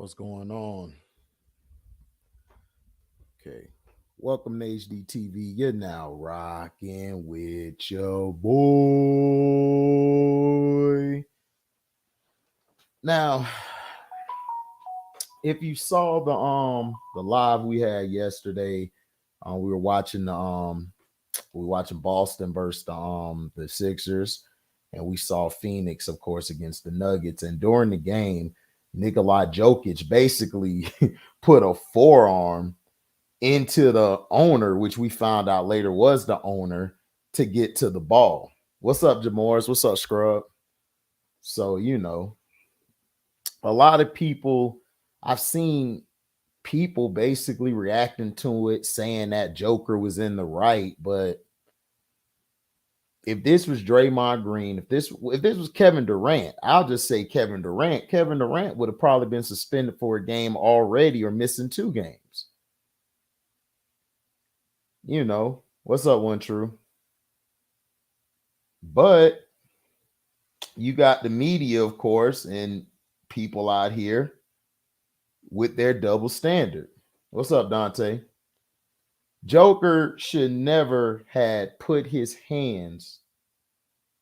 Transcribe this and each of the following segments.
What's going on? Okay. Welcome to HDiiTV. You're now rocking with your boy. Now, if you saw the live we had yesterday, we were watching Boston versus the Sixers, and we saw Phoenix, of course, against the Nuggets. And during the game, Nikola Jokic basically put a forearm into the owner, which we found out later was the owner, to get to the ball. What's up, Jamores? What's up, Scrub? So, a lot of people, I've seen people basically reacting to it, saying that Joker was in the right. But if this was Draymond Green, if this was Kevin Durant, I'll just say Kevin Durant. Kevin Durant would have probably been suspended for a game already or missing 2 games. What's up, One True? But you got the media, of course, and people out here with their double standard. What's up, Dante? Joker should never had put his hands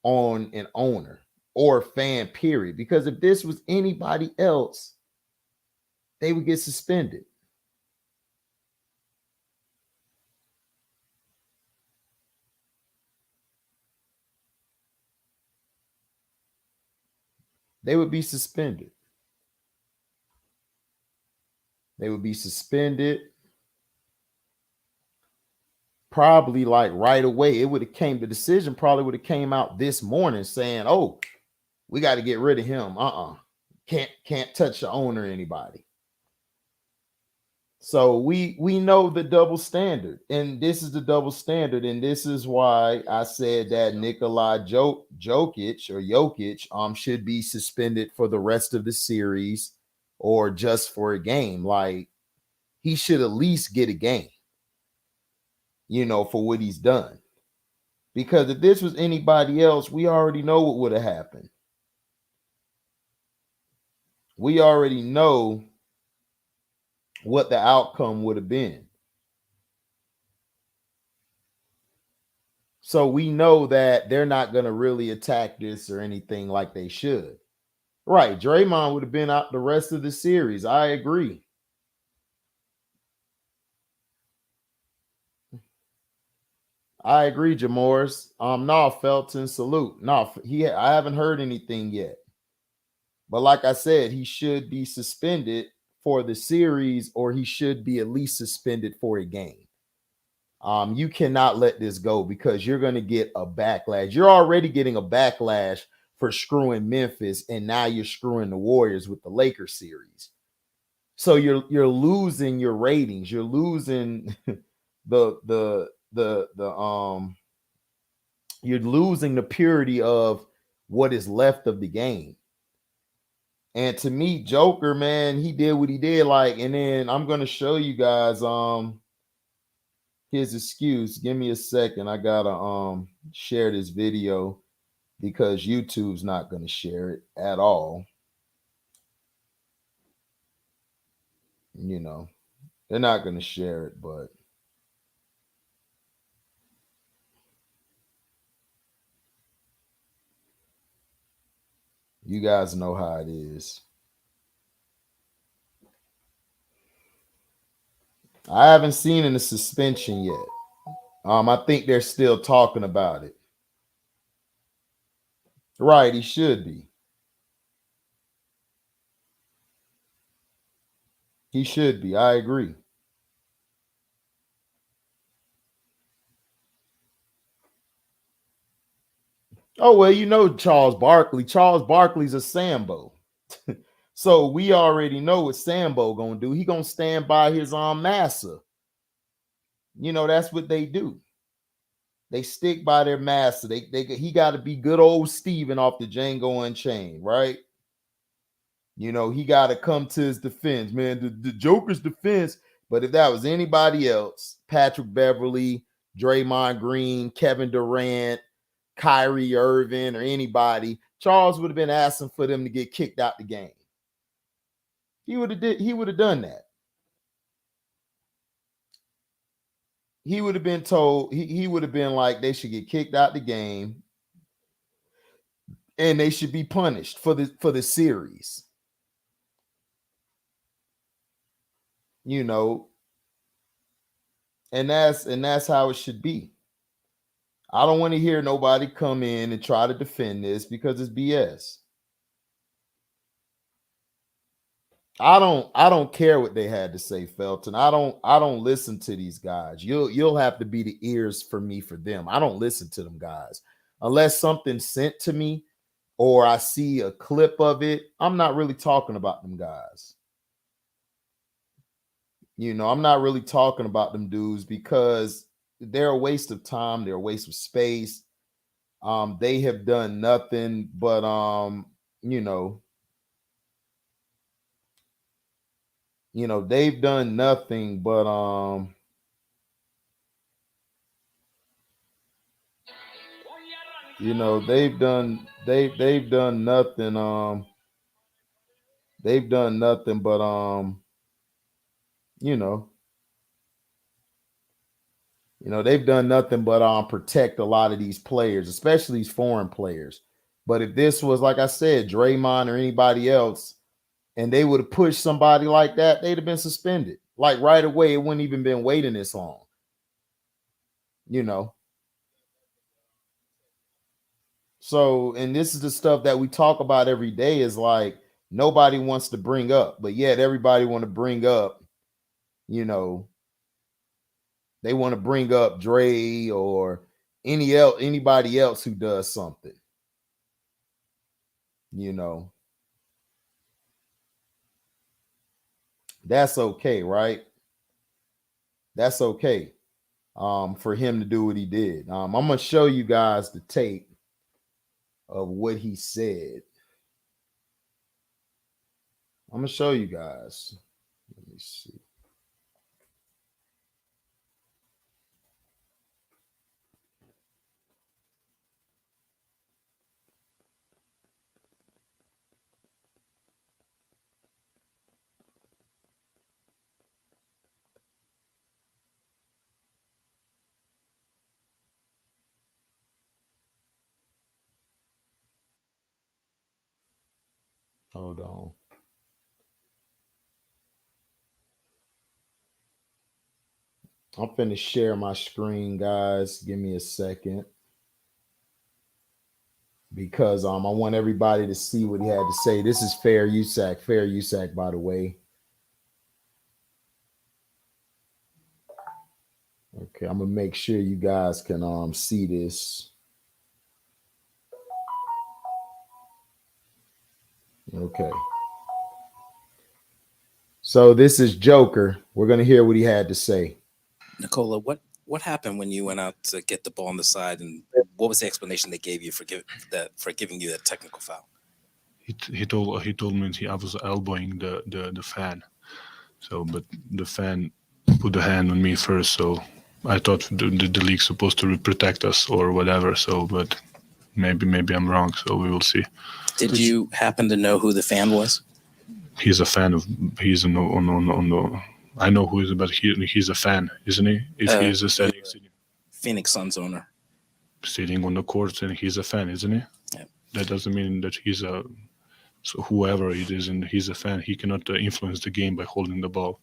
on an owner or fan, period. Because if this was anybody else, they would get suspended. They would be suspended. They would be suspended probably like right away. It would have came, the decision probably would have came out this morning saying, oh, we got to get rid of him. Can't touch the owner or anybody. So we know the double standard, and this is the double standard, and this is why I said that Nikola Jokic should be suspended for the rest of the series or just for a game. Like, he should at least get a game, for what he's done. Because if this was anybody else, we already know what would have happened. We already know what the outcome would have been. So we know that they're not going to really attack this or anything like they should. Right. Draymond would have been out the rest of the series. I agree. I agree, Jamores. No, Felton, salute. No, I haven't heard anything yet. But like I said, he should be suspended for the series, or he should be at least suspended for a game. You cannot let this go because you're going to get a backlash. You're already getting a backlash for screwing Memphis, and now you're screwing the Warriors with the Lakers series. So you're losing your ratings. You're losing you're losing the purity of what is left of the game. And to me, Joker, man, he did what he did. Like, and then I'm gonna show you guys his excuse. Give me a second. I gotta share this video because YouTube's not gonna share it at all. They're not gonna share it, but you guys know how it is. I haven't seen in the suspension yet. I think they're still talking about it. Right, he should be. He should be. I agree. Oh, well, Charles Barkley. Charles Barkley's a Sambo. So we already know what Sambo gonna do. He gonna stand by his massa. That's what they do. They stick by their master. He got to be good old Steven off the Django Unchained, right? He got to come to his defense, man. The Joker's defense. But if that was anybody else, Patrick Beverly, Draymond Green, Kevin Durant, Kyrie Irving, or anybody, Charles would have been asking for them to get kicked out the game. He would have done that. He would have been told, he would have been like, they should get kicked out the game and they should be punished for the series. You know, and that's how it should be. I don't want to hear nobody come in and try to defend this because it's BS. I don't care what they had to say, Felton. I don't listen to these guys. You'll have to be the ears for me for them. I don't listen to them guys. Unless something's sent to me or I see a clip of it, I'm not really talking about them guys. You know, I'm not really talking about them dudes because they're a waste of time, they're a waste of space. They have done nothing but you know, they've done nothing but they've done nothing they've done nothing but they've done nothing but protect a lot of these players, especially these foreign players. But if this was, like I said, Draymond or anybody else, and they would have pushed somebody like that, they'd have been suspended. Like right away, it wouldn't even been waiting this long. So, and this is the stuff that we talk about every day, is like nobody wants to bring up, but yet everybody want to bring up, they want to bring up Dre or anybody else who does something. That's okay, right? That's okay. For him to do what he did. I'm gonna show you guys the tape of what he said. I'm gonna show you guys. Let me see. Hold on. I'm finna share my screen, guys. Give me a second. Because I want everybody to see what he had to say. This is Fair USAC, by the way. Okay, I'm gonna make sure you guys can see this. Okay. So this is Joker. We're gonna hear what he had to say. Nikola, what happened when you went out to get the ball on the side, and what was the explanation they gave you for giving you that technical foul? He told me I was elbowing the fan. So, but the fan put the hand on me first. So I thought the league's supposed to protect us or whatever. So, but maybe I'm wrong. So we will see. Did you happen to know who the fan was? He's a fan of. He's on the. I know who is, but he's a fan, isn't he? If he's a sitting Phoenix Suns owner, sitting on the court, and he's a fan, isn't he? Yeah. That doesn't mean that he's a. So whoever it is, and he's a fan, he cannot influence the game by holding the ball.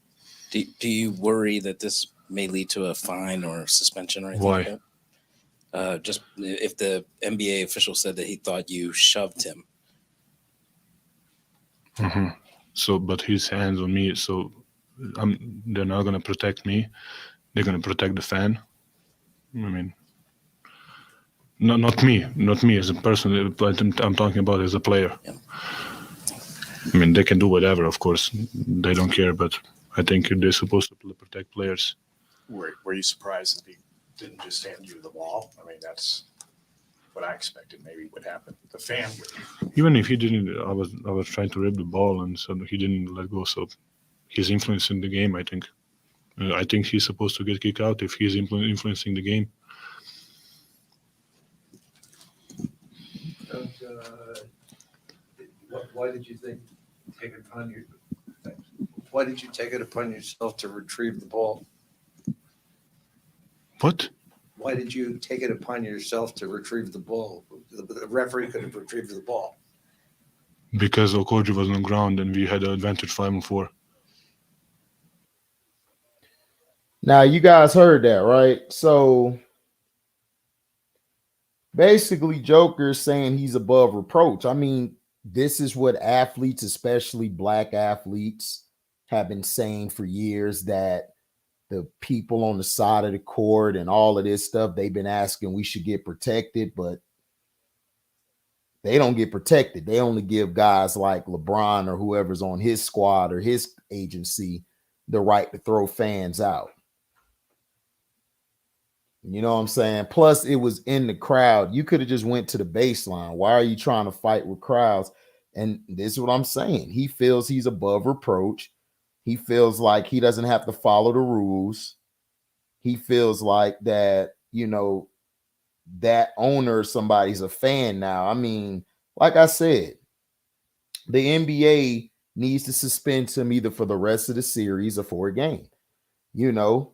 Do you worry that this may lead to a fine or suspension or anything? Why? Like that? Just if the NBA official said that he thought you shoved him. Mm-hmm. So, but his hands on me, so they're not going to protect me. They're going to protect the fan. I mean, not me as a person, but I'm talking about as a player. Yeah. I mean, they can do whatever, of course. They don't care, but I think they're supposed to protect players. Were you surprised that he didn't just hand you the ball? I mean, that's what I expected maybe would happen. The fan would. Even if he didn't, I was trying to rip the ball, and so he didn't let go. So he's influencing the game, I think. I think he's supposed to get kicked out if he's influencing the game. Why did you think taking on you Why did you take it upon yourself to retrieve the ball? What? Why did you take it upon yourself to retrieve the ball? The referee could have retrieved the ball. Because Okoji was on ground and we had an advantage 5-4. Now, you guys heard that, right? So basically, Joker's saying he's above reproach. I mean, this is what athletes, especially black athletes, have been saying for years, that the people on the side of the court and all of this stuff, they've been asking we should get protected, but they don't get protected. They only give guys like LeBron or whoever's on his squad or his agency the right to throw fans out. You know what I'm saying? Plus, it was in the crowd. You could have just went to the baseline. Why are you trying to fight with crowds? And this is what I'm saying. He feels he's above reproach. He feels like he doesn't have to follow the rules. He feels like that, you know, that owner, somebody's a fan now. I mean, like I said, the NBA needs to suspend him either for the rest of the series or for a game. You know,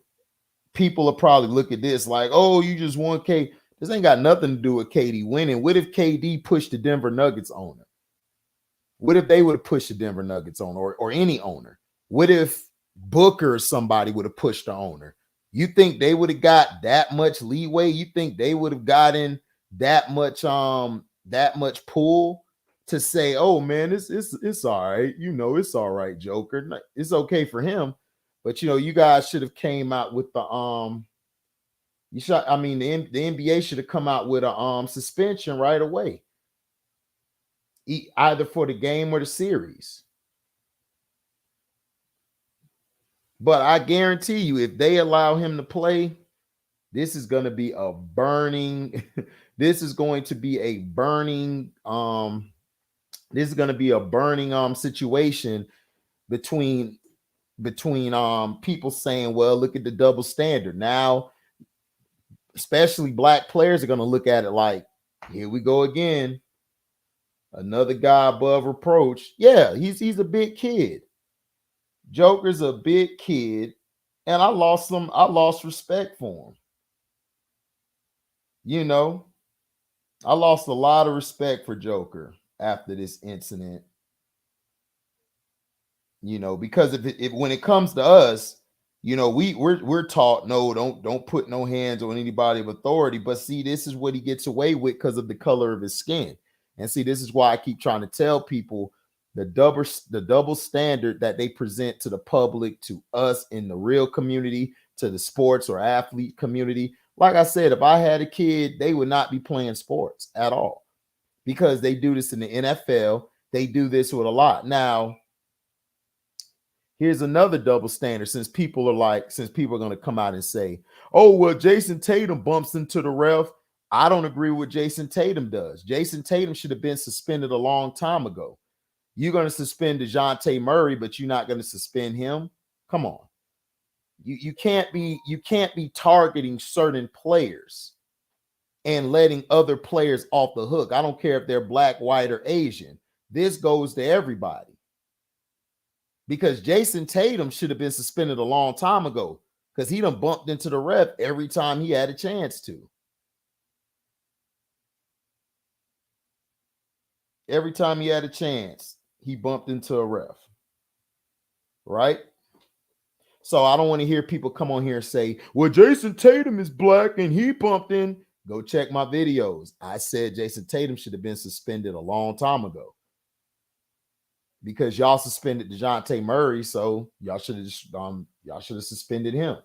people will probably look at this like, oh, you just won K. This ain't got nothing to do with KD winning. What if KD pushed the Denver Nuggets owner? What if they would have pushed the Denver Nuggets owner or any owner? What if Booker or somebody would have pushed the owner? You think they would have got that much leeway? You think they would have gotten that much pull to say, oh man, it's all right. You know, it's all right, Joker. It's okay for him. But you know, you guys should have came out with the the NBA should have come out with a suspension right away. Either for the game or the series. But I guarantee you, if they allow him to play, this is going to be a burning situation between people saying, well, look at the double standard. Now, especially black players are going to look at it like, here we go again. Another guy above reproach. Yeah, he's a big kid. Joker's a big kid, and I lost respect for him. You know, I lost a lot of respect for Joker after this incident. You know, because if when it comes to us, you know, we're taught, no, don't put no hands on anybody of authority. But see, this is what he gets away with because of the color of his skin. And see, this is why I keep trying to tell people the double standard that they present to the public, to us in the real community, to the sports or athlete community. Like I said, if I had a kid, they would not be playing sports at all because they do this in the NFL. They do this with a lot. Now, here's another double standard, since people are going to come out and say, oh, well, Jason Tatum bumps into the ref. I don't agree with what Jason Tatum does. Jason Tatum should have been suspended a long time ago. You're going to suspend DeJounte Murray, but you're not going to suspend him. Come on. You can't be targeting certain players and letting other players off the hook. I don't care if they're black, white, or Asian. This goes to everybody. Because Jason Tatum should have been suspended a long time ago because he done bumped into the ref every time he had a chance to. Every time he had a chance, he bumped into a ref. Right? So I don't want to hear people come on here and say, well, Jason Tatum is black and he bumped in. Go check my videos. I said Jason Tatum should have been suspended a long time ago. Because y'all suspended DeJounte Murray, so y'all should have suspended him.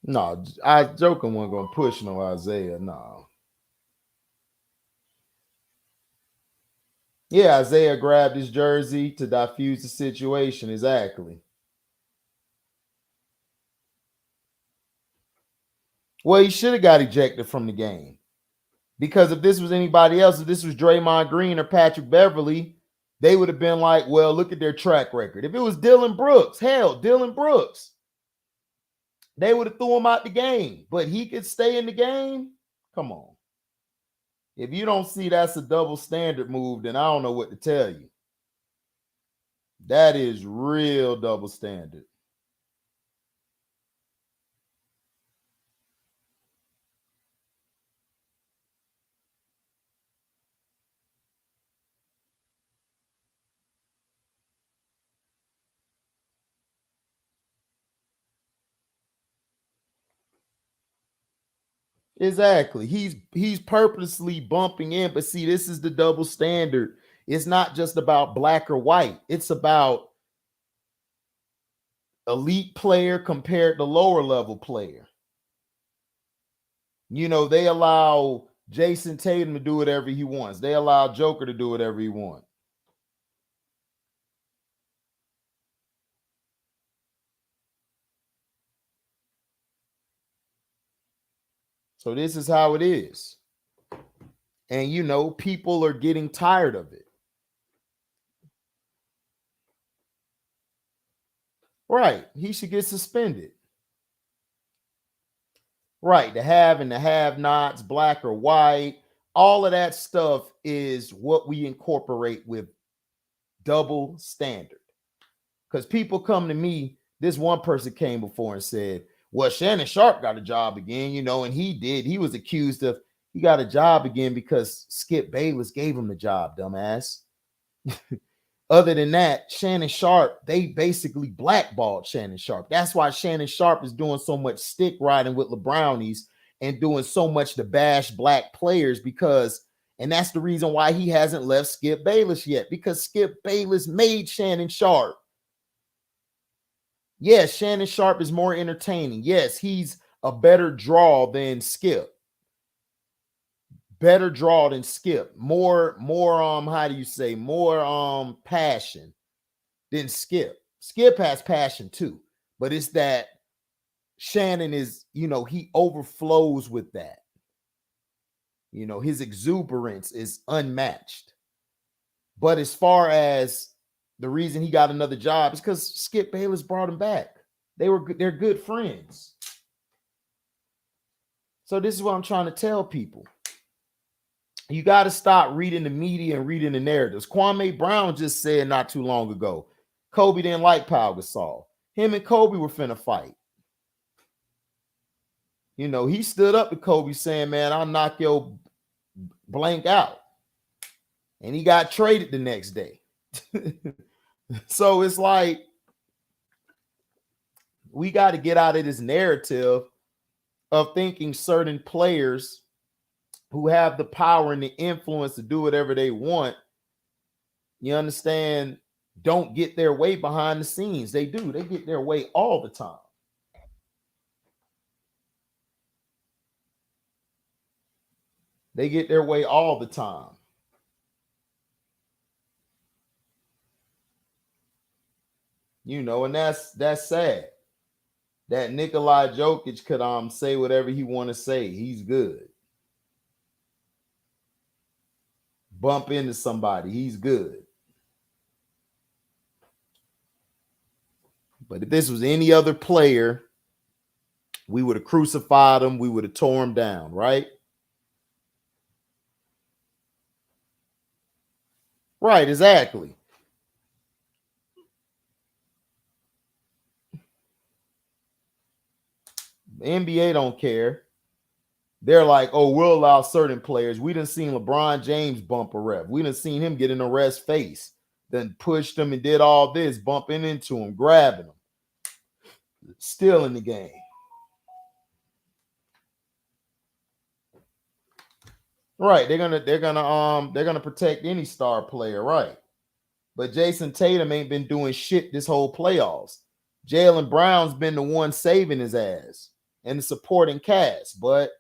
No, I joking wasn't gonna push no Isaiah. No. Yeah, Isaiah grabbed his jersey to diffuse the situation. Exactly. Well, he should have got ejected from the game. Because if this was anybody else, if this was Draymond Green or Patrick Beverly, they would have been like, well, look at their track record. If it was Dylan Brooks, they would have threw him out the game. But he could stay in the game? Come on. If you don't see that's a double standard move, then I don't know what to tell you. That is real double standard. Exactly. He's purposely bumping in, but see, this is the double standard. It's not just about black or white. It's about elite player compared to lower level player. You know, they allow Jason Tatum to do whatever he wants. They allow Joker to do whatever he wants. So this is how it is. And, you know, people are getting tired of it. Right. He should get suspended. Right. The have and the have-nots, black or white, all of that stuff is what we incorporate with double standard. Because people come to me, this one person came before and said, well, Shannon Sharp got a job again, you know, and he did. He was accused of, he got a job again because Skip Bayless gave him the job, dumbass. Other than that, Shannon Sharp, they basically blackballed Shannon Sharp. That's why Shannon Sharp is doing so much stick riding with LeBrownies and doing so much to bash black players because, and that's the reason why he hasn't left Skip Bayless yet, because Skip Bayless made Shannon Sharp. Yes, Shannon Sharp is more entertaining. Yes, he's a better draw than Skip. Better draw than Skip. More how do you say? More passion than Skip. Skip has passion too, but it's that Shannon is, you know, he overflows with that. You know, his exuberance is unmatched. But as far as the reason he got another job is because Skip Bayless brought him back. They're good friends. So this is what I'm trying to tell people. You got to stop reading the media and reading the narratives. Kwame Brown just said not too long ago, Kobe didn't like Pau Gasol. Him and Kobe were finna fight. You know, he stood up to Kobe saying, man, I'll knock your blank out. And he got traded the next day. So it's like, we got to get out of this narrative of thinking certain players who have the power and the influence to do whatever they want, you understand, don't get their way behind the scenes. They do. They get their way all the time. They get their way all the time. You know, and that's sad. That Nikola Jokic could say whatever he want to say. He's good. Bump into somebody. He's good. But if this was any other player, we would have crucified him. We would have tore him down, right? Right, exactly. The NBA don't care. They're like, oh, we'll allow certain players. We done seen LeBron James bump a ref. We done seen him get in a ref's face, then pushed him and did all this, bumping into him, grabbing him, still in the game. Right, they're gonna protect any star player, right? But Jason Tatum ain't been doing shit this whole playoffs. Jaylen Brown's been the one saving his ass and the supporting cast, but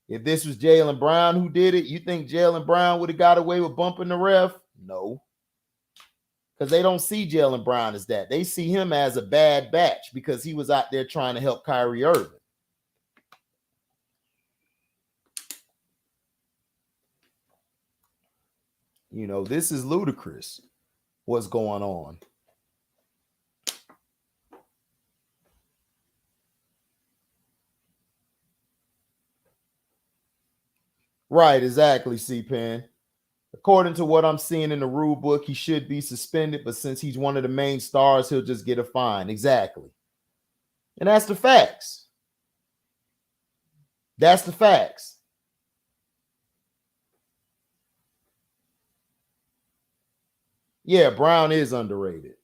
if this was Jaylen Brown who did it, you think Jaylen Brown would have got away with bumping the ref? No. Because they don't see Jaylen Brown as that. They see him as a bad batch because he was out there trying to help Kyrie Irving. You know, this is ludicrous what's going on. Right, exactly, C-Pen. According to what I'm seeing in the rule book, he should be suspended, but since he's one of the main stars, he'll just get a fine. Exactly. And that's the facts. That's the facts. Yeah, Brown is underrated.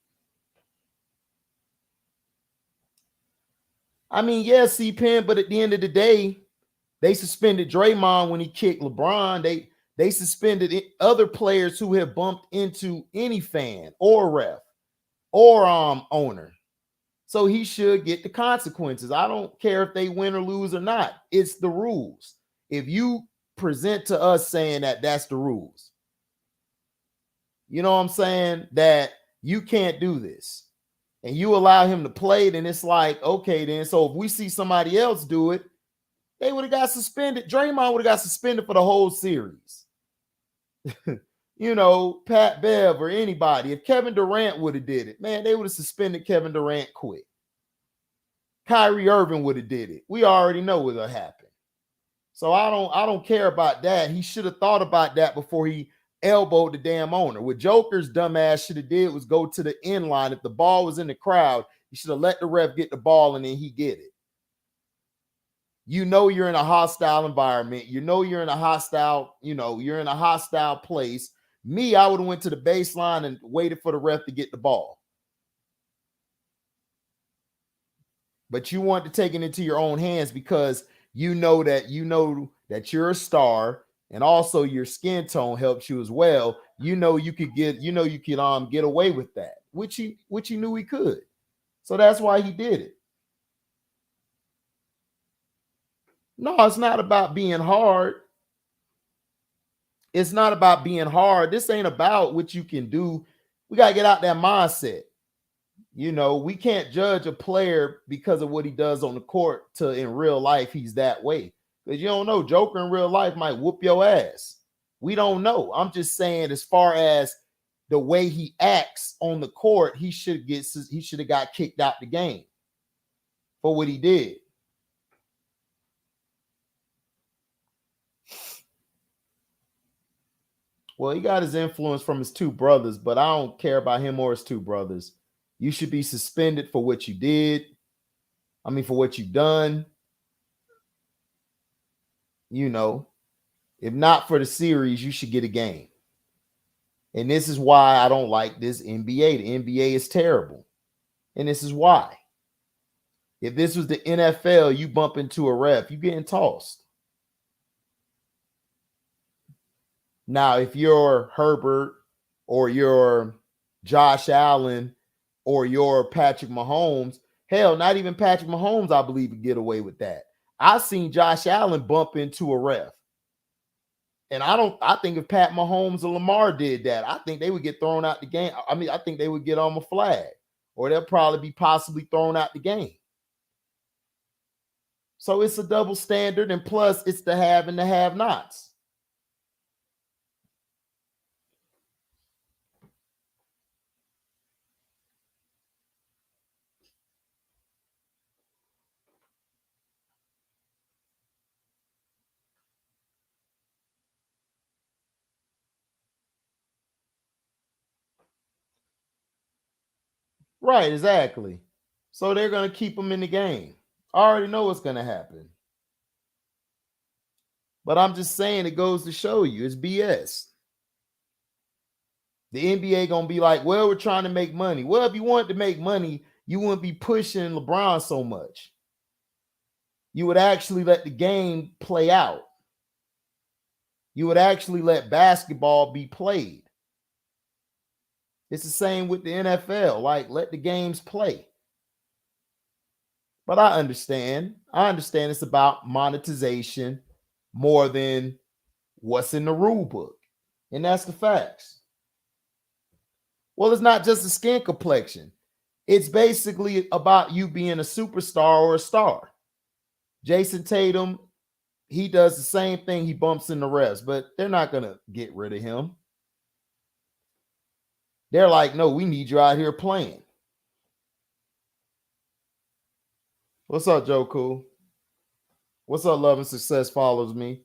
I mean, yeah, C-Pen, but at the end of the day, they suspended Draymond when he kicked LeBron. They suspended other players who have bumped into any fan or ref or owner. So he should get the consequences. I don't care if they win or lose or not. It's the rules. If you present to us saying that that's the rules, you know what I'm saying, that you can't do this, and you allow him to play, then it's like, okay, then. So if we see somebody else do it, they would have got suspended. Draymond would have got suspended for the whole series. You know, Pat Bev or anybody. If Kevin Durant would have did it, man, they would have suspended Kevin Durant quick. Kyrie Irving would have did it. We already know what will happen. So I don't care about that. He should have thought about that before he elbowed the damn owner. What Joker's dumbass should have did was go to the end line. If the ball was in the crowd, he should have let the ref get the ball and then he get it. You know you're in a hostile environment. You know you're in a hostile, you're in a hostile place. Me, I would have went to the baseline and waited for the ref to get the ball. But you want to take it into your own hands because you know that you're a star, and also your skin tone helps you as well. You could get away with that, which he knew he could. So that's why he did it. No, it's not about being hard. It's not about being hard. This ain't about what you can do. We got to get out that mindset. We can't judge a player because of what he does on the court to in real life he's that way. Because you don't know, Joker in real life might whoop your ass. We don't know. I'm just saying, as far as the way he acts on the court, he should have got kicked out the game for what he did. Well, he got his influence from his two brothers, but I don't care about him or his two brothers. You should be suspended for what you did. I mean, for what you've done. If not for the series, you should get a game. And this is why I don't like this NBA. The NBA is terrible. And this is why. If this was the NFL, you bump into a ref, you getting tossed. Now, if you're Herbert or you're Josh Allen or you're Patrick Mahomes, hell, not even Patrick Mahomes, I believe, would get away with that. I've seen Josh Allen bump into a ref. And I think if Pat Mahomes or Lamar did that, I think they would get thrown out the game. I mean, I think they would get on a flag, or they'll probably be possibly thrown out the game. So it's a double standard, and plus it's the have and the have-nots. Right, exactly. So they're going to keep them in the game. I already know what's going to happen. But I'm just saying, it goes to show you it's BS. The NBA going to be like, well, we're trying to make money. Well, if you wanted to make money, you wouldn't be pushing LeBron so much. You would actually let the game play out. You would actually let basketball be played. It's the same with the NFL. Like, let the games play. But I understand. It's about monetization more than what's in the rule book. And that's the facts. Well, it's not just a skin complexion. It's basically about you being a superstar or a star. Jason Tatum, he does the same thing. He bumps in the refs, but they're not going to get rid of him. They're like, no, we need you out here playing. What's up, Joe Cool? What's up, Love and Success follows me?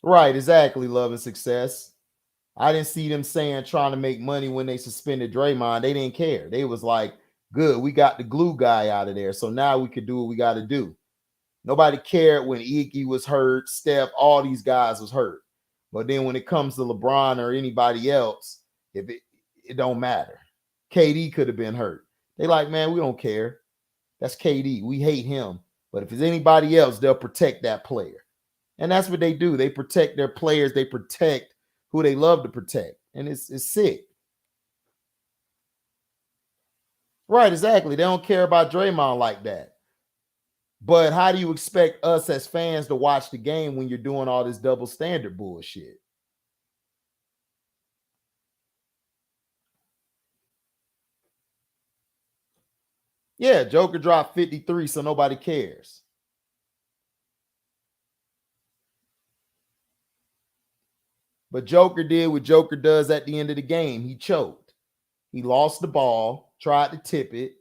Right, exactly, love and success. I didn't see them saying trying to make money when they suspended Draymond. They didn't care. They was like, good, we got the glue guy out of there. So now we could do what we got to do. Nobody cared when Iggy was hurt, Steph, all these guys was hurt. But then when it comes to LeBron or anybody else, if it don't matter. KD could have been hurt. They like, man, we don't care. That's KD. We hate him. But if it's anybody else, they'll protect that player. And that's what they do. They protect their players. They protect who they love to protect. And it's sick. Right, exactly. They don't care about Draymond like that. But how do you expect us as fans to watch the game when you're doing all this double standard bullshit? Yeah, Joker dropped 53, so nobody cares. But Joker did what Joker does at the end of the game. He choked. He lost the ball, tried to tip it.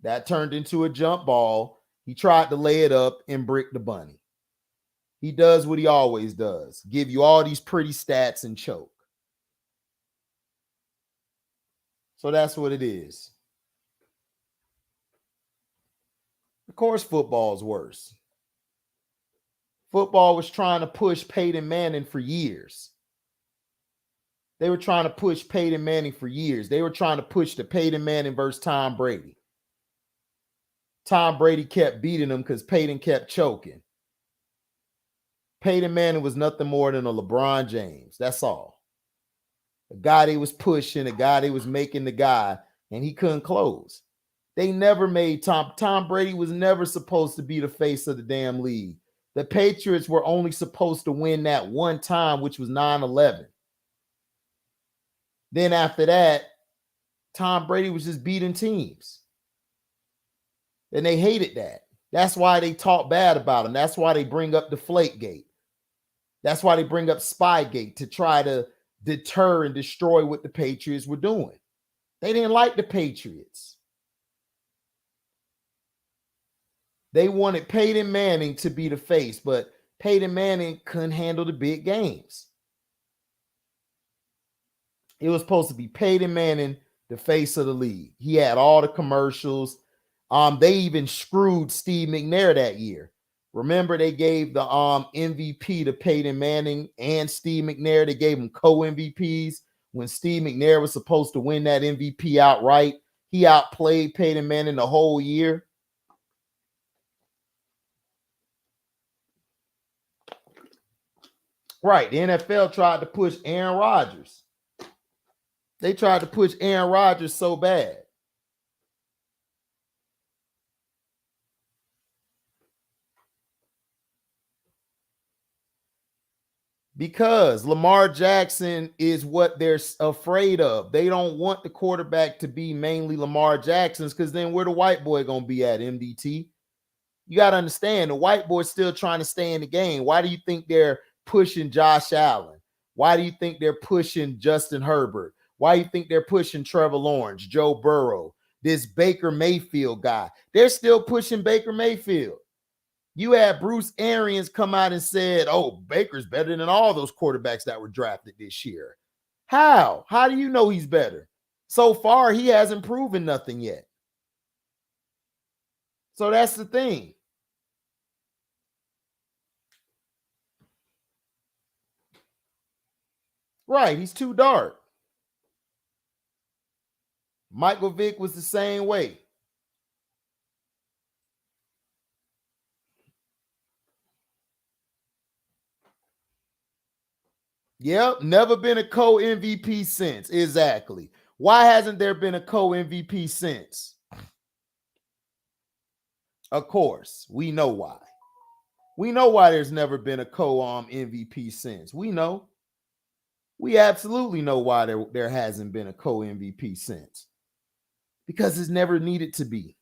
That turned into a jump ball. He tried to lay it up and brick the bunny. He does what he always does. Give you all these pretty stats and choke. So that's what it is. Of course, football is worse. Football was trying to push Peyton Manning for years. They were trying to push Peyton Manning for years. They were trying to push the Peyton Manning versus Tom Brady. Tom Brady kept beating him because Peyton kept choking. Peyton Manning was nothing more than a LeBron James. That's all. The guy they was pushing, the guy they was making the guy, and he couldn't close. They never made Tom Brady was never supposed to be the face of the damn league. The Patriots were only supposed to win that one time, which was 9/11. Then after that, Tom Brady was just beating teams. And they hated that. That's why they talk bad about him. That's why they bring up Deflategate. That's why they bring up Spygate to try to deter and destroy what the Patriots were doing. They didn't like the Patriots. They wanted Peyton Manning to be the face, but Peyton Manning couldn't handle the big games. It was supposed to be Peyton Manning, the face of the league. He had all the commercials. They even screwed Steve McNair that year. Remember, they gave the MVP to Peyton Manning and Steve McNair. They gave him co-MVPs when Steve McNair was supposed to win that MVP outright. He outplayed Peyton Manning the whole year. Right, the NFL tried to push Aaron Rodgers. They tried to push Aaron Rodgers so bad. Because Lamar Jackson is what they're afraid of. They don't want the quarterback to be mainly Lamar Jackson's, because then where the white boy going to be at, MDT? You got to understand, the white boy's still trying to stay in the game. Why do you think they're pushing Josh Allen? Why do you think they're pushing Justin Herbert? Why do you think they're pushing Trevor Lawrence, Joe Burrow, this Baker Mayfield guy? They're still pushing Baker Mayfield. You had Bruce Arians come out and said, oh, Baker's better than all those quarterbacks that were drafted this year. How? How do you know he's better? So far, he hasn't proven nothing yet. So that's the thing. Right, he's too dark. Michael Vick was the same way. Yep, never been a co-MVP since. Exactly. Why hasn't there been a co-MVP since? Of course, we know why. We know why there's never been a co-MVP since. We know. We absolutely know why there hasn't been a co-MVP since. Because it's never needed to be.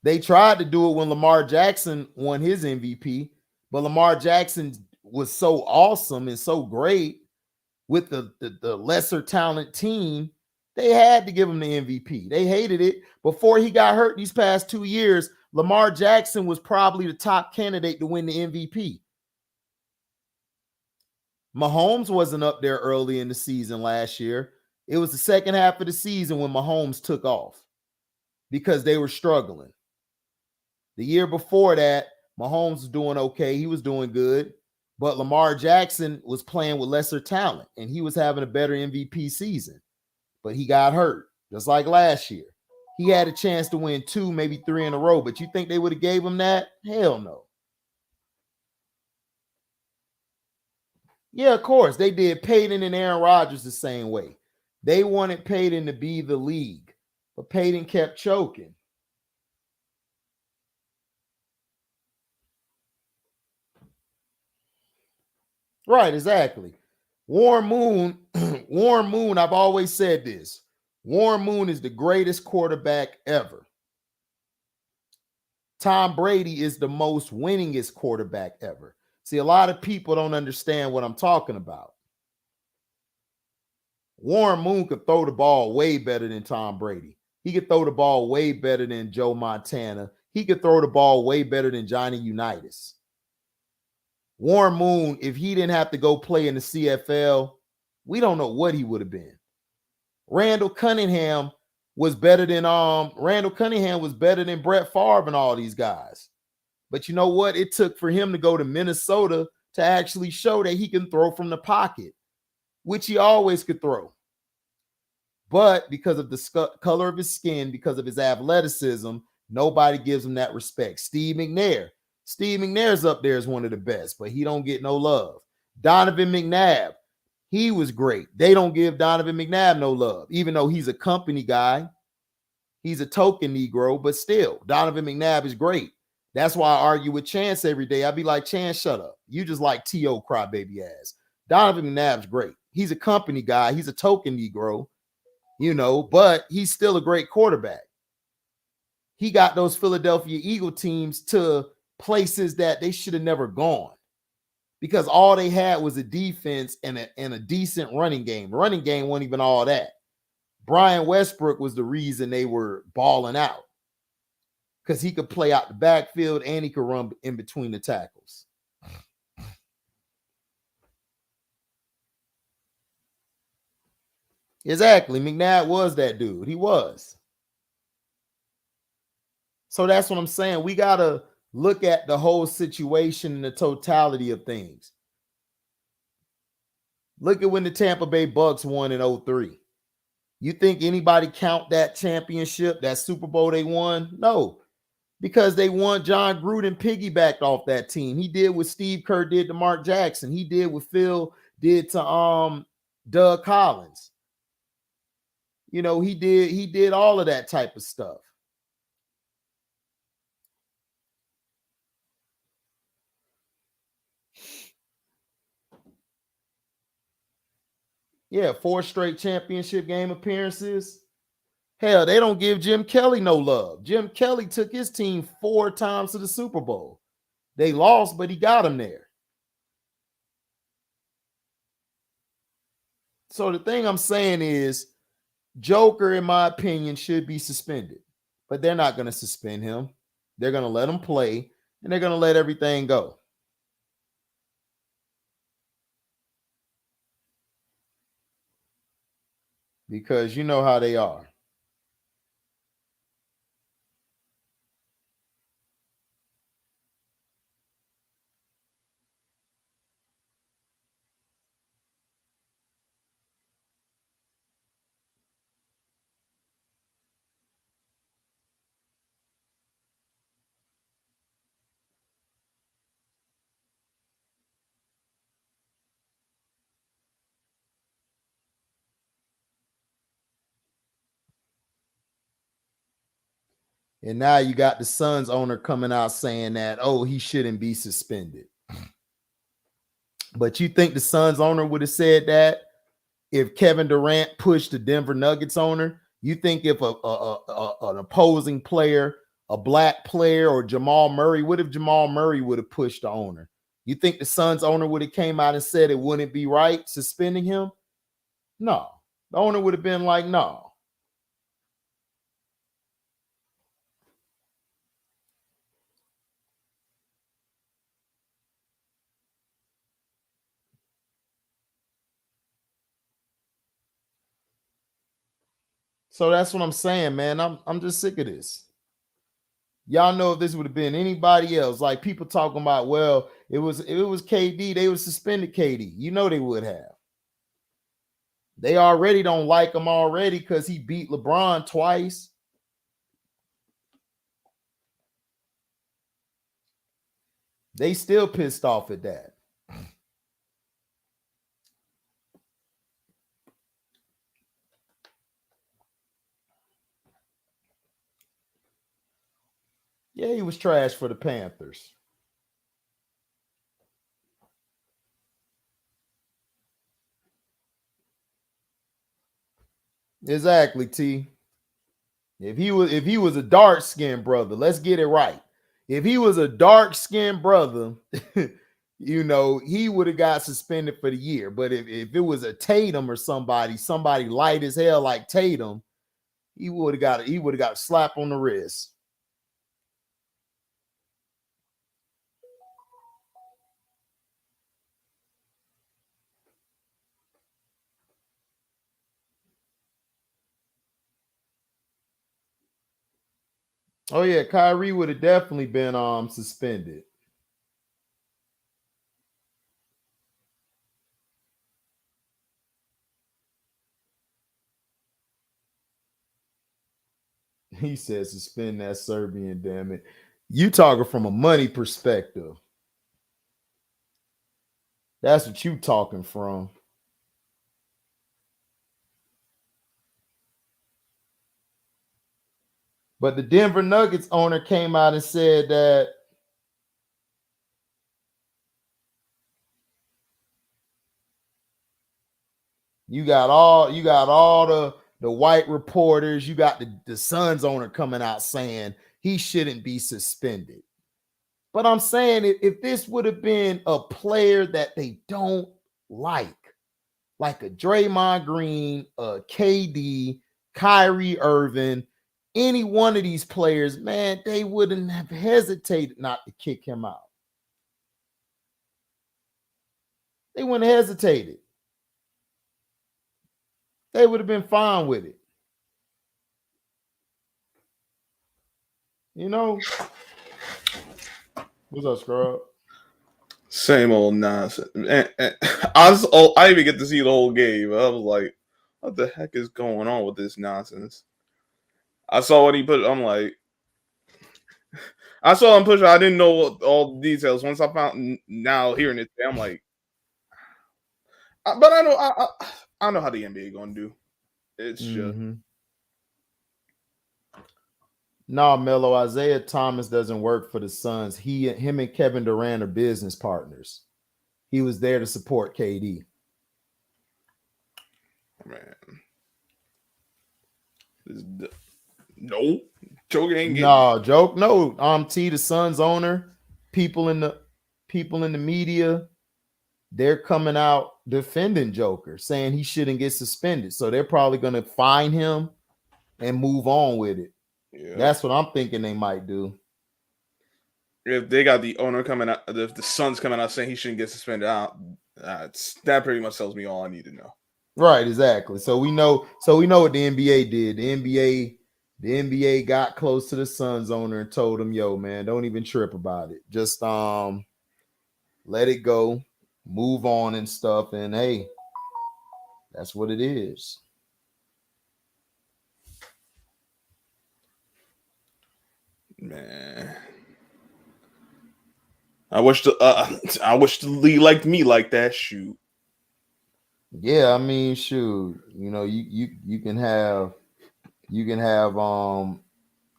They tried to do it when Lamar Jackson won his MVP, but Lamar Jackson was so awesome and so great with the lesser talent team, they had to give him the MVP. They hated it. Before he got hurt these past 2 years, Lamar Jackson was probably the top candidate to win the MVP. Mahomes wasn't up there early in the season last year. It was the second half of the season when Mahomes took off because they were struggling. The year before that, Mahomes was doing okay. He was doing good. But Lamar Jackson was playing with lesser talent, and he was having a better MVP season. But he got hurt, just like last year. He had a chance to win 2, maybe 3 in a row, but you think they would have gave him that? Hell no. Yeah, of course. They did Peyton and Aaron Rodgers the same way. They wanted Peyton to be the league, but Peyton kept choking. Right, exactly. Warren Moon, I've always said this. Warren Moon is the greatest quarterback ever. Tom Brady is the most winningest quarterback ever. See, a lot of people don't understand what I'm talking about. Warren Moon could throw the ball way better than Tom Brady. He could throw the ball way better than Joe Montana. He could throw the ball way better than Johnny Unitas. Warren Moon, if he didn't have to go play in the CFL, we don't know what he would have been. Randall Cunningham was better than Brett Favre and all these guys. But you know what? It took for him to go to Minnesota to actually show that he can throw from the pocket, which he always could throw. But because of the color of his skin, because of his athleticism, nobody gives him that respect. Steve McNair's up there as one of the best, but he don't get no love. Donovan McNabb, he was great. They don't give Donovan McNabb no love, even though he's a company guy. He's a token Negro, but still, Donovan McNabb is great. That's why I argue with Chance every day. I'd be like, Chance, shut up. You just like T.O. crybaby ass. Donovan McNabb's great. He's a company guy. He's a token Negro, but he's still a great quarterback. He got those Philadelphia Eagle teams to places that they should have never gone because all they had was a defense and a decent running game. The running game wasn't even all that. Brian Westbrook was the reason they were balling out because he could play out the backfield and he could run in between the tackles. Exactly. McNabb was that dude. He was. So that's what I'm saying. We got to look at the whole situation and the totality of things. Look at when the Tampa Bay Bucks won in 2003. You think anybody count that championship, that Super Bowl they won? No, because they won. John Gruden piggybacked off that team. He did what Steve Kerr did to Mark Jackson. He did what Phil did to Doug Collins. He did all of that type of stuff. Yeah, 4 straight championship game appearances. Hell, they don't give Jim Kelly no love. Jim Kelly took his team 4 times to the Super Bowl. They lost, but he got them there. So the thing I'm saying is, Joker, in my opinion, should be suspended. But they're not going to suspend him. They're going to let him play, and they're going to let everything go. Because you know how they are. And now you got the Suns owner coming out saying that, he shouldn't be suspended. But you think the Suns owner would have said that if Kevin Durant pushed the Denver Nuggets owner? You think if an opposing player, a black player, or Jamal Murray, what if Jamal Murray would have pushed the owner? You think the Suns owner would have came out and said it wouldn't be right suspending him? No. The owner would have been like, no. So that's what I'm saying, man. I'm just sick of this. Y'all know if this would have been anybody else, like people talking about, well, it was KD, they would suspended KD. You know they would have. They already don't like him already because he beat LeBron twice. They still pissed off at that. Yeah, he was trash for the Panthers. Exactly, T. If he was a dark-skinned brother, let's get it right. If he was a dark-skinned brother, you know, he would have got suspended for the year. But if it was a Tatum or somebody light as hell like Tatum, he would have got a slap on the wrist. Oh yeah, Kyrie would have definitely been suspended. He said suspend that Serbian, damn it. You talking from a money perspective. That's what you talking from. But the Denver Nuggets owner came out and said that you got all the white reporters, you got the Suns owner coming out saying he shouldn't be suspended. But I'm saying if this would have been a player that they don't like a Draymond Green, a KD, Kyrie Irving, any one of these players, man, they wouldn't have hesitated not to kick him out. They wouldn't have hesitated. They would have been fine with it. You know? What's up, Scrub? Same old nonsense. I didn't even get to see the whole game. I was like, what the heck is going on with this nonsense? I saw what he put. I'm like, I saw him push. I didn't know all the details. Once I found now hearing it, I'm like, but I know how the NBA gonna do. It's just no, Melo. Isaiah Thomas doesn't work for the Suns. Him and Kevin Durant are business partners. He was there to support KD. Man, no joke ain't getting joke. No, T, the Suns owner, people in the media, they're coming out defending Joker, saying he shouldn't get suspended. So they're probably gonna fine him and move on with it. Yeah. That's what I'm thinking they might do. If they got the owner coming out, if the Suns coming out saying he shouldn't get suspended out, that pretty much tells me all I need to know. Right, exactly. So we know what the NBA did. The NBA got close to the Suns owner and told him, yo, man, don't even trip about it. Just let it go, move on and stuff. And hey, that's what it is. Man, I wish the league liked me like that. Shoot. Yeah, I mean, shoot. You know, you can have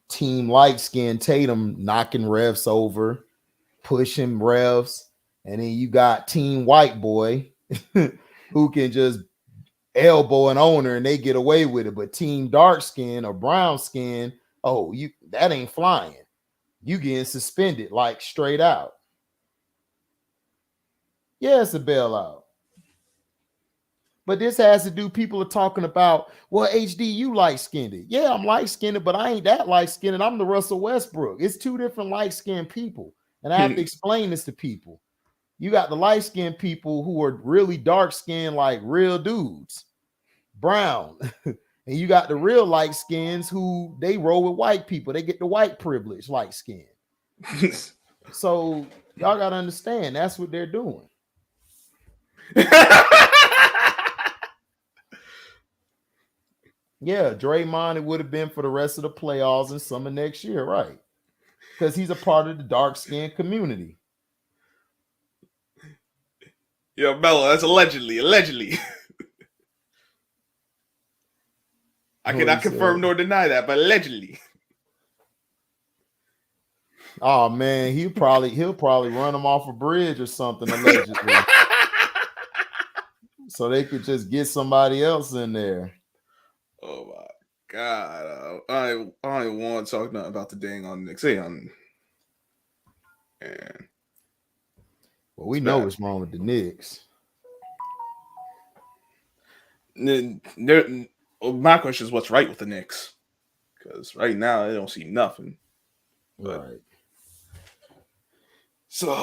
team light skin Tatum knocking refs over, pushing refs, and then you got team white boy who can just elbow an owner and they get away with it. But team dark skin or brown skin, that ain't flying. You getting suspended like straight out. Yeah, it's a bailout. But this has to do, people are talking about, well, HD, you light-skinned. Yeah, I'm light-skinned, but I ain't that light-skinned. I'm the Russell Westbrook. It's two different light-skinned people. And I have to explain this to people. You got the light-skinned people who are really dark-skinned, like real dudes. Brown. And you got the real light skins who they roll with white people. They get the white privilege light skin. So y'all got to understand that's what they're doing. Yeah, Draymond, it would have been for the rest of the playoffs and summer next year, right? Because he's a part of the dark skinned community. Yo, Mello, that's allegedly. I cannot confirm nor deny that, but allegedly. Oh man, he'll probably run them off a bridge or something allegedly, so they could just get somebody else in there. Oh my God, I don't even want to talk nothing about the dang on Knicks. Man. Well, we know what's wrong with the Knicks. My question is, what's right with the Knicks? Because right now they don't see nothing. Right. So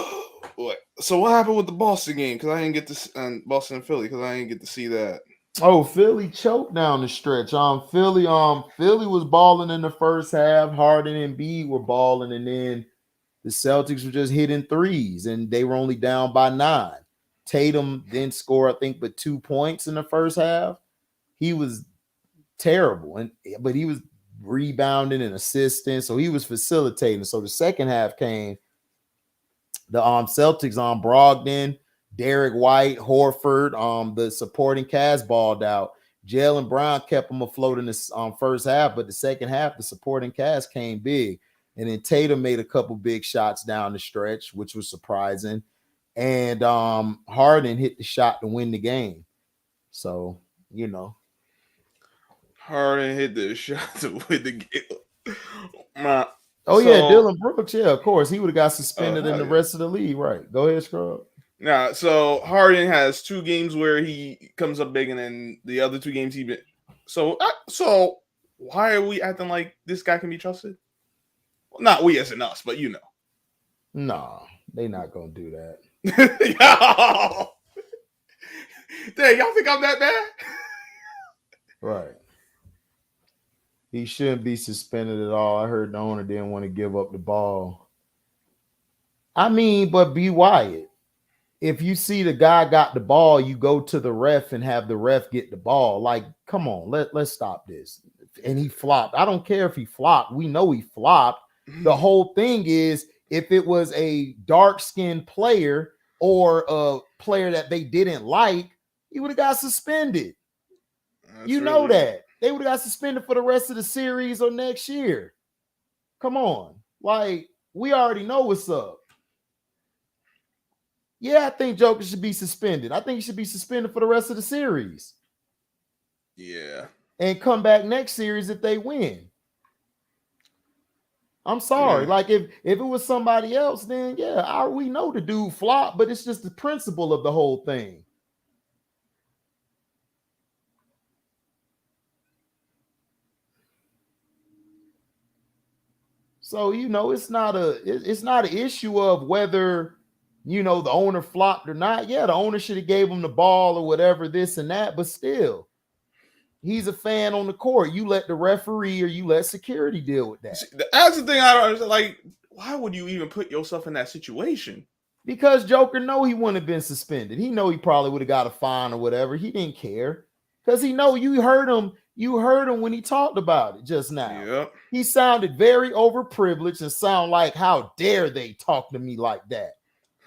what happened with the Boston game? Because I didn't get to Boston and Philly. Because I didn't get to see that. Oh, Philly choked down the stretch. Philly was balling in the first half. Harden and Embiid were balling, and then the Celtics were just hitting threes, and they were only down by 9. Tatum didn't score, I think, but 2 points in the first half. He was terrible, but he was rebounding and assisting, so he was facilitating. So the second half came. The Celtics on Brogdon, Derek White, Horford, the supporting cast balled out. Jaylen Brown kept them afloat in the first half, but the second half, the supporting cast came big. And then Tatum made a couple big shots down the stretch, which was surprising. And Harden hit the shot to win the game. So, you know. Harden hit the shot to win the game. Dylan Brooks, yeah, of course. He would have got suspended in the rest of the league, right? Go ahead, Scrub. Nah, so Harden has 2 games where he comes up big, and then the other 2 games he been. So why are we acting like this guy can be trusted? Well, not we as in us, but you know. Nah, they not gonna do that. Yo! Dang, y'all think I'm that bad? Right. He shouldn't be suspended at all. I heard the owner didn't want to give up the ball. I mean, but be Wyatt. If you see the guy got the ball, you go to the ref and have the ref get the ball. Like, come on, let's stop this. And he flopped. I don't care if he flopped. We know he flopped. The whole thing is, if it was a dark-skinned player or a player that they didn't like, he would have got suspended. You know that. They would have got suspended for the rest of the series or next year. Come on. Like, we already know what's up. Yeah, I think Joker should be suspended. I think he should be suspended for the rest of the series. Yeah. And come back next series if they win. I'm sorry. Yeah. Like, if it was somebody else, then yeah, we know the dude flopped, but it's just the principle of the whole thing. So, you know, it's not an issue of whether, you know, the owner flopped or not. Yeah, the owner should have gave him the ball or whatever, this and that, but still, he's a fan on the court. You let the referee or you let security deal with that. That's the thing I don't understand. Like, why would you even put yourself in that situation? Because Joker know he wouldn't have been suspended. He know he probably would have got a fine or whatever. He didn't care. Because he know you heard him when he talked about it just now. Yep. He sounded very overprivileged and sound like, how dare they talk to me like that?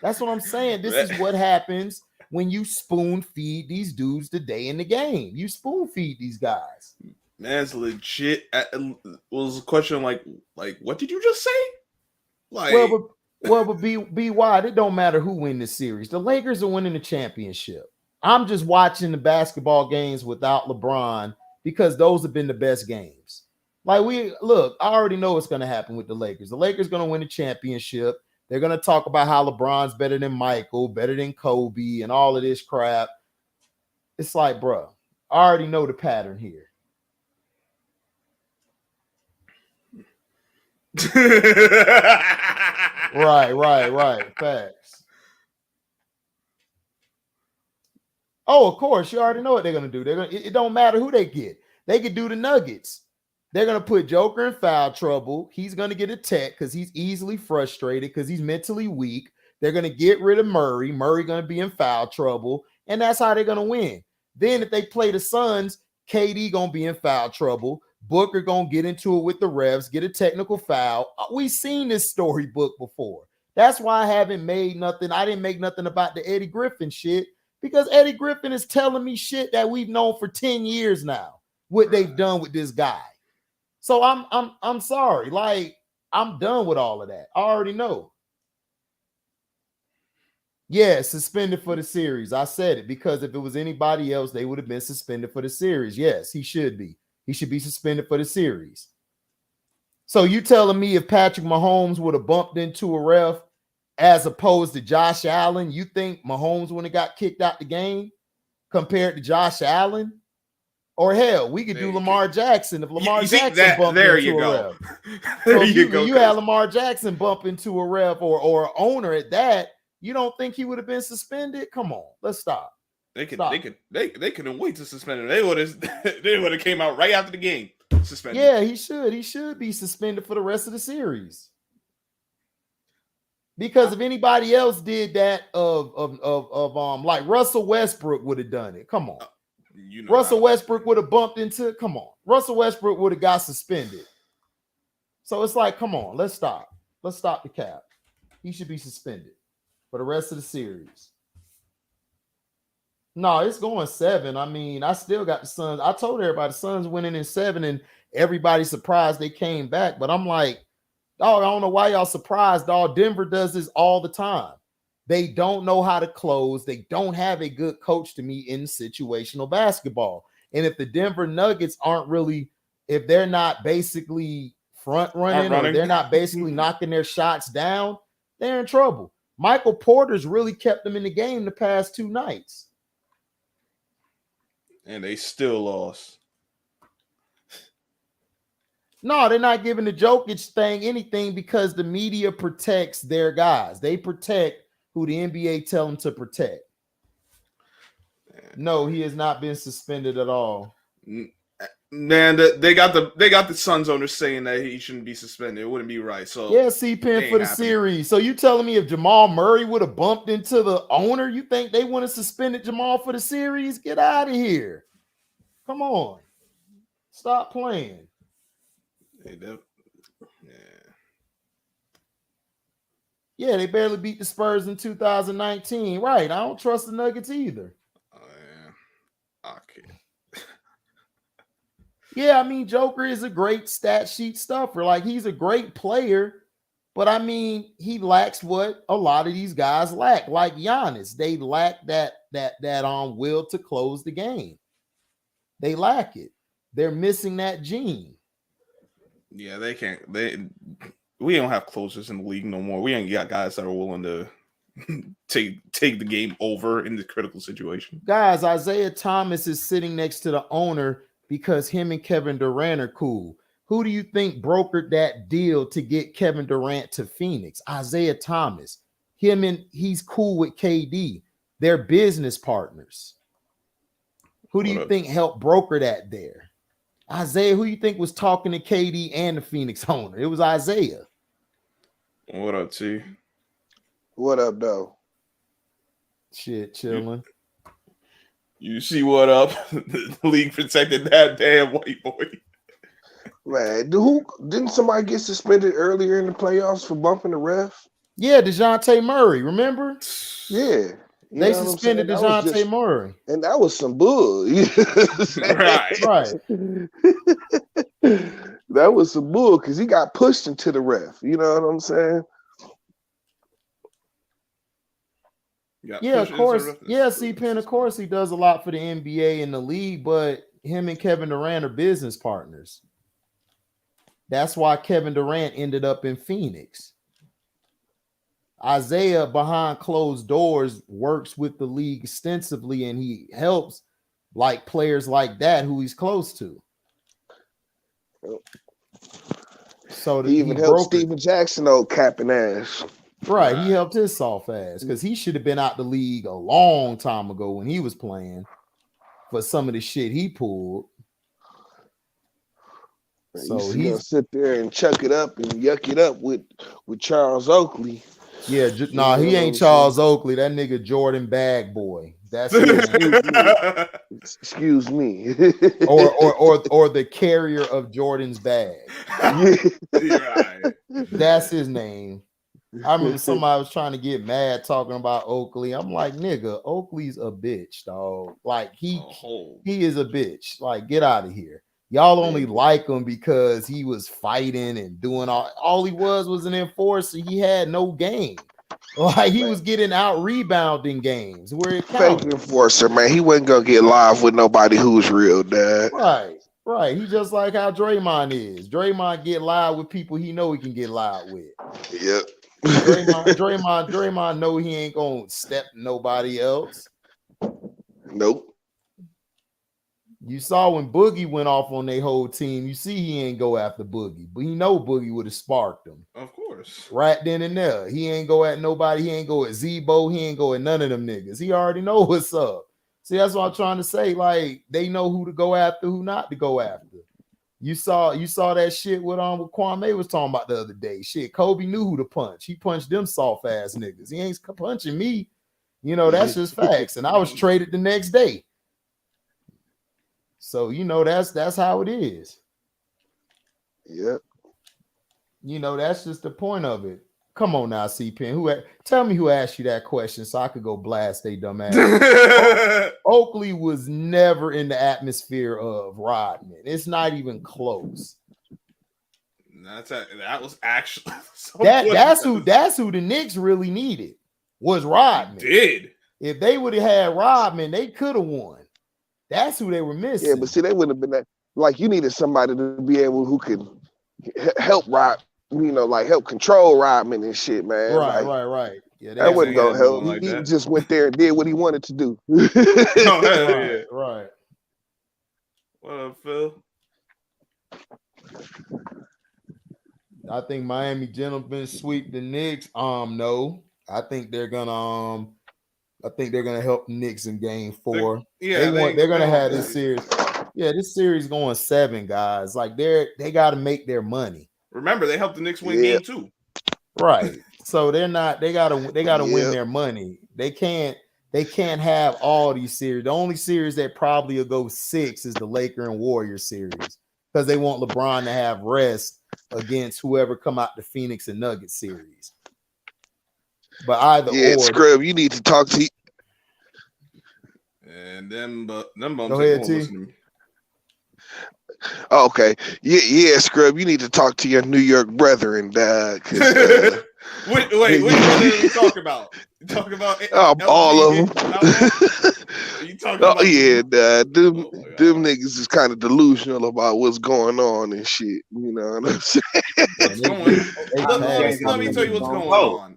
That's what I'm saying. This is what happens when you spoon feed these dudes the day in the game. You spoon feed these guys. Man, it's legit. It was a question like, what did you just say? Like, but be wide. It don't matter who win this series. The Lakers are winning the championship. I'm just watching the basketball games without LeBron because those have been the best games. Like, I already know what's going to happen with the Lakers. The Lakers going to win the championship. They're going to talk about how LeBron's better than Michael, better than Kobe, and all of this crap. It's like, bro, I already know the pattern here. Right. Facts. Oh, of course, you already know what they're going to do. It don't matter who they get. They could do the Nuggets. They're going to put Joker in foul trouble. He's going to get a tech because he's easily frustrated because he's mentally weak. They're going to get rid of Murray. Murray going to be in foul trouble. And that's how they're going to win. Then if they play the Suns, KD going to be in foul trouble. Booker going to get into it with the refs, get a technical foul. We've seen this storybook before. That's why I didn't make nothing about the Eddie Griffin shit, because Eddie Griffin is telling me shit that we've known for 10 years now, what they've done with this guy. So I'm sorry. Like, I'm done with all of that. I already know. Yeah, suspended for the series. I said it because if it was anybody else, they would have been suspended for the series. Yes, he should be. He should be suspended for the series. So you telling me if Patrick Mahomes would have bumped into a ref as opposed to Josh Allen, you think Mahomes would have got kicked out the game compared to Josh Allen? Or hell, we could do Lamar Jackson if Lamar Jackson bumped into a ref. So you had Lamar Jackson bump into a ref or owner at that, you don't think he would have been suspended? Come on, let's stop. They couldn't wait to suspend him. They would have came out right after the game. Suspended. Yeah, he should be suspended for the rest of the series. Because if anybody else did that like Russell Westbrook would have done it. Come on. Russell Westbrook would have bumped into, come on. Russell Westbrook would have got suspended. So it's like, come on, let's stop. Let's stop the cap. He should be suspended for the rest of the series. No, it's going 7. I mean, I still got the Suns. I told everybody the Suns winning in 7, and everybody's surprised they came back. But I'm like, dog, I don't know why y'all surprised, dog. Denver does this all the time. They don't know how to close. They don't have a good coach to me in situational basketball. And if the Denver Nuggets aren't really, if they're not basically front running or they're not basically knocking their shots down, they're in trouble. Michael Porter's really kept them in the game the past 2 nights. And they still lost. No, they're not giving the Jokic thing anything because the media protects their guys. They protect who the NBA tell them to protect. No, he has not been suspended at all. Man, they got the Suns owner saying that he shouldn't be suspended. It wouldn't be right. So yeah, C-Pen for the series. So you telling me if Jamal Murray would have bumped into the owner, you think they would have suspended Jamal for the series? Get out of here. Come on. Stop playing. Yeah, they barely beat the Spurs in 2019. Right. I don't trust the Nuggets either. Oh, yeah. Okay. Yeah, I mean, Joker is a great stat sheet stuffer. Like, he's a great player, but I mean, he lacks what a lot of these guys lack. Like Giannis, they lack that will to close the game. They lack it. They're missing that gene. Yeah, they can't. We don't have closers in the league no more. We ain't got guys that are willing to take the game over in the critical situation. Guys, Isaiah Thomas is sitting next to the owner because him and Kevin Durant are cool. Who do you think brokered that deal to get Kevin Durant to Phoenix? Isaiah Thomas. He's cool with KD. They're business partners. Who do you think helped broker that there? Isaiah, who you think was talking to KD and the Phoenix owner? It was Isaiah. What up, T? What up, though? Shit, chilling. You see what up? The league protected that damn white boy. Man, didn't somebody get suspended earlier in the playoffs for bumping the ref? Yeah, DeJounte Murray, remember? Yeah. They suspended DeJounte Murray. And that was some bull. Right. That was some bull because he got pushed into the ref. You know what I'm saying? Yeah, of course. Yeah, C-Pen, of course, he does a lot for the NBA and the league, but him and Kevin Durant are business partners. That's why Kevin Durant ended up in Phoenix. Isaiah, behind closed doors, works with the league extensively, and he helps like players like that who he's close to. So he even helped Steven Jackson, old capping ass. Right, he helped his soft ass because he should have been out the league a long time ago when he was playing for some of the shit he pulled. So He's gonna he's sit there and chuck it up and yuck it up with Charles Oakley. yeah, nah, he ain't Charles Oakley. That nigga Jordan Bag Boy. That's his name. Excuse me. or the carrier of Jordan's bag. You're right. That's his name. I remember somebody was trying to get mad talking about Oakley. I'm like, nigga, Oakley's a bitch, dog. Like he is a bitch. Like, get out of here. Y'all only like him because he was fighting and doing all he was an enforcer. He had no game. Like he was getting out rebounding games where it counted. Fake enforcer, man. He wasn't gonna get live with nobody who's real, Dad. Right. He just like how Draymond is. Draymond get live with people he know he can get live with. Yep. Draymond know he ain't gonna step nobody else. Nope. You saw when Boogie went off on their whole team. You see he ain't go after Boogie, but he know Boogie would have sparked him. Of course. Right then and there. He ain't go at nobody. He ain't go at Zebo. He ain't go at none of them niggas. He already know what's up. See, that's what I'm trying to say. Like, they know who to go after, who not to go after. You saw that shit what Kwame was talking about the other day. Shit, Kobe knew who to punch. He punched them soft ass niggas. He ain't punching me. You know, that's just facts. And I was traded the next day. So, you know, that's how it is. Yep. You know, that's just the point of it. Come on now, C-Pen. Tell me who asked you that question so I could go blast they dumb ass. Oakley was never in the atmosphere of Rodman. It's not even close. That was actually that's who the Knicks really needed was Rodman. If they would have had Rodman, they could have won. That's who they were missing. Yeah, but see, they wouldn't have been that. Like, you needed somebody to be able who could help Rod, you know, like help control Rodman and shit, man. Right. Yeah, that wasn't gonna help. He just went there and did what he wanted to do. Right. What up, Phil? I think Miami gentlemen sweep the Knicks. No, I think they're gonna help the Knicks in Game 4. They're gonna have this series. Yeah, this series going 7, guys. Like they got to make their money. Remember, they helped the Knicks win Game 2. Right. So they gotta win their money. They can't have all these series. The only series that probably will go 6 is the Laker and Warrior series because they want LeBron to have rest against whoever come out the Phoenix and Nuggets series. But either or, Scrub, you need to talk to. And them bums. Go ahead, T. Oh, okay. Yeah, Scrub, you need to talk to your New York brethren, wait, which one are you talking about? You talking about all of them? You talking about them niggas is kind of delusional about what's going on and shit. You know what I'm saying? Let me tell you what's going on.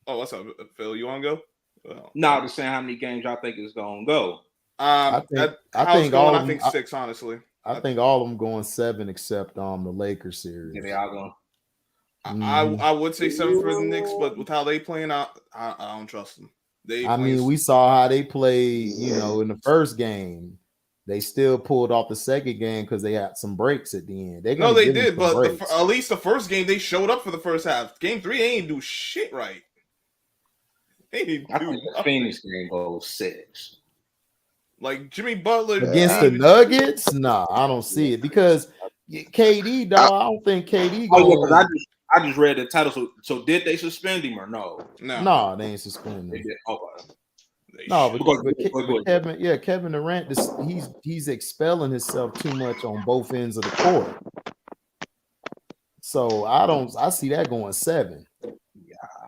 What's up, Phil? You want to go? Well, no, just saying how many games y'all think it's gonna go. I think 6, honestly. I think all of them going 7 except the Lakers series. Yeah, they all going. I would say 7 for the Knicks, but with how they playing out, I don't trust them. We saw how they played, you know, in the first game. They still pulled off the second game because they had some breaks at the end. They did, but at least the first game they showed up for the first half. Game 3, they ain't do shit right. I think the Phoenix game goes 6. Like Jimmy Butler against the Nuggets? Nah, I don't see it because KD, dog. I don't think KD. Because I just read the title. So did they suspend him or no? No, they ain't suspended him. Okay. No, but Kevin Durant, he's expelling himself too much on both ends of the court. So I see that going 7.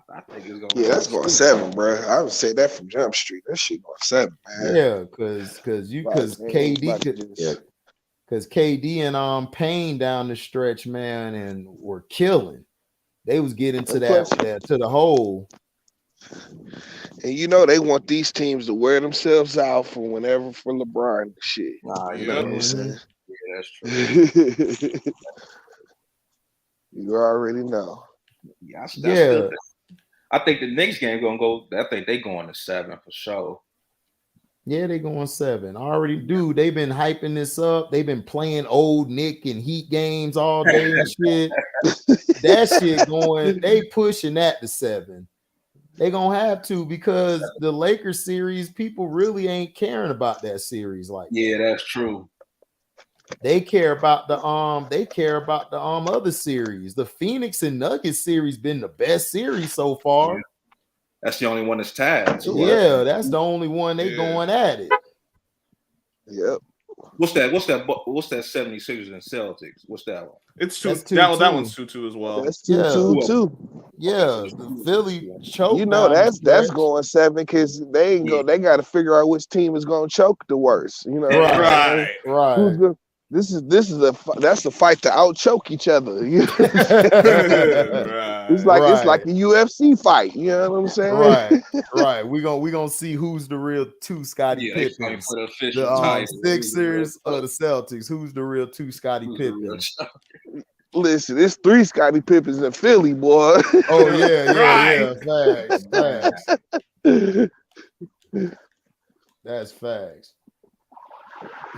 I think it's going. Yeah, that's going 7, bro. I would say that from Jump Street. That shit going 7, man. Yeah, because KD and Payne down the stretch, man, and were killing. They was getting to to the hole. And you know they want these teams to wear themselves out for whenever for LeBron and shit. You know what I'm saying? Yeah, that's true. You already know. I think the next game gonna go. I think they going to 7 for sure. Yeah, they going 7. I already do. They've been hyping this up. They've been playing old Nick and Heat games all day and shit. That shit going, they pushing that to 7. They gonna have to because the Lakers series, people really ain't caring about that series like that. Yeah, that's true. They care about the other series. The Phoenix and Nuggets series been the best series so far. Yeah. That's the only one that's tied. Too, yeah, that's the only one they going at it. Yep. What's that 76ers and Celtics? What's that one? It's 2. That's 2-2. That one's 2-2 as well. That's 2-2 too. Yeah, the Philly choke. You know that's going 7 because they ain't go. They got to figure out which team is going to choke the worst. You know, Right. Who's gonna, that's the fight to out choke each other. You know? Right. It's like a UFC fight. You know what I'm saying? Right. We gonna see who's the real 2 Scottie Pippins. The Sixers or the Celtics. Who's the real 2 Scottie Pippins? Listen, it's 3 Scottie Pippins in Philly, boy. Oh yeah. Facts. That's facts.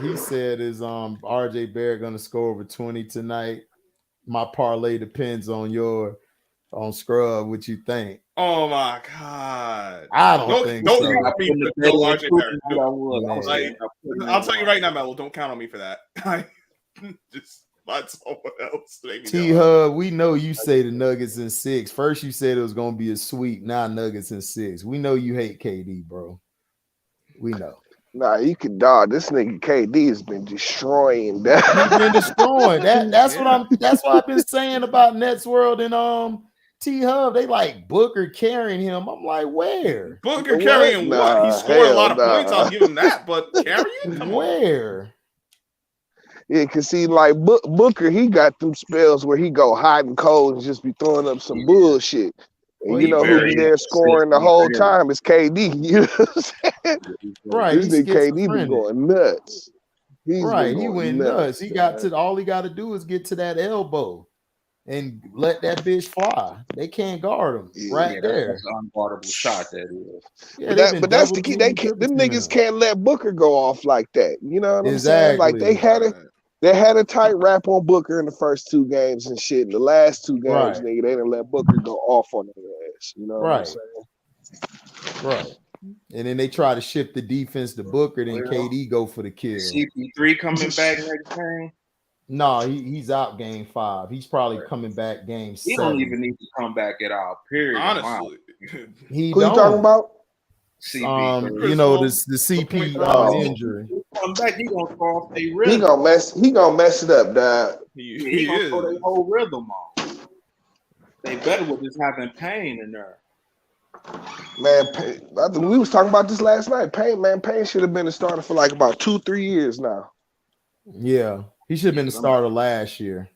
He said, "Is RJ Barrett gonna score over 20 tonight? My parlay depends on Scrub. What you think?" Oh my God! I don't think so. Don't count me for no RJ Barrett. I'll tell you right now, Melo. Don't count on me for that. Just find someone else. T-Hub, we know you say the Nuggets in 6. First you said it was gonna be a sweep. Now Nuggets in 6. We know you hate KD, bro. We know. Nah, you can dog. This nigga KD has been destroying that. He's been destroying that. That's what I've been saying about Nets World and T-Hub. They like Booker carrying him. I'm like, where? Booker carrying what? He scored a lot of points. I'll give him that, but carrying? Where? Yeah, cause see, like Booker, he got them spells where he go hot and cold and just be throwing up some bullshit. And Well, you know who be there scoring the whole time is KD. You know what I'm saying? Right. This nigga KD be going nuts. He went nuts. He got to all he got to do is get to that elbow and let that bitch fly. They can't guard him there. That's an unguardable shot that is. Yeah, but that's the key. Them niggas can't let Booker go off like that. You know what I'm saying? Like they had a tight rap on Booker in the first 2 games and shit. In the last 2 games, nigga, they didn't let Booker go off on their ass. You know what I'm saying? Right. And then they try to shift the defense to Booker, then KD go for the kill. CP3 coming back next game? No, he's out game 5. He's probably coming back game 7. He don't even need to come back at all, period. Honestly. Who you talking about? CP. You know, the CP injury. Come back, he gonna throw off their rhythm. He gonna mess it up, dog. He gonna throw their whole rhythm off. They better with just having Payne in there. Man, we was talking about this last night. Payne should have been a starter for like about 2-3 years now. Yeah, he should have been the starter last year.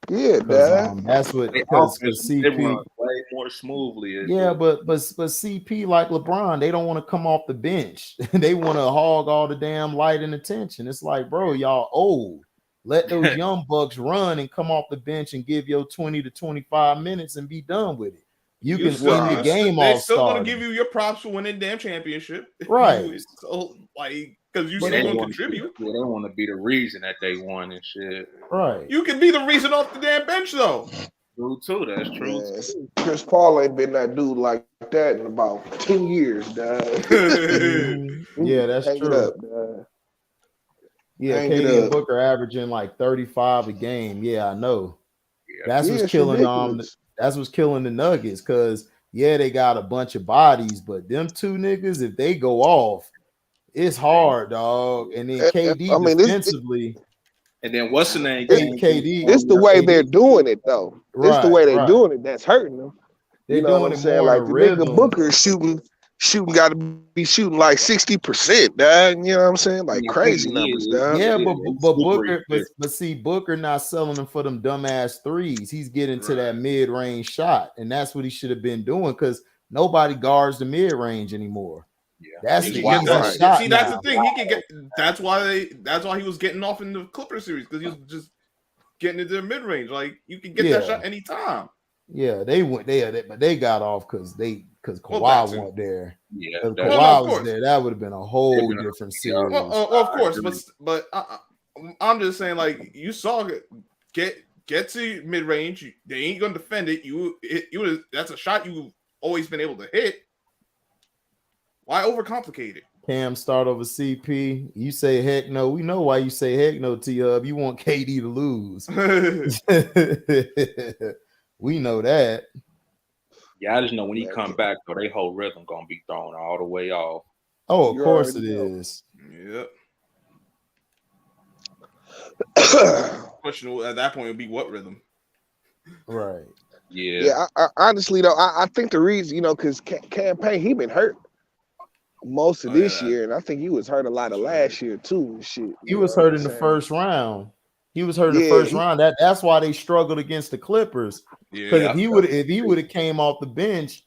Yeah, Dad. That's what because CP run way more smoothly. Yeah, but CP like LeBron, they don't want to come off the bench. They want to hog all the damn light and attention. It's like, bro, y'all old. Let those young bucks run and come off the bench and give your 20 to 25 minutes and be done with it. You can win the game all. They still want to give you your props for winning damn championship, right? So like, because you still want to contribute. They don't want to be the reason that they won and shit. Right. You can be the reason off the damn bench though. True too. That's true. Yes. Chris Paul ain't been that dude like that in about 10 years, dog. Yeah, that's true. Yeah, KD and Booker averaging like 35 a game. Yeah, I know. Yeah. That's what's killing that's what's killing the Nuggets because they got a bunch of bodies, but them 2 niggas, if they go off, it's hard, dog. And then KD defensively. And then what's the name? KD. It's the way they're doing it, though. It's the way they're doing it that's hurting them. You know what I'm saying? Like the nigga Booker is shooting got to be shooting like 60%, dog. You know what I'm saying? Like crazy numbers, dog. Yeah, but see, Booker not selling them for them dumbass threes. He's getting to that mid-range shot, and that's what he should have been doing because nobody guards the mid-range anymore. Yeah, that's the easy shot. See, that's the thing. He can get. That's why he was getting off in the Clipper series because he was just getting into the mid-range. Like you can get that shot anytime. Yeah, they went there, but they got off because Kawhi wasn't there. Yeah, If that's Kawhi of was course. there, that would have been a whole different series. Well, of course, but I'm just saying, like, you saw it get to mid range. They ain't gonna defend it. That's a shot you've always been able to hit. Why overcomplicate it? Cam start over CP. You say heck no. We know why you say heck no, T-Hub. You want KD to lose. We know that. Yeah, I just know when he come back, though, they whole rhythm gonna be thrown all the way off. Oh, of course it is. Yep. Question at that point would be what rhythm? Right. Yeah. Yeah. I honestly though, I think the reason, because campaign he been hurt most of this year, and I think he was hurt a lot of last year too. And shit. He was hurt in the first round. He was hurt in the first round. That's why they struggled against the Clippers. Because if he would have came off the bench,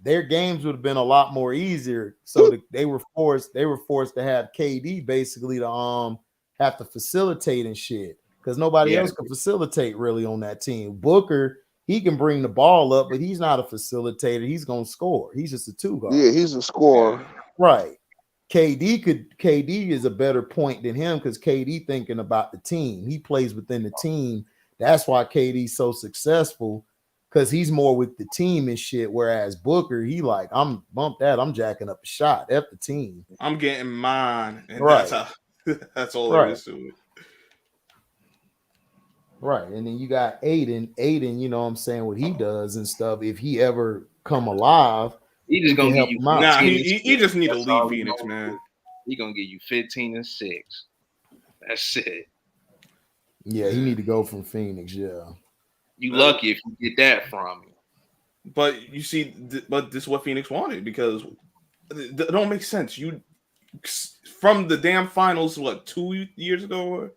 their games would have been a lot more easier. So they were forced to have KD basically to have to facilitate and shit. Because nobody else can facilitate really on that team. Booker, he can bring the ball up, but he's not a facilitator. He's gonna score. He's just a two guard. Yeah, he's a scorer. Right. KD is a better point than him because KD thinking about the team. He plays within the team. That's why KD's so successful, because he's more with the team and shit. Whereas Booker, he like, I'm jacking up a shot. F the team. I'm getting mine. And right. That's all there is to it. Right. And then you got Aiden, you know what I'm saying, what he does and stuff. If he ever come alive, he just gonna give you. Nah, he just need to leave Phoenix, man. He gonna give you 15 and 6. That's it. Yeah, he need to go from Phoenix. Yeah, you lucky if you get that from him. But you see, but this is what Phoenix wanted, because it don't make sense. You from the damn finals, what, 2 years ago,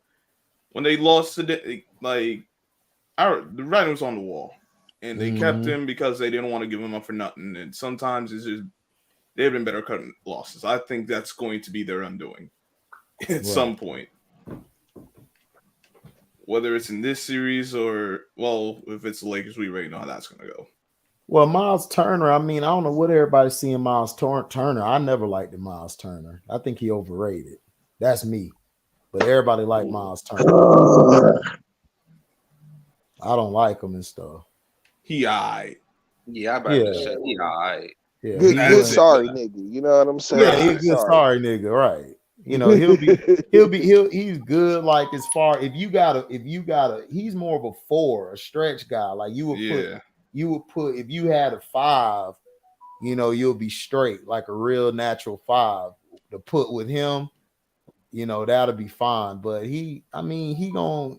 when they lost to the writing was on the wall. And they kept him because they didn't want to give him up for nothing. And sometimes it's just they've been better cutting losses. I think that's going to be their undoing at some point. Whether it's in this series or, well, if it's the Lakers, we already know how that's going to go. Well, Miles Turner, I mean, I don't know what everybody's seeing Miles Turner. I never liked Miles Turner. I think he overrated. That's me. But everybody like Miles Turner. I don't like him and stuff. He alright. Yeah, I about to say he alright. Yeah, good sorry nigga. You know what I'm saying? Yeah, he's good sorry nigga, right? You know, he's good. Like, as far if you gotta, he's more of a 4, a stretch guy. Like you would put if you had a 5, you know, you'll be straight, like a real natural 5 to put with him. You know, that'll be fine. But he gonna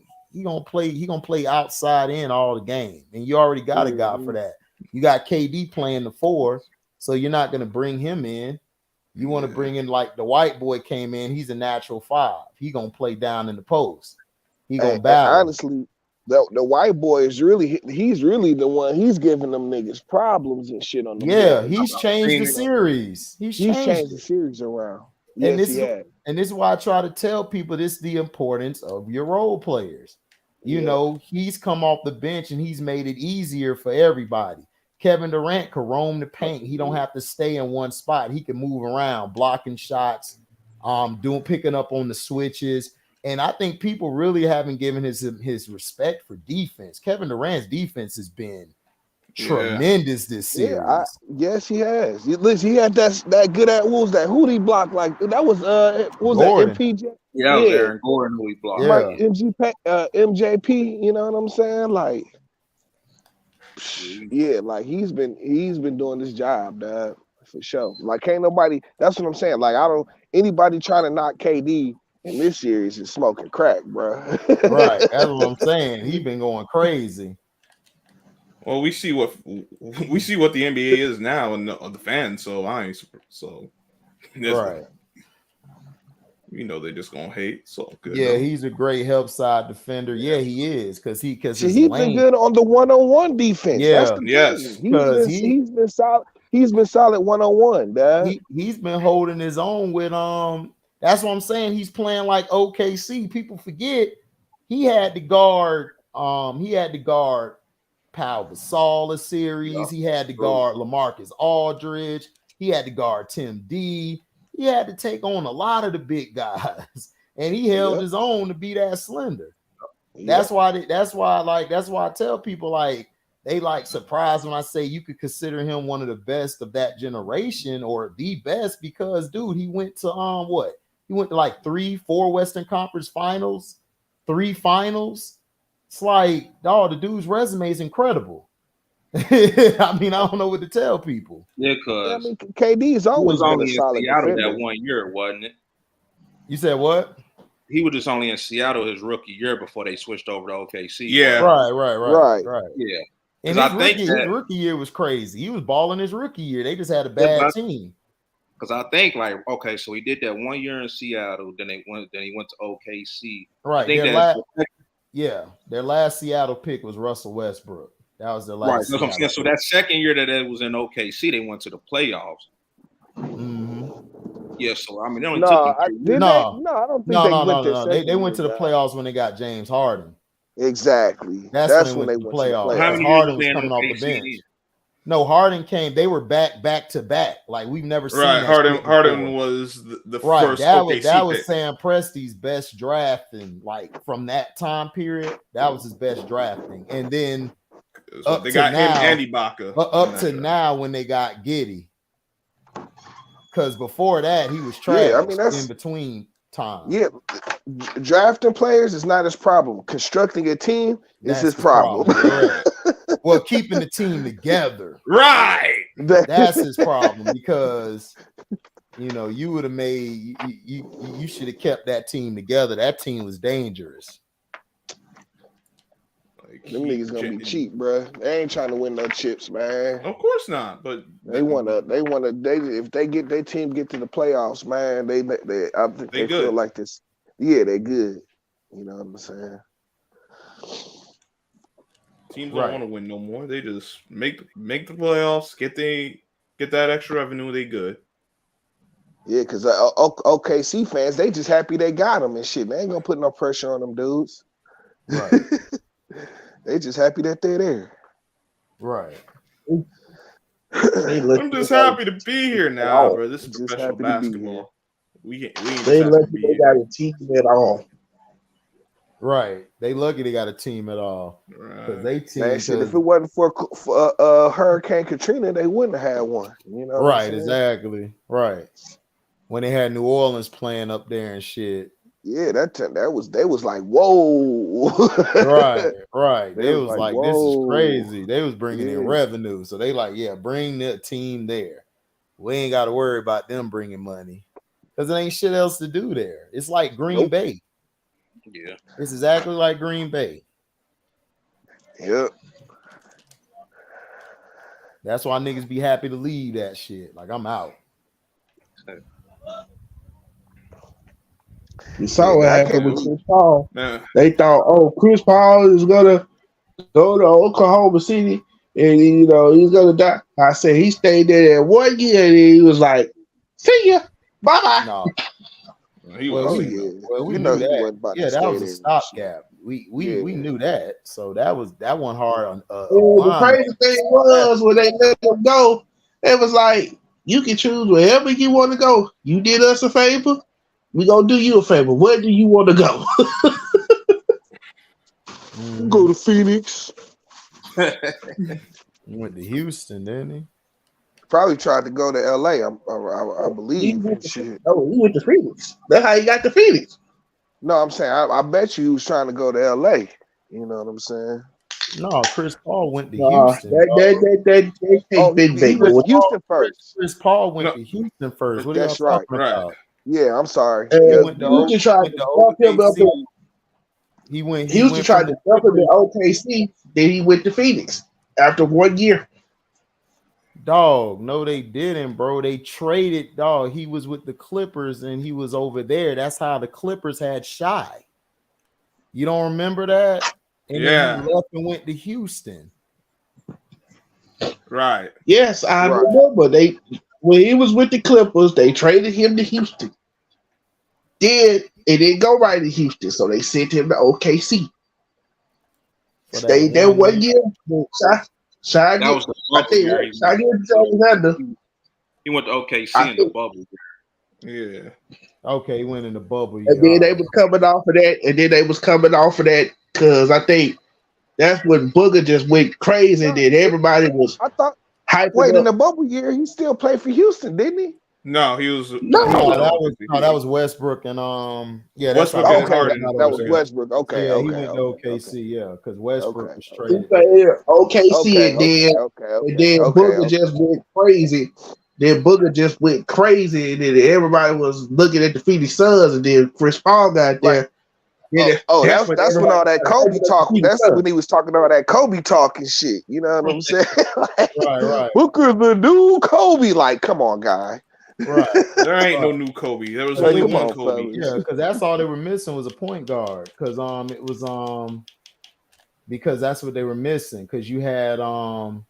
play outside in all the game, and you already got a guy for that. You got KD playing the 4, so you're not gonna bring him in. You want to bring in, like, the white boy came in. He's a natural 5. He gonna play down in the post. He gonna battle. Honestly, the white boy is he's really the one. He's giving them niggas problems and shit on the board. He's changed the series. He's changed the series around. And this is why I try to tell people this is the importance of your role players. You know, he's come off the bench and he's made it easier for everybody. Kevin Durant can roam the paint. He don't have to stay in one spot. He can move around, blocking shots, picking up on the switches. And I think people really haven't given his respect for defense. Kevin Durant's defense has been tremendous this series. Yes, he has. Listen, he had that good at wolves. That who he blocked, like that was what was Gordon. That MPJ? Yeah, that was Aaron Gordon who he blocked. Like MJP, you know what I'm saying? Like, like he's been doing this job, dog, for sure. Like, can't nobody. That's what I'm saying. Like, anybody trying to knock KD in this series is smoking crack, bro. Right, that's what I'm saying. He's been going crazy. Well, we see what the NBA is now, and the fans. So right. You know, they're just gonna hate. So good. Yeah, he's a great help side defender. Yeah, he is, because he's been good on the one-on-one defense. Yeah, he's been solid. He's been solid one-on-one, dad. He's been holding his own with That's what I'm saying. He's playing like OKC. People forget he had to guard. Pau Gasol a series. He had to guard LaMarcus Aldridge. He had to guard Tim D. He had to take on a lot of the big guys, and he held his own to be that slender. That's why I tell people, like, they like surprised when I say you could consider him one of the best of that generation or the best, because dude, he went to he went to like 3-4 Western Conference Finals, 3 finals. It's like, dog, the dude's resume is incredible. I mean, I don't know what to tell people. Yeah, because I mean, KD's always been a solid Seattle defender. that 1 year, wasn't it? You said what? He was just only in Seattle his rookie year before they switched over to OKC. Yeah. Right. Yeah. And his rookie year was crazy. He was balling his rookie year. They just had a bad team. Because I think, like, okay, so he did that 1 year in Seattle, then he went to OKC. Right. Their last Seattle pick was Russell Westbrook. That was their last. Right. That's what I'm saying. So that second year that it was in OKC, they went to the playoffs. Mm-hmm. Yeah. So I mean, they only I took don't think they went to the playoffs when they got James Harden. Exactly. That's when they went to the playoffs. Harden was coming off the bench. No, Harden came. They were back to back. Like, we've never seen. Right. Harden was the first. That was Sam Presti's best drafting. Like, from that time period, that was his best drafting. And then they got him and Ibaka. Up to now, when they got Giddey, because before that he was trash. I mean, that's in between time. Yeah, drafting players is not his problem. Constructing a team is his problem. Well, keeping the team together, right? That's his problem, because you would have made you should have kept that team together. That team was dangerous. Them niggas gonna be cheap, bro. They ain't trying to win no chips, man. Of course not. But they if they get their team get to the playoffs, man, I think they feel like this. Yeah, they good. You know what I'm saying? Teams don't want to win no more. They just make the playoffs, get that extra revenue. They good. Yeah, because OKC fans, they just happy they got them and shit. They ain't gonna put no pressure on them dudes. Right. They just happy that they're there. Right. I'm just happy to be here now, bro. This is professional basketball. We ain't they lucky they got a team at all. Right. They lucky they got a team at all. Right. They team. Man, shit, if it wasn't for Hurricane Katrina, they wouldn't have had one. You know. Right. Exactly. Right. When they had New Orleans playing up there and shit. Yeah, they was like, whoa. Right. They was like, this is crazy. They was bringing in revenue. So they like, bring the team there. We ain't got to worry about them bringing money, because there ain't shit else to do there. It's like Green Bay. Yeah. It's exactly like Green Bay. Yep. That's why niggas be happy to leave that shit. Like, I'm out. You saw what happened with Chris Paul. They thought, Chris Paul is gonna go to Oklahoma City and he's gonna die. I said he stayed there 1 year and he was like, "See ya, bye bye." No, we knew that. That was a stopgap. We knew that. So that one hard on. The crazy thing was when they let him go, it was like, you can choose wherever you want to go. You did us a favor. We gonna do you a favor. Where do you want to go? Go to Phoenix. Went to Houston, didn't he? Probably tried to go to LA. I believe. He went to Phoenix. That's how he got to Phoenix. No, I'm saying I bet you he was trying to go to LA. You know what I'm saying? No, Chris Paul went to Houston. He was Houston first. Chris Paul went to Houston first. What are y'all talking about? Yeah, I'm sorry. He tried to dump him up. He was trying to dump him in OKC. Then he went to Phoenix after 1 year. Dog, no, they didn't, bro. They traded. Dog, he was with the Clippers and he was over there. That's how the Clippers had Shy. You don't remember that? And then he left and went to Houston. Right. Yes, I remember. When he was with the Clippers, they traded him to Houston. Then it didn't go right in Houston, so they sent him to OKC. Stayed there 1 year. Shy That was the I bubble think year. Shy Alexander. He went to OKC in the bubble. Yeah. Okay, he went in the bubble. And then they was coming off of that, because I think that's when Booger just went crazy. And then everybody was hyping in the bubble year, he still played for Houston, didn't he? No, he was that was Westbrook and Westbrook that's and Harden. That was Westbrook. Okay, yeah, okay, he went to OKC, because Westbrook was traded. OKC and then Booger just went crazy. Then Booger just went crazy, and then everybody was looking at the Phoenix Suns, and then Chris Paul got there. That's when all that Kobe talk. That's when he was talking all that Kobe talk and shit. You know what I'm saying? Right. Booker's the new Kobe. Like, come on, guy. Right. There ain't no new Kobe. There was only one Kobe. Yeah, because that's all they were missing was a point guard. Because it was because that's what they were missing. Because you had Aiden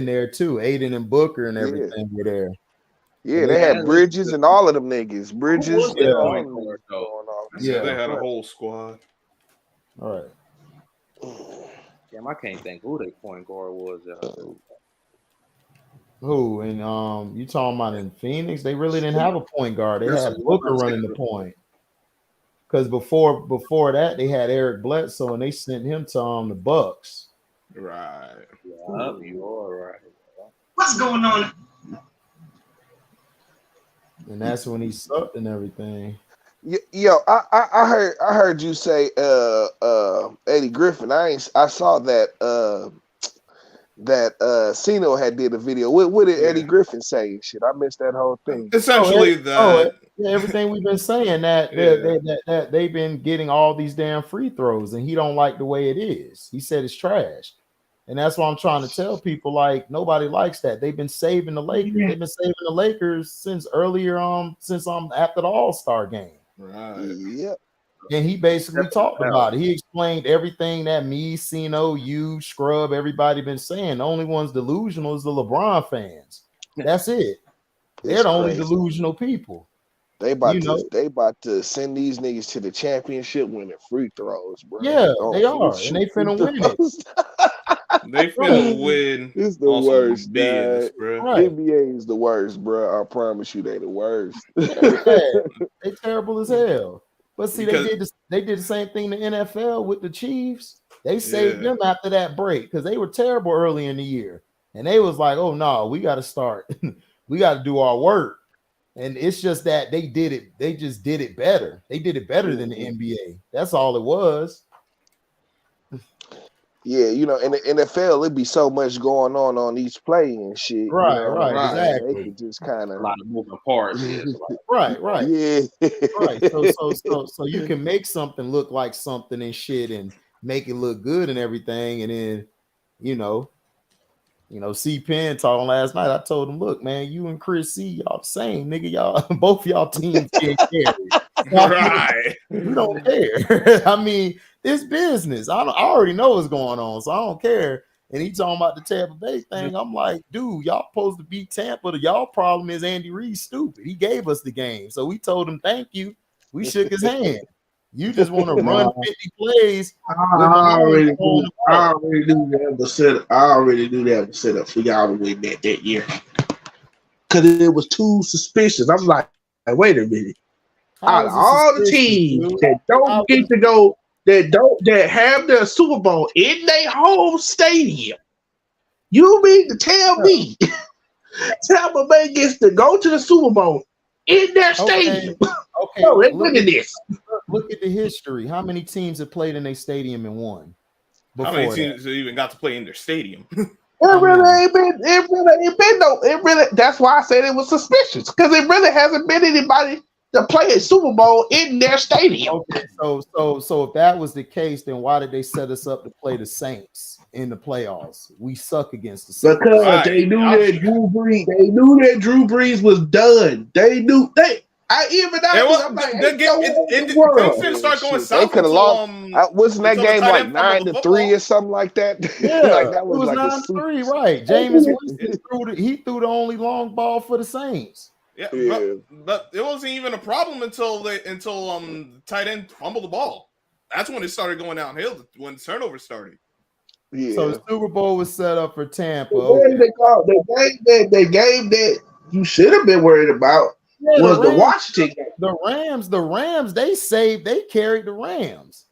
there too. Aiden and Booker and everything were there. Yeah, they had Bridges and all of them niggas. Bridges. They had a whole squad. All right. Damn, I can't think who their point guard was. Who? And you talking about in Phoenix? They really didn't have a point guard. They had Booker running the point. Because before that, they had Eric Bledsoe, and they sent him to the Bucks. Right. Yeah, you are right. What's going on? And that's when he sucked and everything. Yo, I heard you say Eddie Griffin. I saw that Cino had did a video. What did Eddie Griffin say? Shit, I missed that whole thing. Essentially, everything we've been saying that they've been getting all these damn free throws, and he don't like the way it is. He said it's trash, and that's why I'm trying to tell people, like, nobody likes that. They've been saving the Lakers. They've been saving the Lakers since earlier since after the All-Star game. Right. Yep. And he basically talked about it. He explained everything that me, Cino, you, Scrub, everybody been saying. The only ones delusional is the LeBron fans. That's it. They're the only delusional people. They about to send these niggas to the championship winning free throws, bro. Yeah, they are, and they finna win it. They finna win. It's the worst, BS, bro. Right. NBA is the worst, bro. I promise you, they the worst. They terrible as hell. But see, they did the same thing in the NFL with the Chiefs. They saved them after that break because they were terrible early in the year, and they was like, "Oh no, we got to start. We got to do our work." And it's just that they did it. They just did it better. They did it better than the NBA. That's all it was. Yeah, you know, in the NFL, it'd be so much going on each play and shit. Right, you know? right, exactly. They could just kind of a lot of moving parts. Right. Yeah. Right. So you can make something look like something and shit and make it look good and everything. And then, you know, C Penn talking last night. I told him, look, man, you and Chris C, y'all the same, nigga. Y'all both y'all teams can't carry. Right. We don't care. I mean, this business. I already know what's going on, so I don't care. And he talking about the Tampa Bay thing. I'm like, dude, y'all supposed to beat Tampa. Y'all problem is Andy Reid's stupid. He gave us the game, so we told him thank you. We shook his hand. You just want to run 50 plays. I already knew that was set up for y'all to win that year. Because it was too suspicious. I'm like, wait a minute. Out of all the teams that don't get to go, that have their Super Bowl in their home stadium, you mean to tell me Tampa Bay gets to go to the Super Bowl in their stadium? Okay, no, they're winning this. Look at the history. How many teams have played in their stadium and won? How many teams have even got to play in their stadium? It really ain't been no. That's why I said it was suspicious, because it really hasn't been anybody to play a Super Bowl in their stadium. Okay, so if that was the case, then why did they set us up to play the Saints in the playoffs? We suck against the Saints. Because they knew that Drew Brees. They knew that Drew Brees was done. They knew they. I'm like, things didn't start going south. They could have lost. Wasn't that game like 9-3 or something like that? Yeah, like that was it was like 9-3, right? Jameis Winston threw the only long ball for the Saints. Yeah. But it wasn't even a problem until tight end fumbled the ball. That's when it started going downhill. When the turnover started. Yeah. So the Super Bowl was set up for Tampa. The game that you should have been worried about was the Washington game. The Rams, they carried the Rams.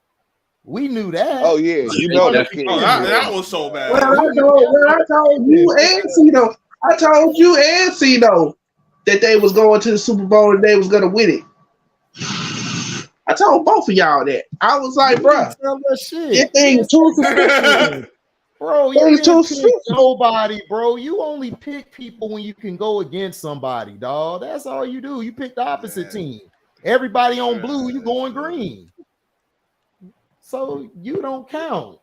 We knew that. Oh yeah, you know that was so bad. I told you and Cino that they was going to the Super Bowl and they was gonna win it. I told both of y'all that. I was like, bro, this thing is too suspicious. Bro, you didn't pick nobody, bro. You only pick people when you can go against somebody, dog. That's all you do. You pick the opposite team. Everybody on blue, you going green. So you don't count.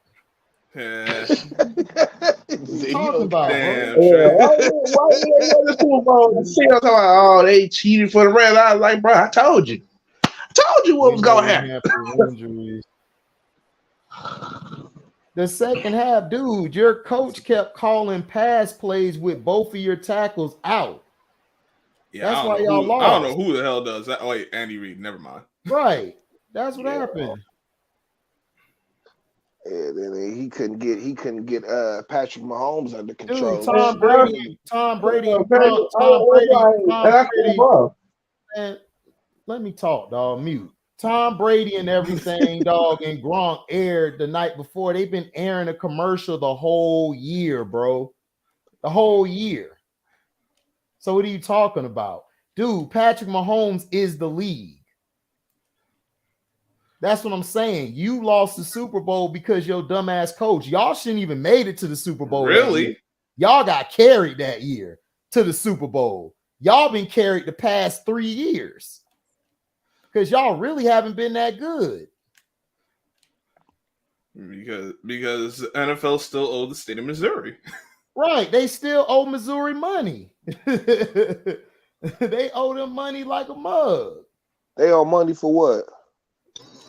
Yeah. Talking about, oh, they cheated for the Rams. I was like, bro, I told you what was gonna happen. The second half, dude, your coach kept calling pass plays with both of your tackles out. Yeah, that's why y'all lost. I don't know who the hell does that. Oh, wait, Andy Reid. Never mind. Right. That's what happened. Yeah, then he couldn't get Patrick Mahomes under control. Dude, Tom Brady. Man, let me talk, dog. Mute. Tom Brady and everything, dog, and Gronk aired the night before. They've been airing a commercial the whole year, bro. The whole year. So what are you talking about? Dude, Patrick Mahomes is the league. That's what I'm saying. You lost the Super Bowl because your dumbass coach. Y'all shouldn't even made it to the Super Bowl. Really? Y'all got carried that year to the Super Bowl. Y'all been carried the past 3 years. Because y'all really haven't been that good. Because the NFL still owe the state of Missouri. Right. They still owe Missouri money. They owe them money like a mug. They owe money for what?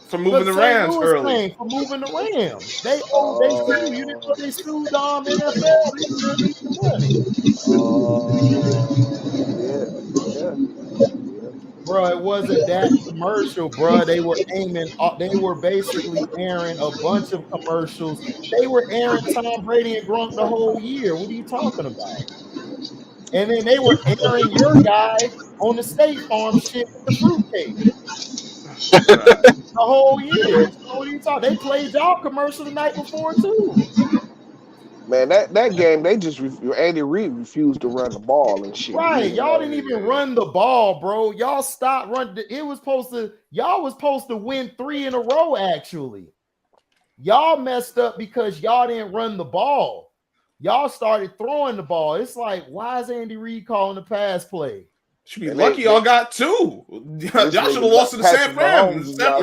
For moving the Rams early. For moving the Rams. They sued. You didn't know they sued NFL. They still need the money. Bro, it wasn't that commercial, bro. They were basically airing a bunch of commercials. They were airing Tom Brady and Gronk the whole year. What are you talking about? And then they were airing your guy on the State Farm shit with the fruitcake. The whole year. So what are you talking? They played y'all commercial the night before too. Man, that game, Andy Reid refused to run the ball and shit. Right. Y'all didn't even run the ball, bro. Y'all stopped running. Y'all was supposed to win 3 in a row, actually. Y'all messed up because y'all didn't run the ball. Y'all started throwing the ball. It's like, why is Andy Reid calling the pass play? Should be lucky y'all got 2. Y'all should have lost to the San Fran. He was out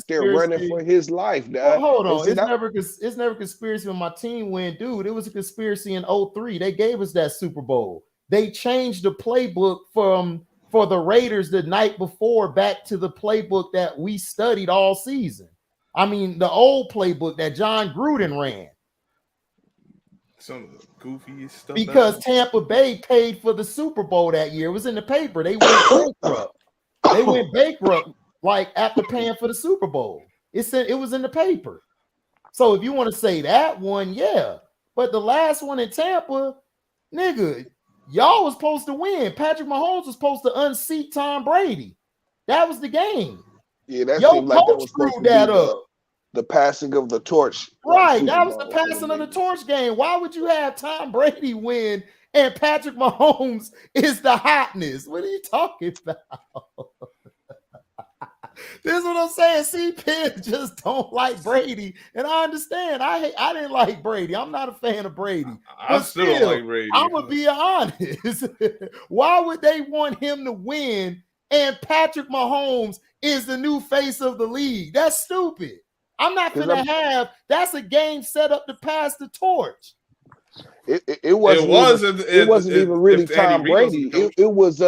there running for his life, dog. Hold on. It's never conspiracy when my team win, dude. It was a conspiracy in 2003. They gave us that Super Bowl. They changed the playbook for the Raiders the night before back to the playbook that we studied all season. I mean, the old playbook that John Gruden ran. Some of the goofy stuff. Because Tampa Bay paid for the Super Bowl that year. It was in the paper. They went bankrupt. They went bankrupt like after paying for the Super Bowl. It was in the paper. So if you want to say that one, yeah. But the last one in Tampa, nigga, y'all was supposed to win. Patrick Mahomes was supposed to unseat Tom Brady. That was the game. Yeah, that your seemed like coach screwed that up. The passing of the torch. Right. That was the passing of the torch game. Why would you have Tom Brady win and Patrick Mahomes is the hotness? What are you talking about? This is what I'm saying. See, Penn just don't like Brady. And I understand. I didn't like Brady. I'm not a fan of Brady. I still don't like Brady. I'm going to be honest. Why would they want him to win and Patrick Mahomes is the new face of the league? That's stupid. I'm not gonna have. That's a game set up to pass the torch. It wasn't even really Tom Brady. It was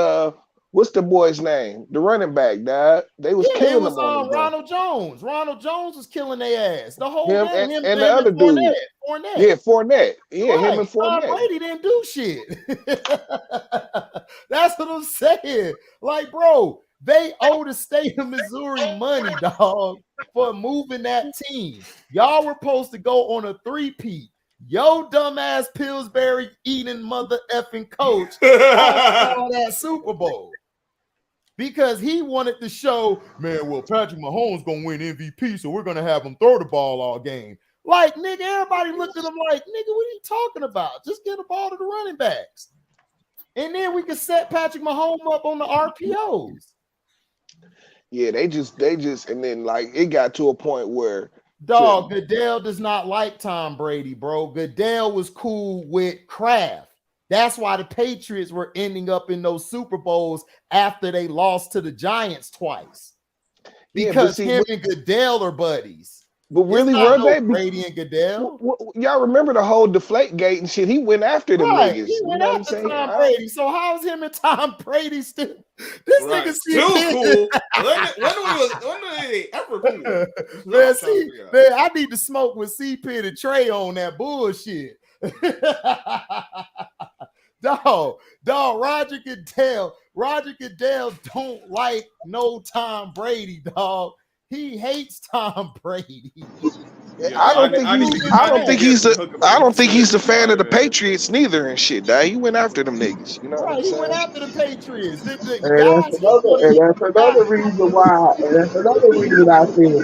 what's the boy's name? The running back, dad. They was killing him on Ronald Jones. Ronald Jones was killing their ass the whole game. Him and the other dude, Fournette. Yeah, Fournette. Yeah, right. Him and Fournette. Tom Brady didn't do shit. That's what I'm saying. Like, bro, They owe the state of Missouri money, dog, for moving that team. Y'all were supposed to go on a 3-peat. Yo, dumbass Pillsbury eating mother effing coach all that Super Bowl because he wanted to show, man, well, Patrick Mahomes gonna win MVP, so we're gonna have him throw the ball all game. Like, nigga, everybody looked at him like, nigga, what are you talking about? Just get the ball to the running backs. And then we can set Patrick Mahomes up on the RPOs. Yeah, they just, and then like it got to a point where dog, Goodell does not like Tom Brady, bro. Goodell was cool with Kraft. That's why the Patriots were ending up in those Super Bowls after they lost to the Giants twice. Because him and Goodell are buddies. But really, were they Brady and Goodell? Y'all remember the whole Deflategate and shit? He went after them niggas. He went after Tom Brady. So how's him and Tom Brady still? This nigga too cool. When were they ever cool? Man, I need to smoke with C-Pit and Trey on that bullshit. dog, Roger Goodell don't like no Tom Brady, dog. He hates Tom Brady. I don't think he's the fan of the Patriots neither and shit. Dog. He went after them niggas. You know what I'm saying? He went after the Patriots. And that's another reason why. And that's another reason I feel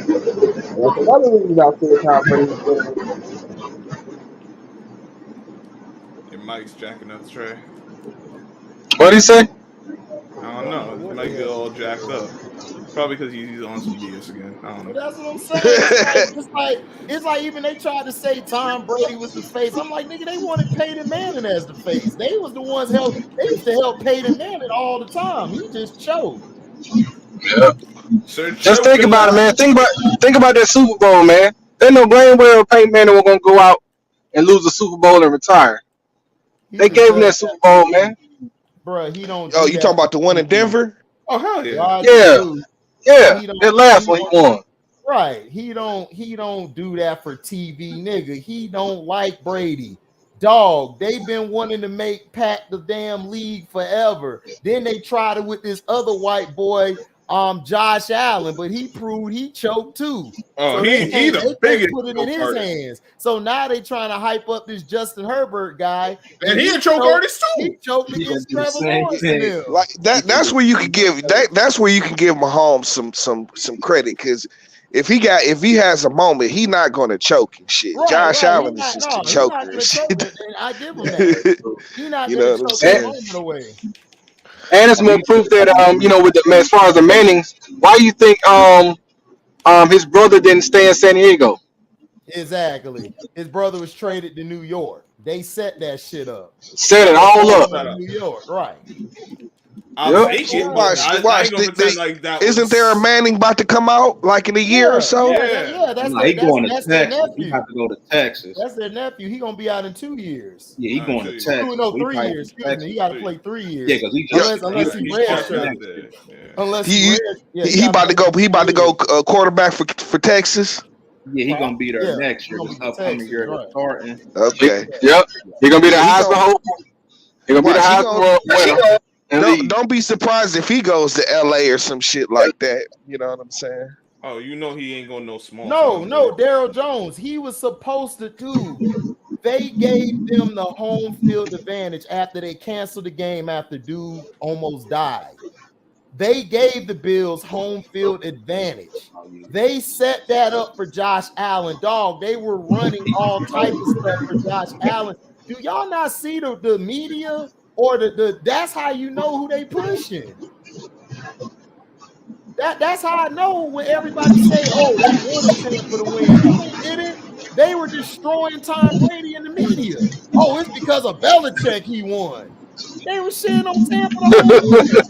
Tom Brady. Your mic's jacking up, Trey. What'd he say? I don't know. His mic get all jacked up. Probably because he's on some BS again. I don't know. That's what I'm saying. It's like even they tried to say Tom Brady was the face. I'm like, nigga, they wanted Peyton Manning as the face. They was the ones they used to help Peyton Manning all the time. He just choked. Yeah. Just think about it, man. Think about that Super Bowl, man. There's no blame where Peyton Manning was gonna go out and lose the Super Bowl and retire. They gave him that Super Bowl, man. Bro, he don't. Oh, you talking about the one in Denver? Oh hell yeah. Yeah. That last one he won. Right. He don't do that for TV, nigga. He don't like Brady. Dog, they've been wanting to make Pat the damn league forever. Then they tried it with this other white boy, Josh Allen, but he proved he choked too. Oh, so he the biggest. Put it in his hands. So now they trying to hype up this Justin Herbert guy, and he a choke artist too. He choked against Trevor Lawrence. Like that. That's where you can give That's where you can give Mahomes some credit because if he has a moment, he not going to choke and shit. Right, Josh Allen is just a choker. I give him that. He not you know what I'm saying? Away. And it's more proof that with the as far as the Mannings, why you think his brother didn't stay in San Diego? Exactly. His brother was traded to New York. They set that shit up. Set it all up. New York, right. Isn't there a Manning about to come out like in a year or so? Yeah, that's going to Texas. Their nephew. He have to go to Texas. That's their nephew. He gonna be out in 2 years. Yeah, he going to Texas. 3 years. Excuse me. He got to play 3 years. Yeah, because he about to go. He about to go quarterback for Texas. Yeah, he gonna be there next year. This upcoming year starting. Okay. Yep. He gonna be the Heisman hopeful. He gonna be the Heisman. Don't be surprised if he goes to LA or some shit like that. You know what I'm saying? Oh, you know he ain't going no small. No, Daryl Jones. He was supposed to do. They gave them the home field advantage after they canceled the game after dude almost died. They gave the Bills home field advantage. They set that up for Josh Allen. Dog, they were running all types of stuff for Josh Allen. Do y'all not see the media? Or the that's how you know who they pushing. That's how I know when everybody say, "Oh, they wanted Tampa to win." They didn't. They were destroying Tom Brady in the media. Oh, it's because of Belichick he won. They were shitting on Tampa the whole year.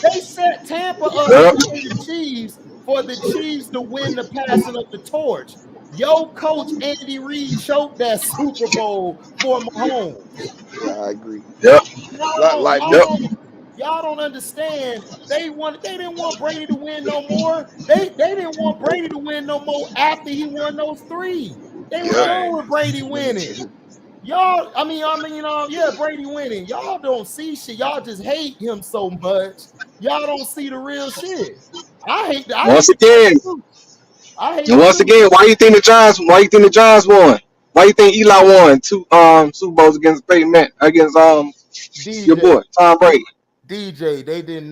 They set Tampa up for the Chiefs for the Chiefs to win the passing of the torch. Yo, coach Andy Reid choked that Super Bowl for Mahomes. Yeah, I agree. Yep. Y'all don't understand. They didn't want Brady to win no more. They didn't want Brady to win no more after he won those 3. They were done with Brady winning. Y'all, I mean, yeah, Brady winning. Y'all don't see shit. Y'all just hate him so much. Y'all don't see the real shit. I hate that. Once again, why you think the Giants won? Why you think Eli won 2 Super Bowls against Peyton Manning, against your boy Tom Brady? DJ, they did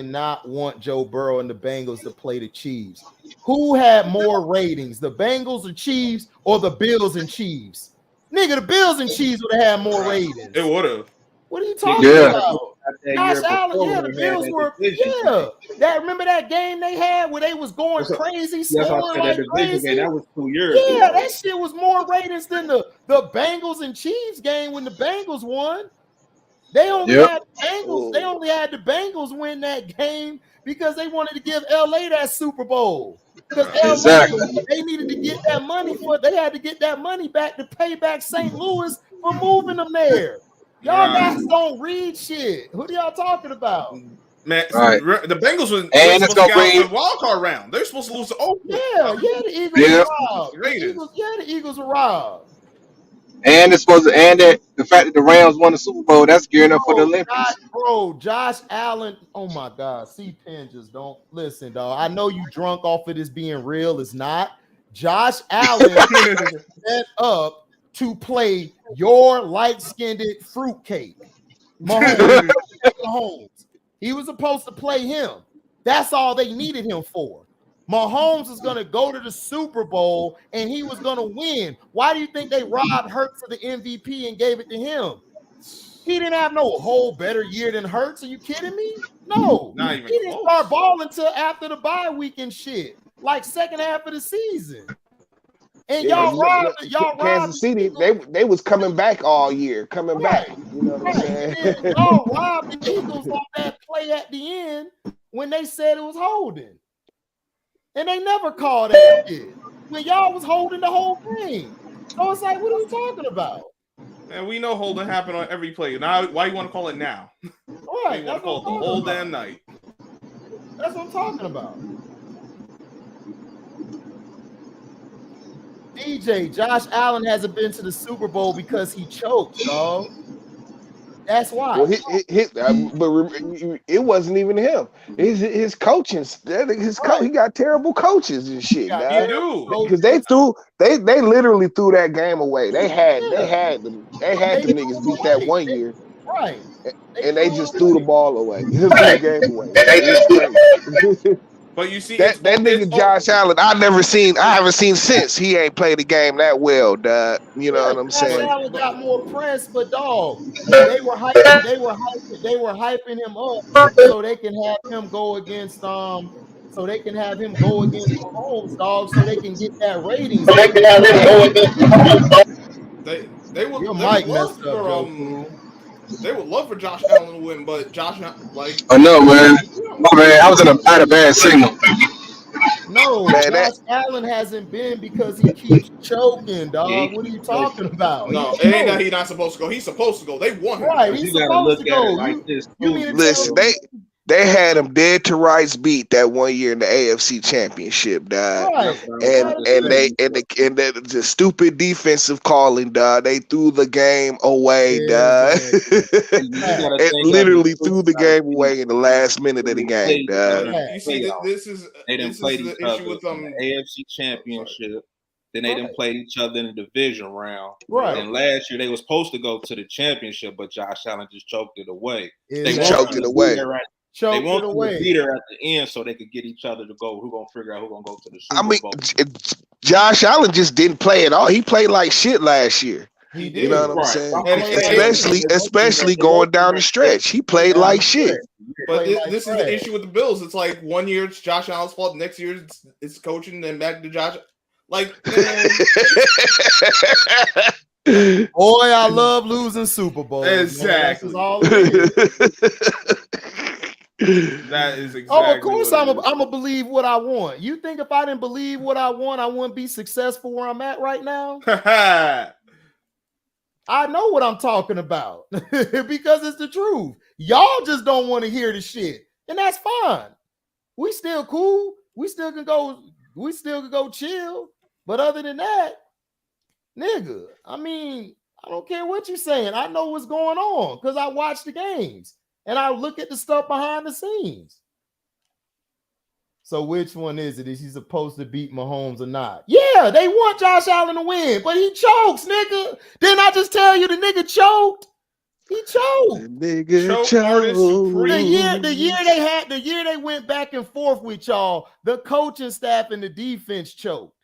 not want Joe Burrow and the Bengals to play the Chiefs. Who had more ratings, the Bengals or Chiefs, or the Bills and Chiefs? Nigga, the Bills and Chiefs would have had more ratings. It would have. What are you talking about? Josh Allen, the Bills were, remember that game they had where they was going crazy, scoring like crazy? That was 2 years ago. That shit was more ratings than the Bengals and Chiefs game when the Bengals won. They only had the Bengals. They only had the Bengals win that game because they wanted to give LA that Super Bowl. Because LA, they needed to get that money they had to get that money back to pay back St. Louis for moving them there. Y'all guys don't read shit. Who are y'all talking about? Man, the Bengals were supposed to get out the wild card round. They're supposed to lose to Oakland. The Eagles were robbed. The Eagles were robbed. And it's supposed to, and that the fact that the Rams won the Super Bowl, that's gearing up for the Olympics. Josh Allen. Oh my God, C-Pen just don't listen, dog. I know you drunk off of this being real. It's not. Josh Allen set up to play your light-skinned fruitcake. Mahomes. He was supposed to play him. That's all they needed him for. Mahomes is going to go to the Super Bowl and he was going to win. Why do you think they robbed Hurts of the MVP and gave it to him? He didn't have no whole better year than Hurts. Are you kidding me? No. He didn't start balling until after the bye week and shit. Like second half of the season. And y'all robbed Kansas City. They was coming back all year, back. You know what I'm saying? Y'all robbed the Eagles on that play at the end when they said it was holding. And they never called that shit when y'all was holding the whole thing. So it's like, what are we talking about? And we know holding happened on every play. Now, why you want to call it now? Right. You want to call it the whole damn night. That's what I'm talking about. DJ, Josh Allen hasn't been to the Super Bowl because he choked, dog. That's why. Well, but it wasn't even him. His coaching. He got terrible coaches and shit. Because they literally threw that game away. They had them niggas beat that one year. Right. And they just threw the ball away. Just threw the game away. It was crazy. But you see, that nigga Josh Allen, I haven't seen since. He ain't played the game that well, dog. You know what I'm saying? Josh Allen got more press, but dog, they were hyping him up so they can have him go against Mahomes, dog, so they can get that ratings. So they can have him go against. They would. Your mic messed up, They would love for Josh Allen to win, but Josh, like, I know, man. My man, I had a bad signal. No, man, Josh Allen hasn't been because he keeps choking, dog. What are you talking about? No, it ain't that he's not supposed to go. He's supposed to go. They want him. Right, he's supposed to go. Like this. Listen, they had him dead to rights beat that one year in the AFC Championship, dog. Right. And the stupid defensive calling, dog. They threw the game away, dog. It literally threw the game away in the last minute of the game, dog. You see, this is the issue with AFC Championship. Then they didn't play each other in the division round. Right. And last year they were supposed to go to the championship, but Josh Allen just choked it away. They choked it away. They want to beat her at the end so they could get each other to go. Who's gonna figure out who's gonna go to the Super Bowl? Josh Allen just didn't play at all. He played like shit last year. He did. You know what I'm saying? Especially going down the stretch. He played like shit. But this is the issue with the Bills. It's like 1 year it's Josh Allen's fault. Next year it's coaching. Then back to Josh. Like, man. Boy, I love losing Super Bowls. Exactly. Man. All it is. That is exactly. Oh, of course I'm gonna believe what I want. You think if I didn't believe what I want, I wouldn't be successful where I'm at right now? I know what I'm talking about because it's the truth. Y'all just don't want to hear the shit, and that's fine. We still cool. We still can go chill. But other than that, nigga, I mean, I don't care what you're saying. I know what's going on because I watch the games and I look at the stuff behind the scenes. So which one is it? Is he supposed to beat Mahomes or not? Yeah, they want Josh Allen to win, but he chokes, nigga. Didn't I just tell you the nigga choked? He choked. The nigga choked. The year they went back and forth with y'all, the coaching staff and the defense choked.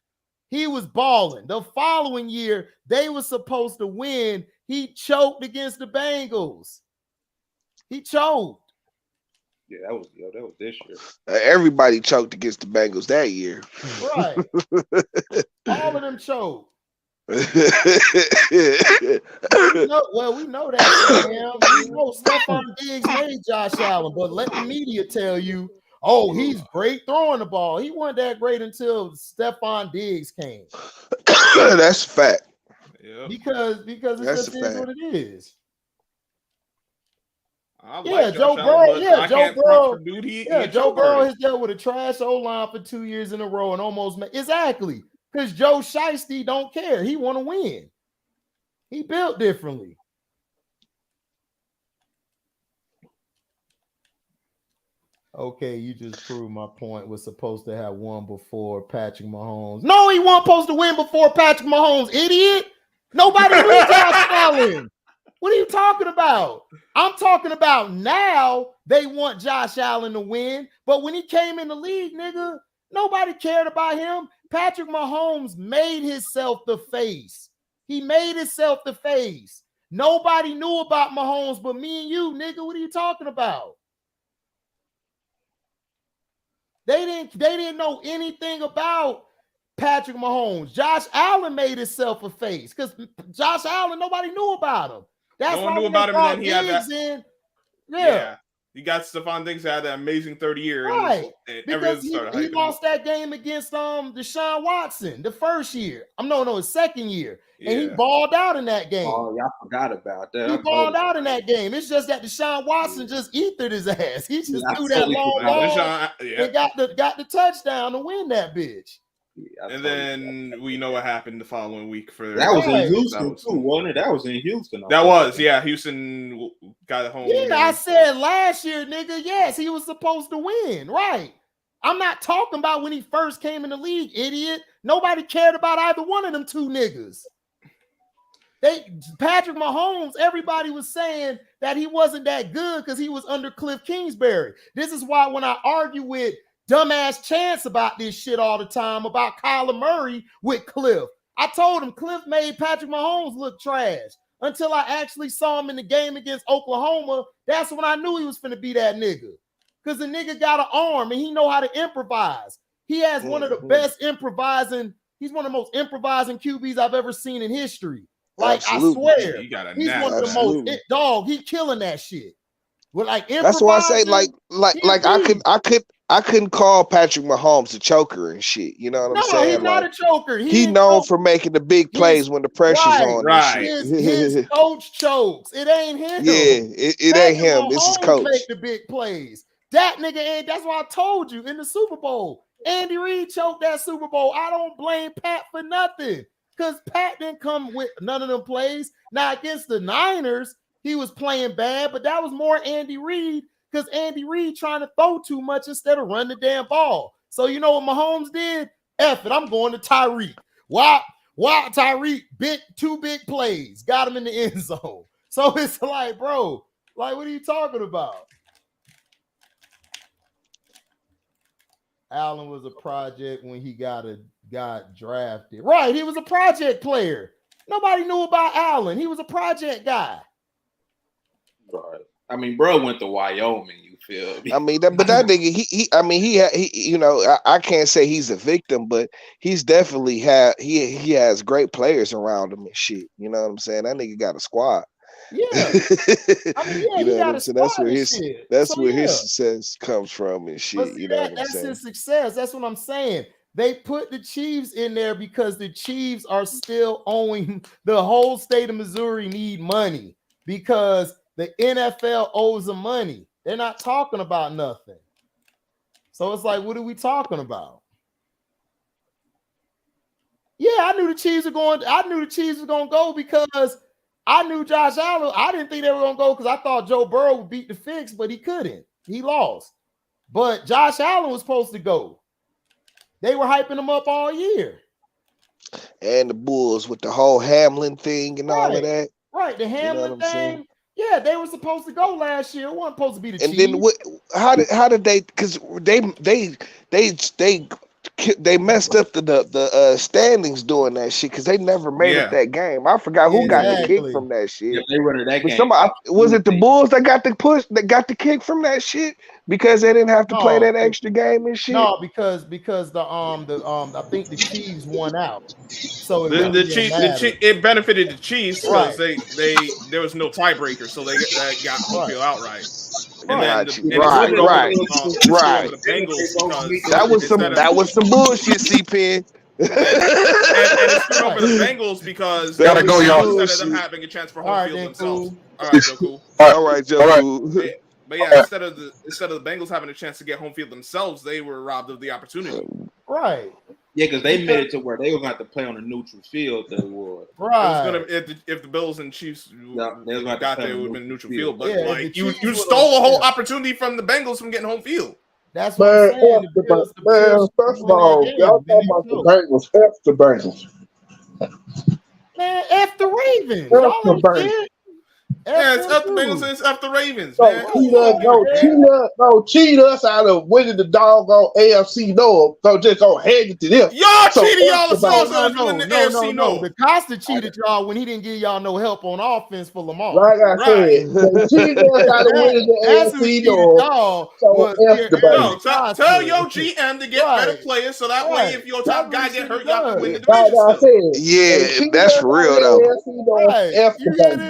He was balling. The following year, they were supposed to win. He choked against the Bengals. He choked. Yeah, that was this year. Everybody choked against the Bengals that year. Right. All of them choked. We know that. We know Stephon Diggs made Josh Allen, but let the media tell you, oh, he's great throwing the ball. He wasn't that great until Stephon Diggs came. That's a fact. Yeah. Because it That's just is what it is. Joe Burrow. Joe Burrow has dealt with a trash O-line for 2 years in a row and almost exactly because Joe Shiesty don't care. He want to win. He built differently. Okay, you just proved my point. Was supposed to have won before Patrick Mahomes. No, he wasn't supposed to win before Patrick Mahomes, idiot. Nobody knew Josh Allen. What are you talking about? I'm talking about now they want Josh Allen to win, but when he came in the league, nigga, nobody cared about him. Patrick Mahomes made himself the face. He made himself the face. Nobody knew about Mahomes but me and you, nigga. What are you talking about? They didn't know anything about Patrick Mahomes. Josh Allen made himself a face because Josh Allen, nobody knew about him. That's no one knew about him, and then he had that. Yeah. You got Stephon Diggs had that amazing 30-year. Right. Because he lost that game against Deshaun Watson the first year. His second year. Yeah. And he balled out in that game. Oh, y'all forgot about that. He balled out in that game. It's just that Deshaun Watson just ethered his ass. He just threw that long ball and got the touchdown to win that bitch. Yeah, and then we know what happened the following week for that was in Houston too, wasn't it? That was in Houston. Houston got it home. Yeah, I said last year, nigga. Yes, he was supposed to win, right? I'm not talking about when he first came in the league, idiot. Nobody cared about either one of them two niggas. Patrick Mahomes, everybody was saying that he wasn't that good because he was under Cliff Kingsbury. This is why when I argue with dumbass Chance about this shit all the time about Kyler Murray with Cliff. I told him Cliff made Patrick Mahomes look trash until I actually saw him in the game against Oklahoma. That's when I knew he was finna be that nigga. Because the nigga got an arm and he know how to improvise. He has one of the best improvising. He's one of the most improvising QBs I've ever seen in history. Like, absolutely. I swear. He's one of the most dog. He killing that shit. Well, like that's why I say I couldn't call Patrick Mahomes a choker and shit. You know what I'm saying? He's not a choker. He known for making the big plays when the pressure's on. Right. His coach chokes. It ain't him. Yeah, it ain't him. It's his coach. Make the big plays. That nigga ain't. That's why I told you in the Super Bowl. Andy Reid choked that Super Bowl. I don't blame Pat for nothing because Pat didn't come with none of them plays. Now against the Niners, he was playing bad, but that was more Andy Reid. Because Andy Reid trying to throw too much instead of run the damn ball. So you know what Mahomes did? F it, I'm going to Tyreek. Why Tyreek? Two big plays. Got him in the end zone. So it's like, bro, like, what are you talking about? Allen was a project when he got drafted. Right, he was a project player. Nobody knew about Allen. He was a project guy. Right. I mean, bro went to Wyoming. You feel me? I mean, but that nigga, he you know, I can't say he's a victim, but he's definitely he has great players around him and shit. You know what I'm saying? That nigga got a squad. Yeah, I mean, yeah, you know what I'm saying? That's where his success comes from and shit. See, you know what I'm that's saying? his success. That's what I'm saying. They put the Chiefs in there because the Chiefs are still owing the whole state of Missouri need money because the NFL owes them money. They're not talking about nothing. So it's like, what are we talking about? Yeah, I knew the Chiefs were going to go because I knew Josh Allen. I didn't think they were gonna go because I thought Joe Burrow would beat the fix, but he couldn't. He lost. But Josh Allen was supposed to go. They were hyping him up all year. And the Bulls with the whole Hamlin thing and all of that. Right, the Hamlin thing. Saying? Yeah, they were supposed to go last year. It wasn't supposed to be the Chiefs. And then how did they? Because they messed up the standings doing that shit because they never made it that game. I forgot who got the kick from that shit. Yeah, they were that game. Was it the Bulls that got the push that got the kick from that shit because they didn't have to play that extra game and shit? No, because I think the Chiefs won out. So the Chiefs it benefited the Chiefs because there was no tiebreaker, so they got home field outright. And then right. The Bengals that was some bullshit, C-Pen. and it's screwed over the Bengals because gotta go, y'all. Instead of them having a chance for home field themselves. Cool. All right, Joe, cool. All right, Joe, cool. But yeah, instead of the Bengals having a chance to get home field themselves, they were robbed of the opportunity. Right. Yeah, because they made it to where they were going to have to play on a neutral field. They would. Right. If the Bills and Chiefs got there, it would have been a neutral field. But you stole the whole opportunity from the Bengals from getting home field. That's what I'm saying. First of all, y'all talking about the Bengals. F the Bengals. Man, F the Ravens. F the Bengals. Yeah, it's up the Bengals and it's up the Ravens, man. Cheat us out of winning the doggone AFC North. So just go hand it to them. Y'all cheated y'all out of winning the AFC North. The Costa cheated y'all when he didn't give y'all no help on offense for Lamar. Like I said, they cheated us out of winning the AFC North. Tell your GM to get better players so that way if your top guy get hurt, y'all can win the division. Yeah, that's for real though.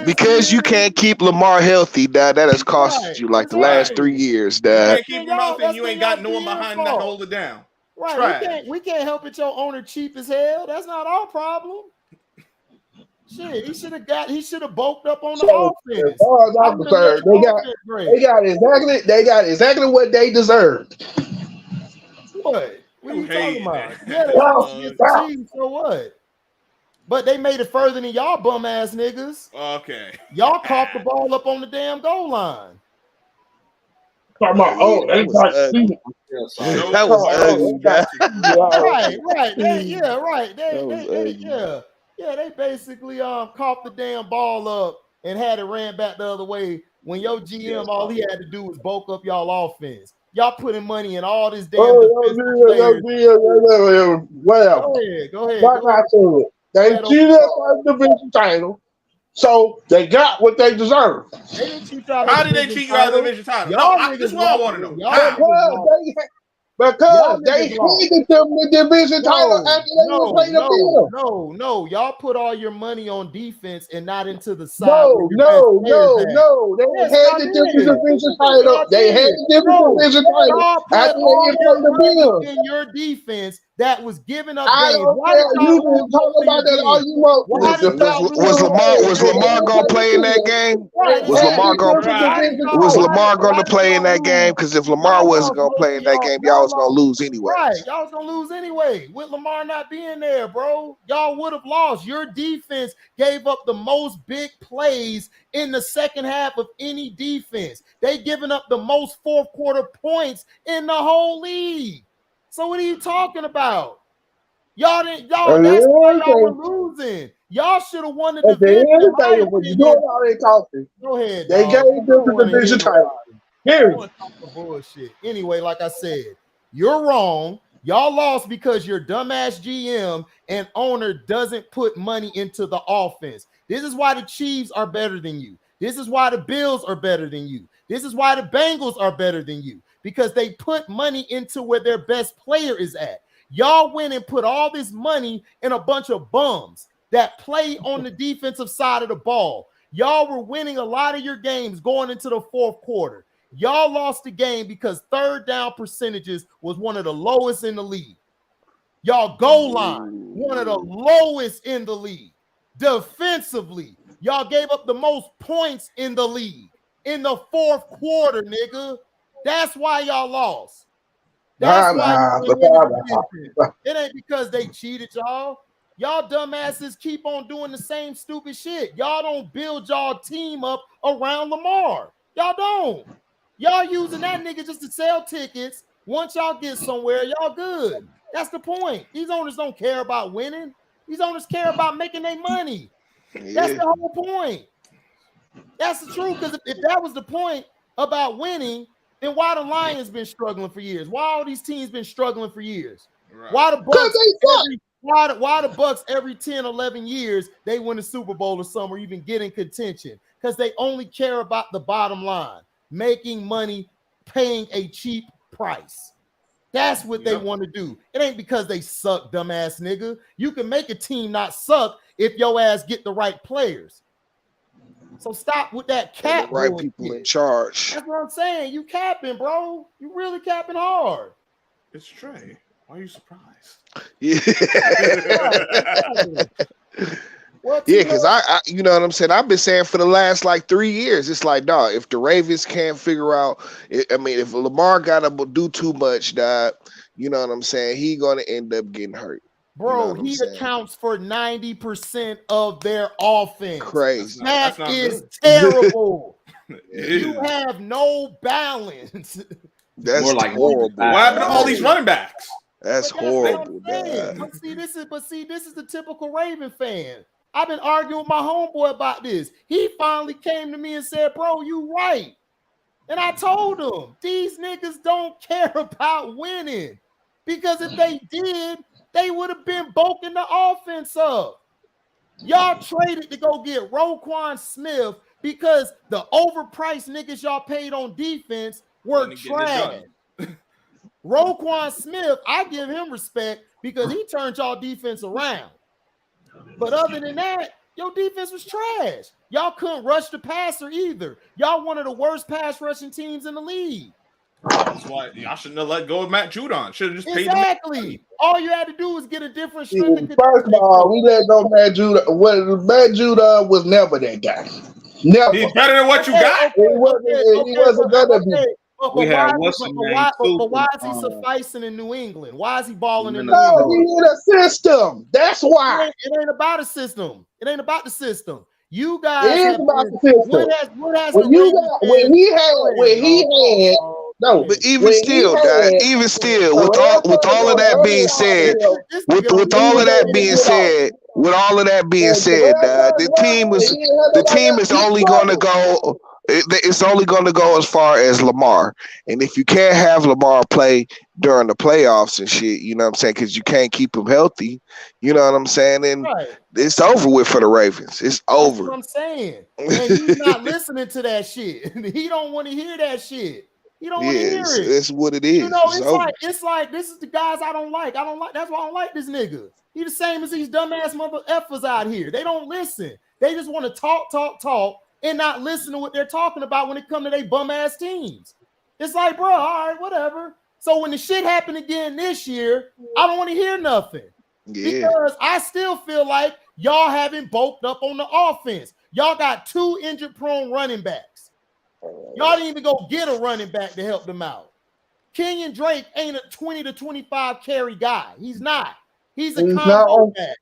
Because you can't keep Lamar healthy, that has cost you like the last 3 years, You can't keep him healthy and you ain't got no one behind him to hold it down. Right, we can't help it. Your owner cheap as hell. That's not our problem. Shit, he should have bulked up on the offense. They got exactly what they deserved. What are you talking about? Yeah, so what? But they made it further than y'all bum ass niggas. Okay. Y'all caught the ball up on the damn goal line. That was ugly. They basically caught the damn ball up and had it ran back the other way. When your GM, all he had to do was bulk up y'all offense. Y'all putting money in all this damn defensive players. Well, go ahead. They cheated us the division title, so they got what they deserve. How did they cheat you out of the division title? This is what I want to know. Because they handed them the division title after they played the field. No. Y'all put all your money on defense and not into the side. No. They handed them the division title. They handed them the division title after they played the field. In your defense, that was giving up games. You didn't talk about that all you want. Was Lamar gonna play in that game? Was Lamar gonna play in that game? Because if Lamar wasn't gonna play in that game, y'all was gonna lose anyway. Right, y'all was gonna lose anyway. With Lamar not being there, bro, y'all would have lost. Your defense gave up the most big plays in the second half of any defense. They given up the most fourth quarter points in the whole league. So what are you talking about? Y'all didn't. That's why y'all were losing. Y'all should have won the division. Go ahead. They gave them the division title. Here. Bullshit. Anyway, like I said, you're wrong. Y'all lost because your dumbass GM and owner doesn't put money into the offense. This is why the Chiefs are better than you. This is why the Bills are better than you. This is why the Bengals are better than you. Because they put money into where their best player is at. Y'all went and put all this money in a bunch of bums that play on the defensive side of the ball. Y'all were winning a lot of your games going into the fourth quarter. Y'all lost the game because third down percentages was one of the lowest in the league. Y'all goal line, one of the lowest in the league. Defensively, y'all gave up the most points in the league in the fourth quarter, nigga. That's why y'all lost. That's why it ain't because they cheated y'all. Y'all dumbasses keep on doing the same stupid shit. Y'all don't build y'all team up around Lamar. Y'all don't. Y'all using that nigga just to sell tickets. Once y'all get somewhere, y'all good. That's the point. These owners don't care about winning. These owners care about making their money. That's the whole point. That's the truth. Because if that was the point about winning, then why the Lions been struggling for years? Why all these teams been struggling for years? Right. Why the Bucks every 10, 11 years they win a Super Bowl or something or even get in contention? Because they only care about the bottom line, making money, paying a cheap price. That's what they want to do. It ain't because they suck, dumbass nigga. You can make a team not suck if your ass get the right players. So stop with that cap. The right people in charge. That's what I'm saying. You capping, bro. You really capping hard. It's Trey. Why are you surprised? Yeah. Yeah, because I, you know what I'm saying? I've been saying for the last like 3 years, it's like, dog, if the Ravens can't figure out, if Lamar got to do too much, dog, you know what I'm saying? He going to end up getting hurt. Bro, you know he accounts for 90% of their offense. Crazy. That is terrible. You have no balance. That's more like horrible. What happened to all these running backs? That's horrible. But see, this is the typical Raven fan. I've been arguing with my homeboy about this. He finally came to me and said, bro, you right. And I told him, these niggas don't care about winning. Because if they did, they would have been bulking the offense up. Y'all traded to go get Roquan Smith because the overpriced niggas y'all paid on defense were trash. Roquan Smith, I give him respect because he turned y'all defense around. But other than that, your defense was trash. Y'all couldn't rush the passer either. Y'all one of the worst pass rushing teams in the league. That's why y'all shouldn't have let go of Matt Judon. Should have just paid him. Exactly. All you had to do was get a different strength. First of all, we let go Matt Judon. Matt Judon was never that guy. Never. He's better than what you got. He wasn't gonna be. But why is he sufficing in New England? Why is he balling in New England? No, he in a system. That's why. It ain't about a system. It ain't about the system. You guys. It is about the system. But even still, with all of that being said, with all of that being said, the team is only going to go. It's only going to go as far as Lamar. And if you can't have Lamar play during the playoffs and shit, you know what I'm saying, because you can't keep him healthy, you know what I'm saying? And it's over with for the Ravens. It's over. That's what I'm saying. And he's not listening to that shit. He don't want to hear that shit. You don't want to hear it. It's what it is. You know, it's like this is the guys I don't like. That's why I don't like this nigga. He the same as these dumbass mother effers out here. They don't listen. They just want to talk, and not listen to what they're talking about when it comes to their bum ass teams. It's like, bro, all right, whatever. So when the shit happened again this year, I don't want to hear nothing. Yeah. Because I still feel like y'all haven't bulked up on the offense. Y'all got 2 injured-prone running backs. Y'all didn't even go get a running back to help them out. Kenyon Drake ain't a 20 to 25 carry guy. He's not. He's a combo back.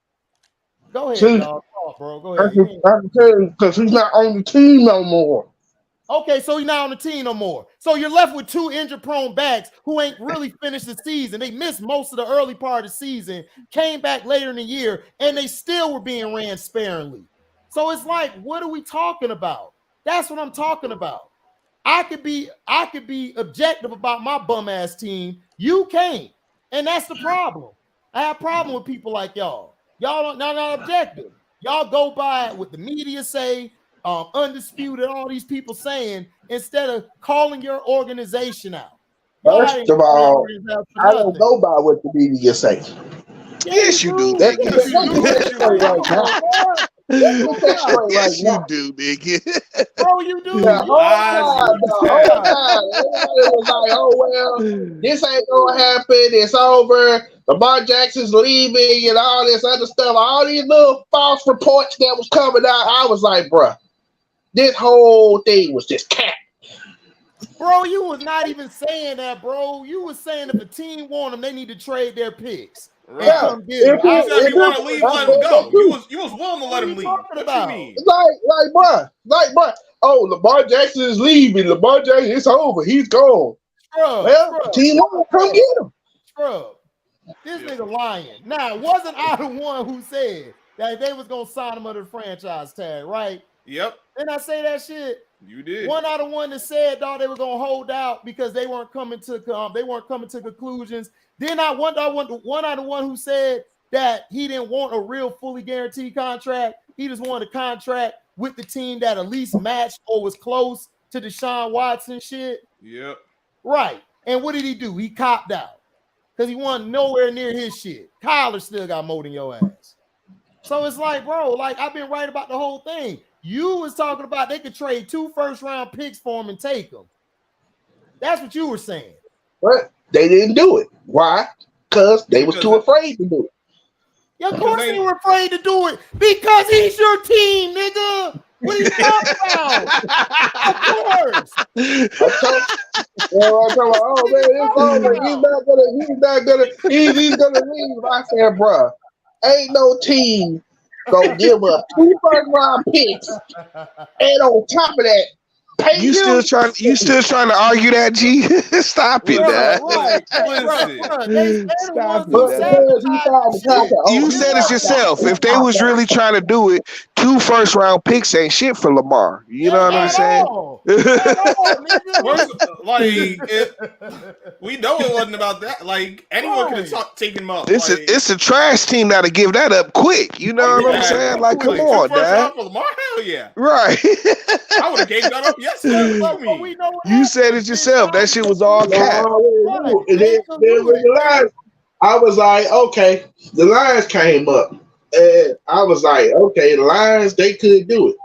Go ahead, dog. Bro. Go ahead. I can tell you because he's not on the team no more. Okay, so he's not on the team no more. So you're left with 2 injured-prone backs who ain't really finished the season. They missed most of the early part of the season, came back later in the year, and they still were being ran sparingly. So it's like, what are we talking about? That's what I'm talking about. I could be objective about my bum-ass team. You can't, and that's the problem. I have a problem with people like y'all. Y'all not objective. Y'all go by what the media say, undisputed, all these people saying, instead of calling your organization out. First of all, I don't go by what the media say. Yes, you do. Yes, you do, nigga. Bro, you do. The whole time. Everybody was like, oh, well, this ain't going to happen. It's over. Lamar Jackson's leaving and all this other stuff. All these little false reports that was coming out. I was like, bruh, this whole thing was just cat. Bro, you was not even saying that, bro. You was saying if a team want them, they need to trade their picks. Yeah. Come get him. If you want to leave, let him go. You was willing to let him leave. What you mean? Like, bro. Oh, Lamar Jackson is leaving. Lamar Jackson, it's over. He's gone. Team want to come get him. Bro, this nigga lying. Now, wasn't I the one who said that they was gonna sign him under the franchise tag, right? Yep. Didn't I say that shit? You did. One out of one that said, dog, they were gonna hold out because they weren't coming to conclusions. Then one out of one who said that he didn't want a real fully guaranteed contract. He just wanted a contract with the team that at least matched or was close to Deshaun Watson shit. Yep. Right. And what did he do? He copped out because he wasn't nowhere near his shit. Kyler still got more than your ass. So it's like, bro, like I've been right about the whole thing. You was talking about they could trade 2 first-round picks for him and take them. That's what you were saying. But they didn't do it. Why? Because they was too afraid to do it. Yeah, of course they were afraid to do it because he's your team, nigga. What are you talking about? Of course. Oh man, it's over. He's gonna leave. I said, bro, ain't no team gonna give up 2 first-round picks, and on top of that, you still trying to argue that, G? Stop it, man. Stop it. You said it yourself. If they was really trying to do it, 2 first-round picks ain't shit for Lamar. You know what I'm saying? We know it wasn't about that. Like anyone could have taken him up. It's a trash team now to give that up quick. You know what I'm saying? Like, come on, Dad. Hell yeah. Right. I would have gave that up yesterday. You said it yourself. That shit was all cat. And then with the Lions, I was like, okay, the Lions came up. And I was like, okay, the Lions, they could do it.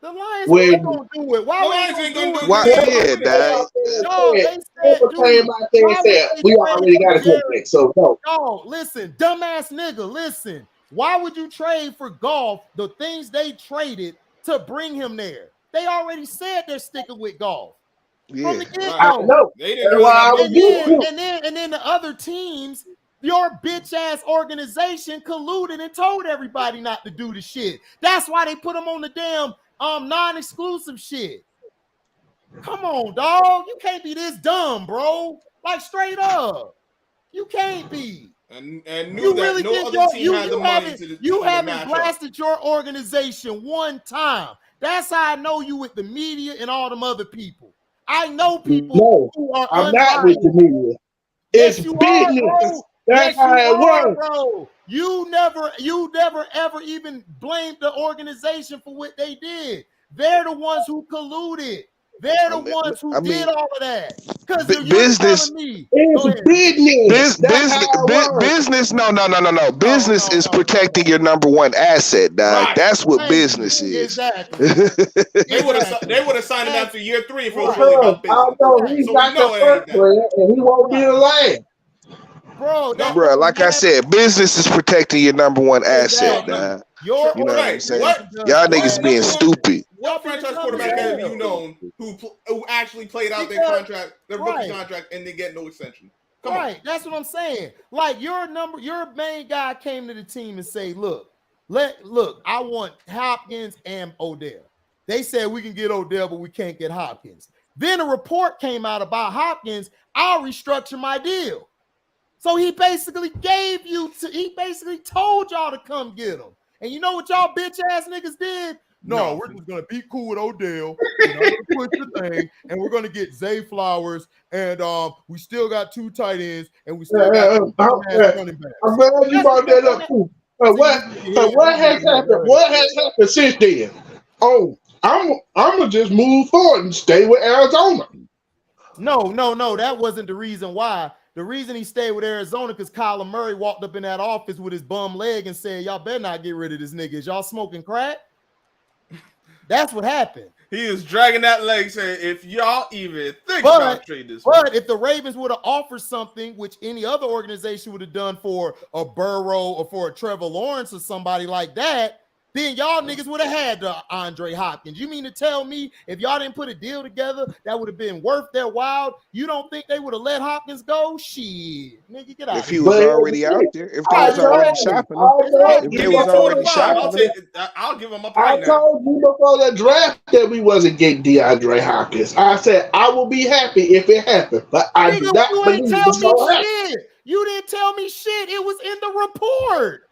The Lions ain't gonna do it. Why ain't gonna do it? Why? Yeah, Dad. No, they said, came out there and said, we already got a good pick, so no. No, listen, dumbass nigga, listen. Why would you trade for Goff the things they traded to bring him there? They already said they're sticking with Goff. Yeah. From the get-go. I know. And then the other teams, your bitch ass organization colluded and told everybody not to do the shit. That's why they put them on the damn non-exclusive shit. Come on, dog. You can't be this dumb, bro. Like straight up. You can't be. And knew you that really no think other team had the money to you haven't match blasted up. your organization one time. That's how I know you with the media and all them other people. I know people who are I'm not with the media. It's business. That's how it works. Bro. You never ever even blamed the organization for what they did. They're the ones who colluded. They're the ones who did all of that. Because business, business. No. Business is protecting your number one asset, dog. Right. That's what business is. Exactly. They would have signed him after year 3 if it was really about business. I know he's got the first player, and he won't be the last. Bro, like I said, business is protecting your number one asset, dog. You know what I'm saying? Y'all niggas being stupid. What franchise quarterback have you known who actually played out their contract, their rookie contract, and they get no extension? Come on. That's what I'm saying. Like your main guy came to the team and say, look, I want Hopkins and Odell. They said we can get Odell, but we can't get Hopkins. Then a report came out about Hopkins. I'll restructure my deal. So he basically told y'all to come get him. And you know what y'all bitch ass niggas did? No, we're just gonna be cool with Odell. Push the thing, and we're gonna get Zay Flowers, and we still got 2 tight ends, and we still got running backs. I'm glad you brought that up too. What has happened? What has happened since then? Oh, I'm gonna just move forward and stay with Arizona. No, that wasn't the reason why. The reason he stayed with Arizona because Kyler Murray walked up in that office with his bum leg and said, y'all better not get rid of this nigga. Is y'all smoking crack? That's what happened. He is dragging that leg saying, if y'all even think about trading this. But if the Ravens would have offered something, which any other organization would have done for a Burrow or for a Trevor Lawrence or somebody like that, then y'all niggas would have had the Andre Hopkins. You mean to tell me if y'all didn't put a deal together that would have been worth their while, you don't think they would have let Hopkins go? Shit, nigga, get out. If he was already out there, if they was already shopping him, if they was already shopping him, I'll give him up. I told you before the draft that we wasn't getting DeAndre Hopkins. I said I will be happy if it happened, but I do not believe it's gonna happen. Shit. You didn't tell me shit. It was in the report.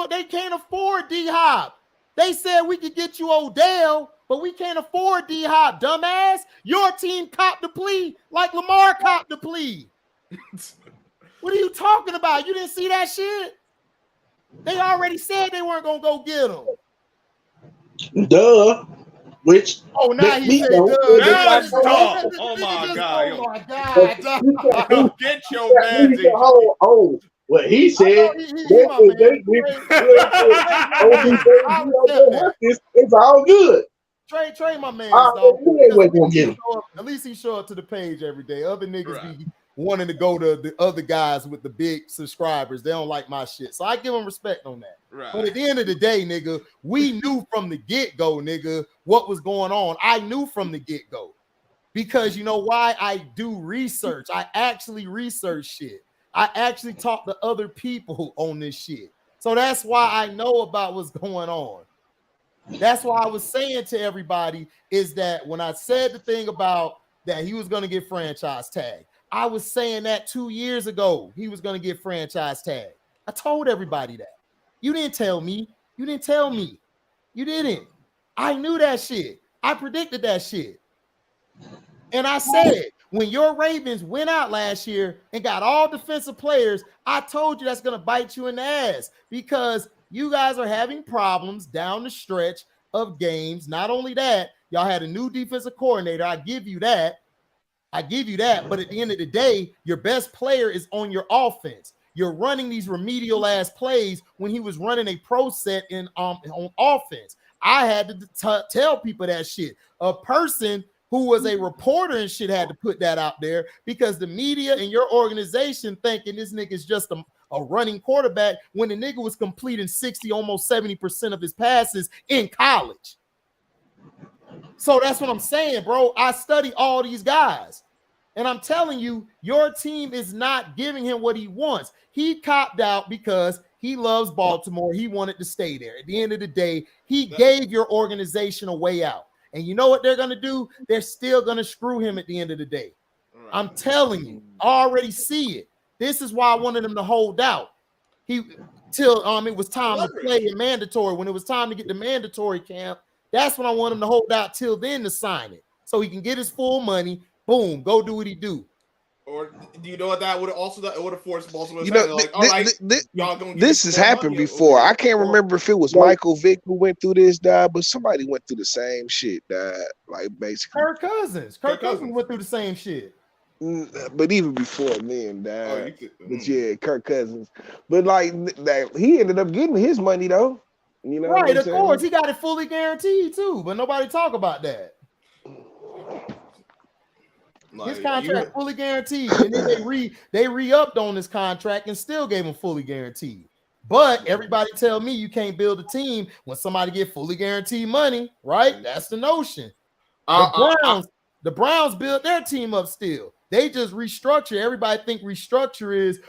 They can't afford D-Hop. They said we could get you Odell, but we can't afford D-Hop, dumbass. Your team copped the plea like Lamar copped the plea. What are you talking about? You didn't see that shit? They already said they weren't gonna go get him. Duh. Which now he said, oh my god! Oh my god! Get your man. What he said, it's all good. Trey, my man. At least he show up to the page every day. Other niggas be wanting to go to the other guys with the big subscribers. They don't like my shit, so I give them respect on that. Right. But at the end of the day, nigga, we knew from the get-go, nigga, what was going on. I knew from the get-go. Because you know why? I do research. I actually research shit. I actually talk to other people on this shit. So that's why I know about what's going on. That's why I was saying to everybody is that when I said the thing about that he was going to get franchise tag, I was saying that 2 years ago he was going to get franchise tag. I told everybody that. You didn't tell me. You didn't tell me. You didn't. I knew that shit. I predicted that shit. And I said, when your Ravens went out last year and got all defensive players, I told you that's going to bite you in the ass because you guys are having problems down the stretch of games. Not only that, y'all had a new defensive coordinator. I give you that. But at the end of the day, your best player is on your offense. You're running these remedial ass plays when he was running a pro set on offense. I had to tell people that shit. A person who was a reporter and shit had to put that out there because the media and your organization thinking this nigga is just a running quarterback when the nigga was completing 60, almost 70% of his passes in college. So that's what I'm saying, bro. I study all these guys. And I'm telling you, your team is not giving him what he wants. He copped out because he loves Baltimore. He wanted to stay there. At the end of the day, he gave your organization a way out. And you know what they're going to do? They're still going to screw him at the end of the day. I'm telling you, I already see it. This is why I wanted him to hold out. Till it was time to play in mandatory. When it was time to get the mandatory camp, that's when I want him to hold out till then to sign it. So he can get his full money. Boom, go do what he do. Or do you know what that would have forced Baltimore? You know, this has happened before. I can't remember if it was Michael Vick who went through this, but somebody went through the same shit, like basically. Kirk Cousins went through the same shit. But even before then, but yeah, Kirk Cousins. But like he ended up getting his money though. You know, right? Of course, he got it fully guaranteed too. But nobody talk about that. His contract fully guaranteed, and then they re-upped on this contract and still gave him fully guaranteed. But everybody tell me you can't build a team when somebody get fully guaranteed money, right? That's the notion. The Browns built their team up still. They just restructure. Everybody think restructure is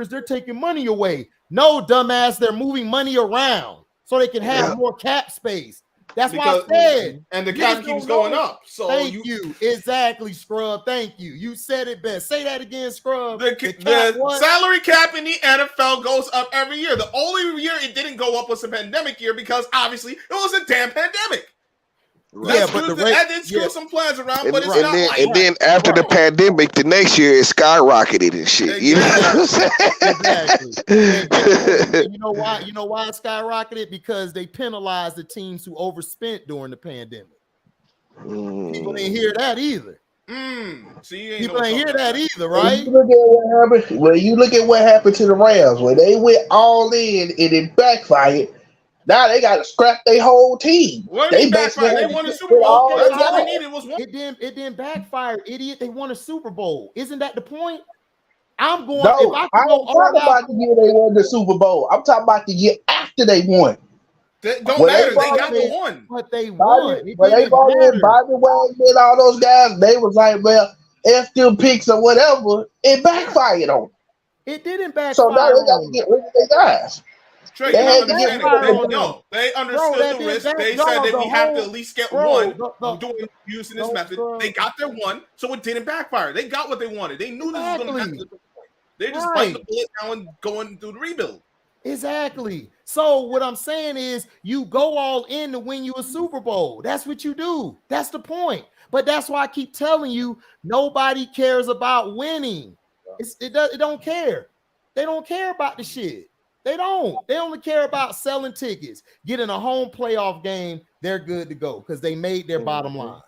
they're taking money away. No, dumbass, they're moving money around so they can have more cap space. That's why I said. And the cap keeps going up. So thank you. Exactly, Scrub. Thank you. You said it best. Say that again, Scrub. The salary cap in the NFL goes up every year. The only year it didn't go up was the pandemic year because obviously it was a damn pandemic. Right. Yeah, but that did screw some plans around, but it's not like and then after the pandemic, the next year it skyrocketed and shit. Exactly. You know what I'm saying? Exactly. You know why? You know why it skyrocketed? Because they penalized the teams who overspent during the pandemic. People didn't hear that either. People ain't hear that either, right? When you look at what happened to the Rams, when they went all in and it backfired. Now they got to scrap their whole team. They won a Super Bowl. That's all they needed was one. It didn't backfire, idiot. They won a Super Bowl. Isn't that the point? I'm going. No, If I I can go ain't talking about the year they won the Super Bowl. I'm talking about the year after they won. That don't When matter. they They brought got in the one. but they won. It when they didn't brought in matter. Bobby Wagner and all those guys, they was like, well, F them picks or whatever. It backfired on them. It didn't So now backfire they got on to them. get rid of their guys. Trey, They you're not had to get understanding. Backfire on them. No, they Bro, understood that the didn't risk. back. They No, said that the we have to whole at least get bro. one using this method. Bro. They got their one, so it didn't backfire. They got what they wanted. They knew this was going to happen. They're just biting the bullet now and going through the rebuild. Exactly. So what I'm saying is you go all in to win you a Super Bowl. That's what you do. That's the point. But that's why I keep telling you, nobody cares about winning. It don't care. They don't care about the shit. They don't. They only care about selling tickets, getting a home playoff game. They're good to go because they made their bottom line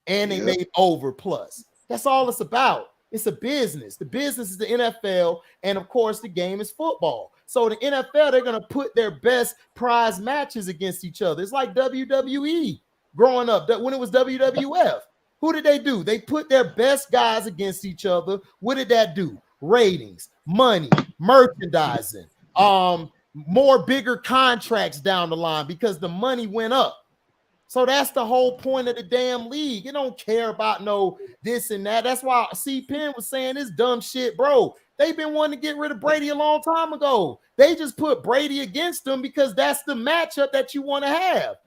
and they made over plus. That's all it's about. It's a business. The business is the NFL, and of course, the game is football. So the NFL, they're going to put their best prize matches against each other. It's like WWE growing up. When it was WWF, who did they do? They put their best guys against each other. What did that do? Ratings, money, merchandising, more bigger contracts down the line because the money went up. So that's the whole point of the damn league. You don't care about no this and that. That's why C. Penn was saying this dumb shit, bro. They've been wanting to get rid of Brady a long time ago. They just put Brady against them because that's the matchup that you want to have.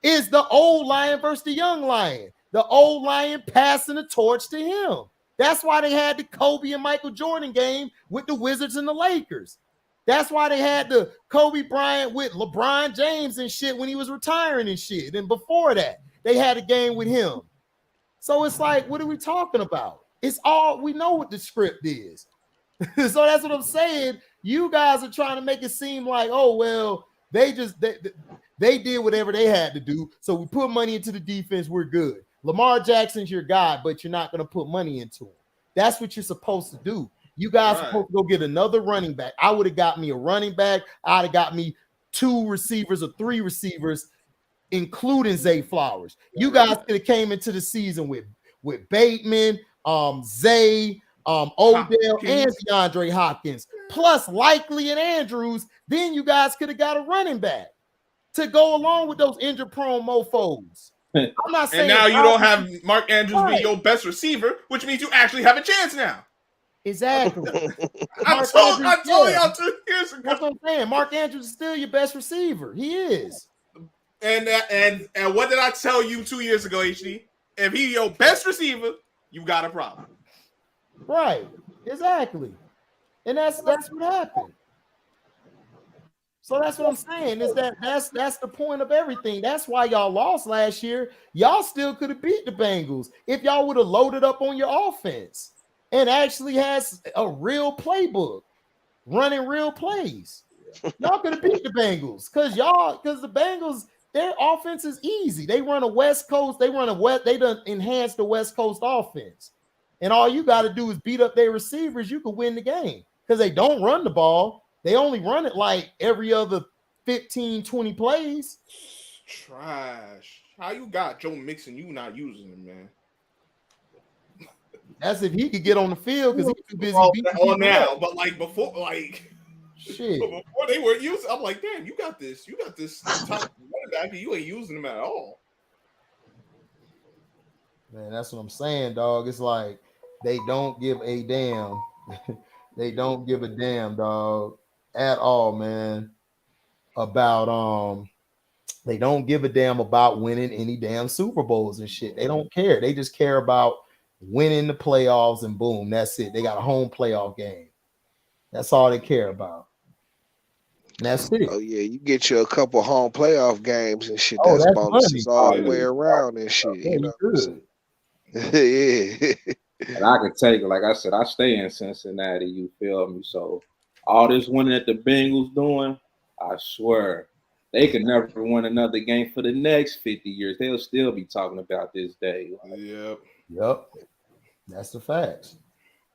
Is the old lion versus the young lion. The old lion passing the torch to him. That's why they had the Kobe and Michael Jordan game with the Wizards and the Lakers. That's why they had the Kobe Bryant with LeBron James and shit when he was retiring and shit. And before that, they had a game with him. So it's like, what are we talking about? It's all, we know what the script is. So that's what I'm saying. You guys are trying to make it seem like, oh, well, they did whatever they had to do. So we put money into the defense, we're good. Lamar Jackson's your guy, but you're not going to put money into him. That's what you're supposed to do. You guys are supposed to go get another running back. I would have got me a running back. I'd have got me 2 receivers or 3 receivers, including Zay Flowers. You guys could have came into the season with Bateman, Zay, Odell, and DeAndre Hopkins, plus Likely and Andrews. Then you guys could have got a running back to go along with those injury-prone mofos. I'm not saying. And now you don't have Mark Andrews be your best receiver, which means you actually have a chance now. Exactly. I told y'all 2 years ago. That's what I'm saying. Mark Andrews is still your best receiver. He is. And what did I tell you 2 years ago, HD? If he's your best receiver, you got a problem. Right. Exactly. And that's what happened. So that's what I'm saying. Is that's the point of everything. That's why y'all lost last year. Y'all still could have beat the Bengals if y'all would have loaded up on your offense and actually has a real playbook, running real plays. Y'all could have beat the Bengals because the Bengals, their offense is easy. They run a West Coast, they done enhanced the West Coast offense. And all you got to do is beat up their receivers, you could win the game. Because they don't run the ball. They only run it like every other 15, 20 plays. Trash. How you got Joe Mixon, you not using him, man? That's if he could get on the field because he's too busy beating people now. But like before, shit. Before they were using, I'm like, damn, you got this top running back, and you ain't using him at all. Man, that's what I'm saying, dog. It's like they don't give a damn. They don't give a damn, dog, at all, man. About they don't give a damn about winning any damn Super Bowls and shit. They don't care. They just care about winning the playoffs and boom, that's it. They got a home playoff game. That's all they care about. And that's it. Oh yeah, you get you a couple home playoff games and shit. That's bonuses all the way around and shit. Yeah, you know what I'm saying? Yeah. And I can take it. Like I said, I stay in Cincinnati. You feel me? So all this winning that the Bengals doing, I swear they could never win another game for the next 50 years. They'll still be talking about this day. Yep. That's the facts.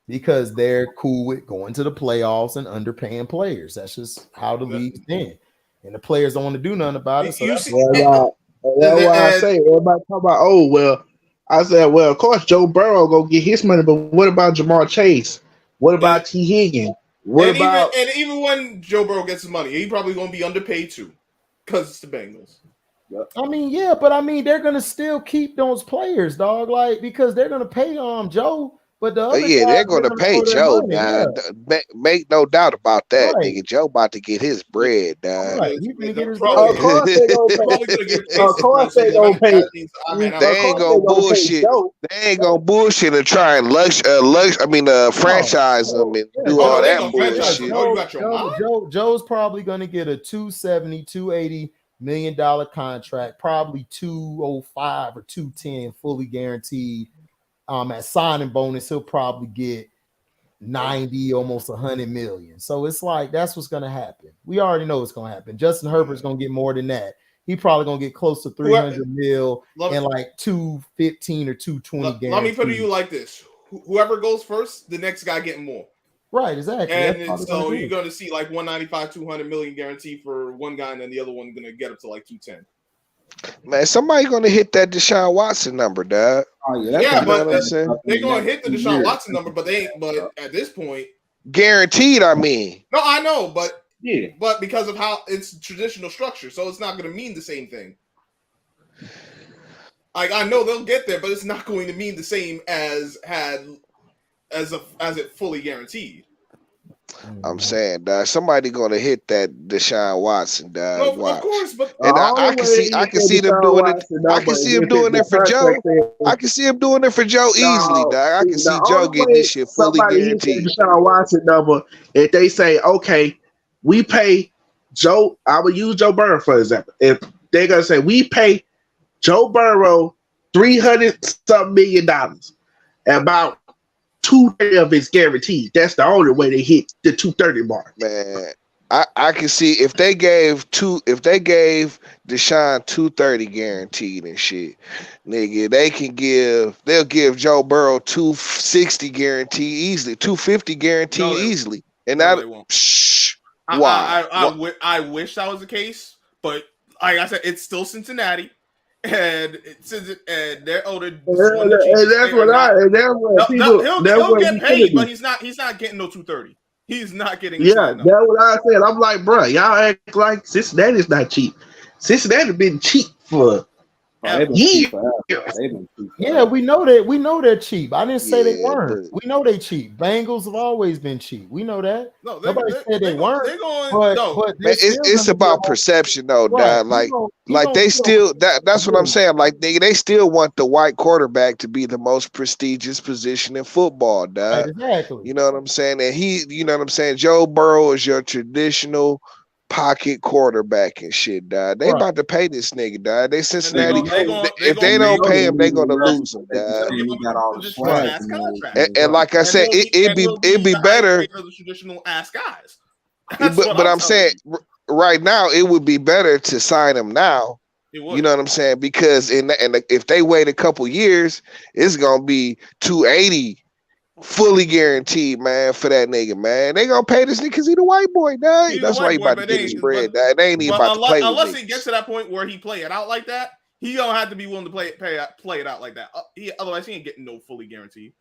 Because they're cool with going to the playoffs and underpaying players. That's just how the league's been. And the players don't want to do nothing about it. So that's why I say everybody talk about, oh well. I said, well, of course Joe Burrow go get his money, but what about Jamar Chase? What about T. Higgins? What about even when Joe Burrow gets his money, he's probably going to be underpaid too, because it's the Bengals. I mean, yeah, but I mean, they're gonna still keep those players, dog. Like because they're gonna pay Joe, but the other guys, they're gonna pay Joe, dog. Yeah. Make no doubt about that, Right. nigga. Joe about to get his bread, dog. Right. He's gonna get his Of course they gonna pay. They ain't gonna bullshit. They ain't gonna bullshit and try and franchise them and do all that bullshit. Joe's probably gonna get a $270-280 million contract, probably 205 or 210 fully guaranteed. At signing bonus, he'll probably get 90, almost 100 million. So it's like that's what's gonna happen. We already know what's gonna happen. Justin Herbert's gonna get more than that. He probably gonna get close to 300 mil and like 215 or 220. Let me put it to you like this: whoever goes first, the next guy getting more. Right, exactly. And so you're going to see like 195, 200 million guaranteed for one guy, and then the other one going to get up to like 210. Man, somebody going to hit that Deshaun Watson number, dog. Oh, yeah, but they're going to hit the Deshaun Watson number, but at this point, guaranteed. I mean, no, I know, but but because of how it's traditional structure, so it's not going to mean the same thing. Like I know they'll get there, but it's not going to mean the same as it fully guaranteed. I'm saying, dog, somebody gonna hit that Deshaun Watson, dog. No, of course, but I can see them doing it. I can see him doing it for Joe. I can see him doing it for Joe easily, dog. I can see Joe getting this shit fully guaranteed. Deshaun Watson number. If they say, okay, we pay Joe, I would use Joe Burrow for example. If they're gonna say we pay Joe Burrow $300-something million, about 230 of it's guaranteed. That's the only way they hit the 230 mark. Man, I can see if they gave Deshaun 230 guaranteed and shit, nigga, they'll give Joe Burrow 260 guaranteed easily, 250 guaranteed easily. And no, that they won't. Why? I wish that was the case, but like I said, it's still Cincinnati. And they're older. And that's what he'll get paid, but he's not getting no 230. He's not getting. Yeah, that's what I said. I'm like, bro, y'all act like Cincinnati's not cheap. Cincinnati been cheap for years. Yeah, we know that. We know they're cheap. I didn't say they weren't. We know they cheap. Bengals have always been cheap. We know that. No, nobody said they weren't. But it's about perception, though, dog. Like they still that's what I'm saying. Like they still want the white quarterback to be the most prestigious position in football, dog. Right, exactly. You know what I'm saying? And you know what I'm saying? Joe Burrow is your traditional pocket quarterback and shit, dog. They about to pay this nigga, dog. They Cincinnati. If they don't pay him, they're gonna lose him, dog. And like I said, it'd be better. Traditional ass guys. But I'm saying right now it would be better to sign him now. You know what I'm saying? Because if they wait a couple years, it's gonna be 280. Fully guaranteed, man, for that nigga, man. They gonna pay this nigga because he the white boy, dog. That's why he about to get his bread, dog. They ain't even about to play with unless he gets to that point where he play it out like that, he gonna have to be willing to play it out like that. Otherwise, he ain't getting no fully guaranteed.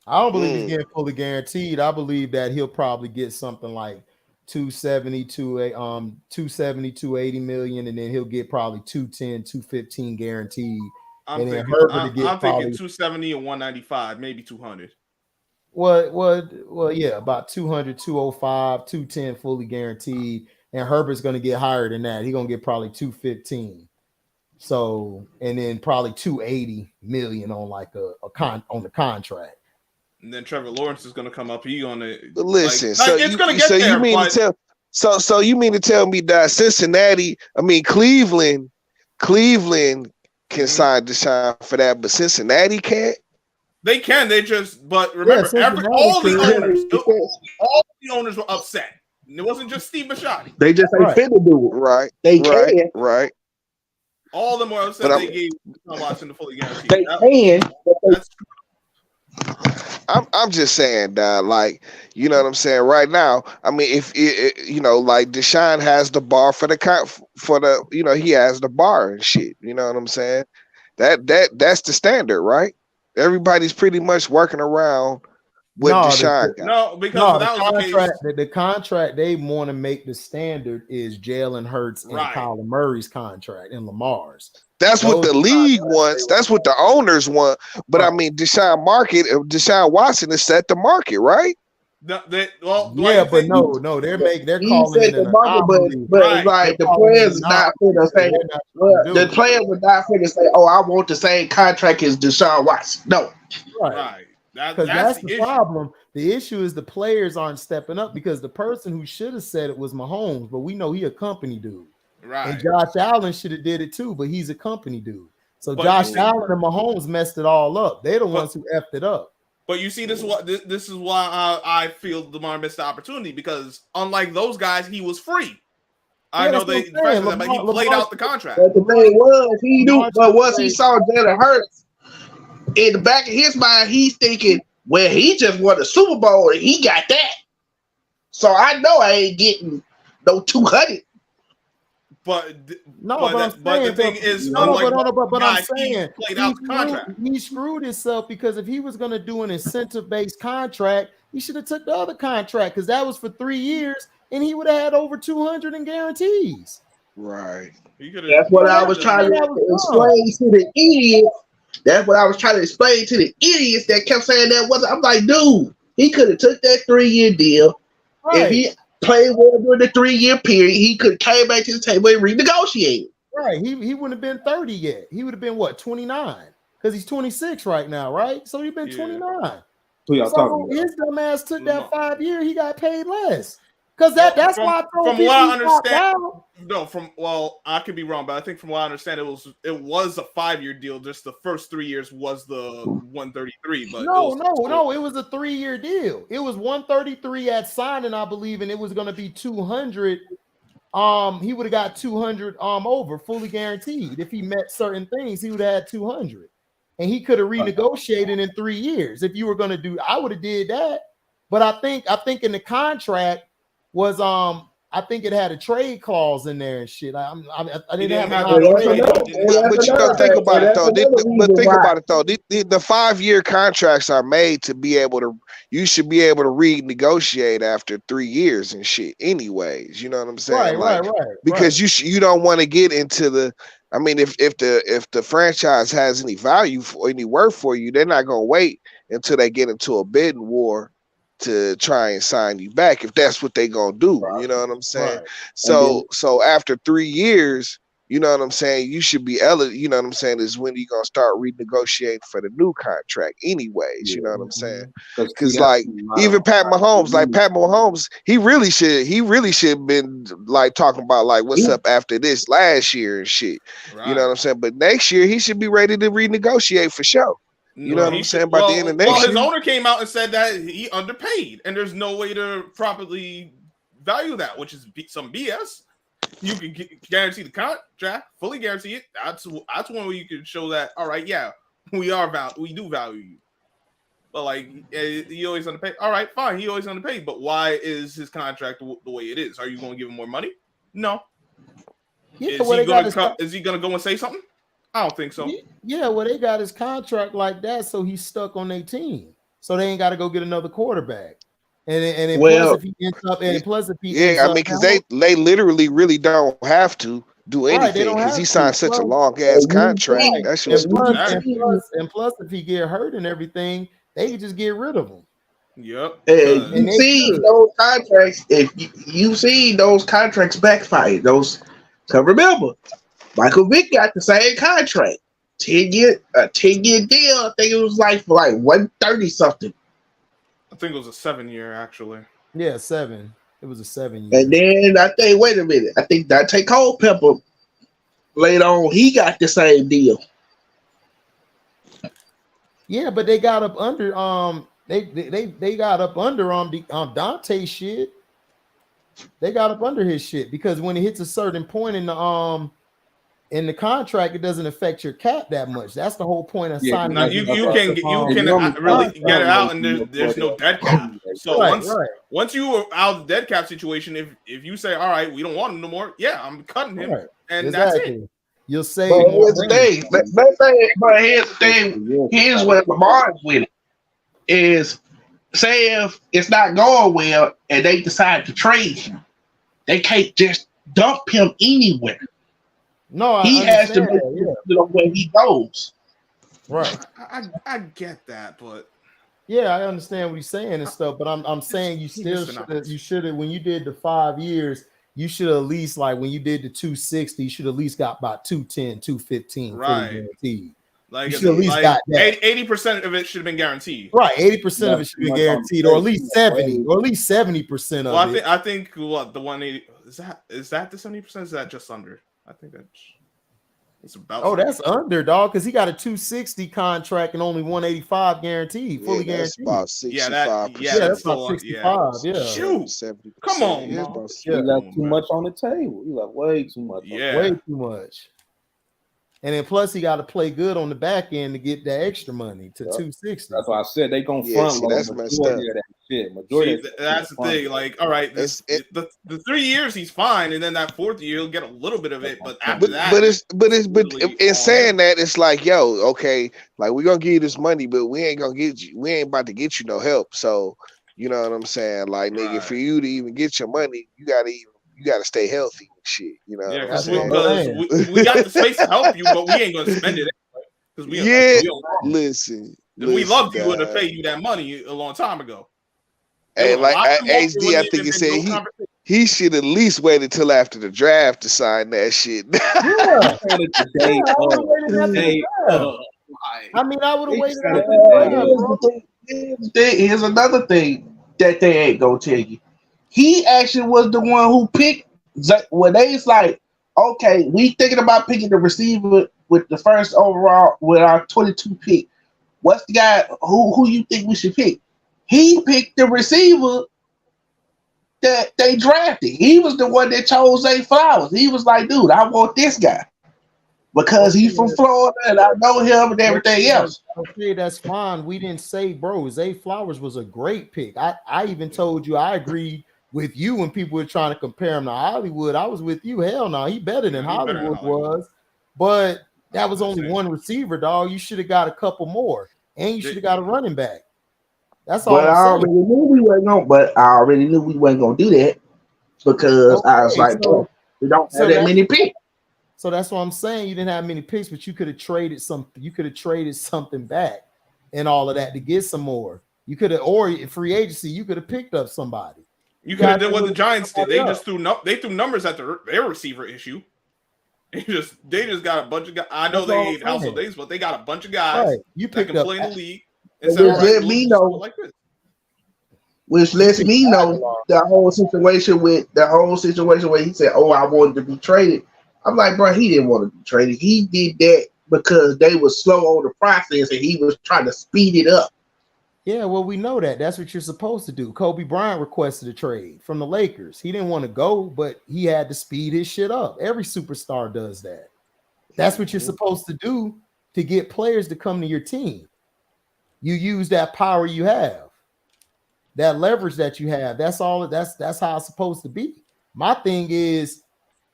I don't believe he's getting fully guaranteed. I believe that he'll probably get something like 280 million, and then he'll get probably 210, 215 guaranteed. I'm thinking 270 and 195, maybe 200. Well, yeah, about 200, 205, 210 fully guaranteed. And Herbert's going to get higher than that. He's going to get probably 215. So, and then probably 280 million on like on the contract. And then Trevor Lawrence is going to come up. He's going to listen. it's going to get there. You mean to tell? So you mean to tell me that Cincinnati? I mean Cleveland can sign Deshaun for that, but Cincinnati can't. They can. They just. But remember, all the owners were upset. It wasn't just Steve Bisciotti. They just ain't fit to do it. Right. They can. Right. All of them were upset. They gave Watson the fully guaranteed. They can. I'm just saying, like, you know what I'm saying. Right now, I mean, if you know, like Deshaun has the bar for the you know, he has the bar and shit. You know what I'm saying? That's the standard, right? Everybody's pretty much working around what Deshaun got. No, because that was the contract they want to make the standard is Jalen Hurts and Kyler Murray's contract and Lamar's. That's what the league wants. That's what the owners want. But I mean, Deshaun Watson has set the market, right? But they're calling it the market, but it's like the players are not finna say the players are not finna say, "Oh, I want the same contract as Deshaun Watson." No, right. Because that's the problem. The issue is the players aren't stepping up because the person who should have said it was Mahomes, but we know he a company dude. Right. And Josh Allen should have did it too, but he's a company dude. So Josh Allen and Mahomes messed it all up. They're the ones who effed it up. But you see, this is why I feel Lamar missed the opportunity, because unlike those guys, he was free. I know he played out the contract. But the thing was, he knew. But once he saw Jalen Hurts, in the back of his mind, he's thinking, "Well, he just won the Super Bowl and he got that. So I know I ain't getting no 200." But the thing is, I'm saying he screwed himself, because if he was going to do an incentive-based contract, he should have took the other contract, because that was for 3 years, and he would have had over 200 in guarantees. Right. That's what I was trying to explain to the idiots. That's what I was trying to explain to the idiots that kept saying that wasn't. I'm like, dude, he could have took that 3-year deal. Right. If he played well during the 3-year period, he could came back to the table and renegotiate. Right. He wouldn't have been 30 yet. He would have been what, 29? Because he's 26 right now, right? So he'd been 29. Who y'all talking about? His dumb ass took that 5 year, he got paid less. Because that's why I told from what I understand. No, I could be wrong, but I think from what I understand, it was a 5-year deal. Just the first 3 years was the 133. But no, it was a 3-year deal. It was 133 at signing, I believe, and it was going to be 200. He would have got 200 over, fully guaranteed. If he met certain things, he would have had 200, and he could have renegotiated in 3 years. If you were going to do, I would have did that. But I think in the contract was I think it had a trade clause in there and shit. I didn't have but you don't think about it though. Think about it though. The 5-year contracts are made to be able to. You should be able to renegotiate after 3 years and shit. Anyways, you know what I'm saying? Right. Because you don't want to get into the. I mean, if the franchise has any value for any worth for you, they're not gonna wait until they get into a bidding war to try and sign you back, if that's what they gonna do. Right. You know what I'm saying? Right. So after 3 years, you know what I'm saying, you should be eligible. You know what I'm saying, is when you're gonna start renegotiating for the new contract anyways. You know what I'm saying? Because like even Pat Mahomes, he really should have been like talking about like what's up after this last year and shit. Right. You know what I'm saying? But next year he should be ready to renegotiate for sure. You know what I'm saying? By the end of next year. His owner came out and said that he underpaid, and there's no way to properly value that, which is some BS. You can guarantee the contract, fully guarantee it. That's one way you can show that. All right, yeah, we do value you, but like he always underpaid. All right, fine, he always underpaid, but why is his contract the way it is? Are you going to give him more money? No. Yeah, is he going to go and say something? I don't think so. Yeah, well, they got his contract like that, so he's stuck on their team. So they ain't got to go get another quarterback. And plus, if he ends up, because they literally really don't have to do anything because he signed such a long ass contract. Right. That's just and plus, if he get hurt and everything, they can just get rid of him. Yep. And you see those contracts. If you see those contracts backfire, so remember. Michael Vick got the same contract, 10-year deal. I think it was for 130 something. I think it was a 7-year actually. Yeah, 7. It was a 7-year. And then I think, wait a minute, I think Dante Culpepper later on he got the same deal. Yeah, but they got up under they got up under Dante's shit. They got up under his shit because when it hits a certain point in the contract, it doesn't affect your cap that much. That's the whole point of signing. Now you can really get it out, and there's no dead cap. So once you are out of the dead cap situation, if you say, all right, we don't want him no more, yeah, I'm cutting him, and that's it. You'll say. But here's the thing. Here's what Lamar's with it is say if it's not going well and they decide to trade him, they can't just dump him anywhere. No, he has to make where he goes. Right. I get that, but yeah, I understand what he's saying and stuff. But I'm saying you should have when you did the 5 years, you should at least like when you did the 260, you should at least got about 210, 215 fully guaranteed. Like you should at least got that. 80% of it should have been guaranteed. Right, 80% of it should have been guaranteed, or at least 70, or at least 70% of well, it. I think what the 180 is that the 70%? Is that just under? I think it's about. Oh, that's under, dog, because he got a 260 contract and only 185 guaranteed, fully guaranteed. About 65%. That's about 65. Yeah. Shoot. 70%. Come on, you left too much on the table. You left way too much. Yeah, way too much. And then plus he got to play good on the back end to get that extra money to 260. That's why I said they gonna front load that's messed up. Of that shit. Majority that's the thing. Like, all right, the 3 years he's fine, and then that 4th year he'll get a little bit of it, but after that, in saying that, it's like, yo, okay, like we're gonna give you this money, but we ain't about to get you no help. So you know what I'm saying? Like, nigga, for you to even get your money, you gotta stay healthy and shit. You know? Yeah, because we got the space to help you, but we ain't gonna spend it. Listen, we loved you to pay you that money a long time ago. And like HD, I think he said he should at least waited till after the draft to sign that shit. I mean, I would have waited. Here's another thing that they ain't gonna tell you. He actually was the one who picked when they's like, okay, we thinking about picking the receiver with the first overall with our 22 pick. What's the guy who you think we should pick? He picked the receiver that they drafted. He was the one that chose Zay Flowers. He was like, dude, I want this guy because he's from Florida and I know him and everything else. Okay, that's fine. We didn't say, bro, Zay Flowers was a great pick. I even told you I agreed with you when people were trying to compare him to Hollywood. I was with you. Hell no, he better than Hollywood was. But that was only one receiver, dog. You should have got a couple more, and you should have got a running back. That's all. But I already knew we wasn't gonna do that because I was like, we don't have that many picks. So that's what I'm saying. You didn't have many picks, but you could have traded something. You could have traded something back and all of that to get some more. You could have, or free agency, you could have picked up somebody. You could have done what the Giants did. They just threw numbers at their receiver issue. They just got a bunch of guys. I know they ain't household names, but they got a bunch of guys that can play in the league. Which let me know, which lets me know the whole situation where he said, "Oh, I wanted to be traded." I'm like, bro, he didn't want to be traded. He did that because they were slow on the process and he was trying to speed it up. Yeah, well, we know that. That's what you're supposed to do. Kobe Bryant requested a trade from the Lakers. He didn't want to go, but he had to speed his shit up. Every superstar does that. That's what you're supposed to do to get players to come to your team. You use that power you have, that leverage that you have. That's all. That's how it's supposed to be. My thing is,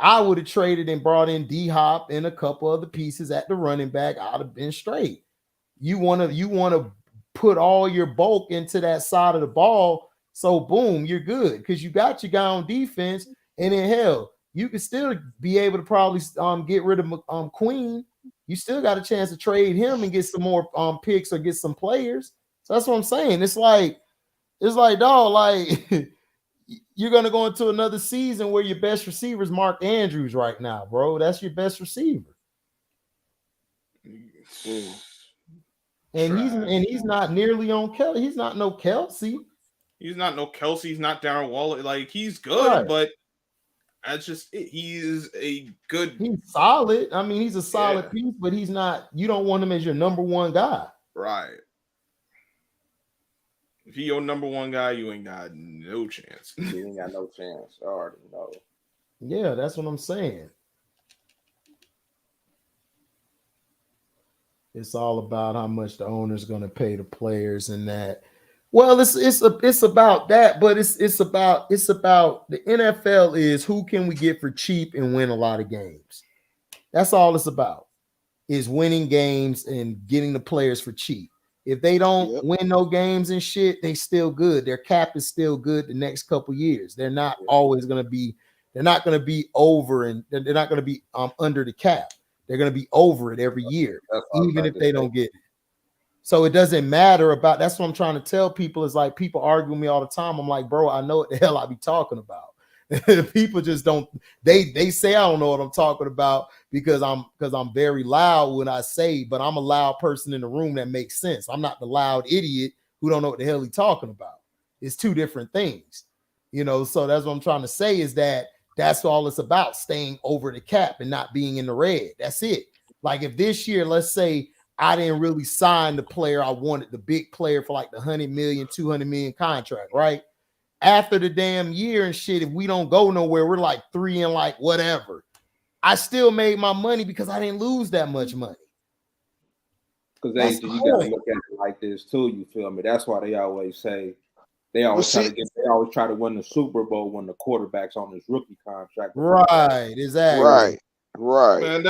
I would have traded and brought in D-Hop and a couple other pieces at the running back. I'd have been straight. You want to put all your bulk into that side of the ball, so boom, you're good because you got your guy on defense, and then hell, you can still be able to probably get rid of Queen. You still got a chance to trade him and get some more picks or get some players. So that's what I'm saying. It's like dog, like you're gonna go into another season where your best receiver is Mark Andrews right now, bro. That's your best receiver. And he's not nearly on Kelly. He's not no Kelsey. He's not no Kelsey. He's not Darren Waller. Like, he's good, but that's just it. He is a good. He's solid. I mean, he's a solid piece, but he's not. You don't want him as your number one guy, right? If he your number one guy, you ain't got no chance. You ain't got no chance. I already know. Yeah, that's what I'm saying. It's all about how much the owner's going to pay the players and that. Well, it's about that, but it's about the NFL is who can we get for cheap and win a lot of games. That's all it's about, is winning games and getting the players for cheap. If they don't win no games and shit, they still good. Their cap is still good the next couple years. They're not always going to be. They're not going to be over, and they're not going to be under the cap. They're going to be over it every year, even if they don't get it. So it doesn't matter about. That's what I'm trying to tell people. Is like people argue with me all the time. I'm like, bro, I know what the hell I be talking about. People just don't. They say I don't know what I'm talking about because I'm very loud when I say, but I'm a loud person in the room that makes sense. I'm not the loud idiot who don't know what the hell he's talking about. It's two different things, you know. So that's what I'm trying to say is that's all it's about, staying over the cap and not being in the red. That's it. Like if this year, let's say I didn't really sign the player I wanted, the big player for like the 100 million, 200 million contract, right? After the damn year and shit, if we don't go nowhere, we're like 3 and like whatever. I still made my money because I didn't lose that much money. Because you gotta look at it like this too. You feel me? That's why they always say they always try to win the Super Bowl when the quarterback's on his rookie contract. Right, exactly. Right. Man,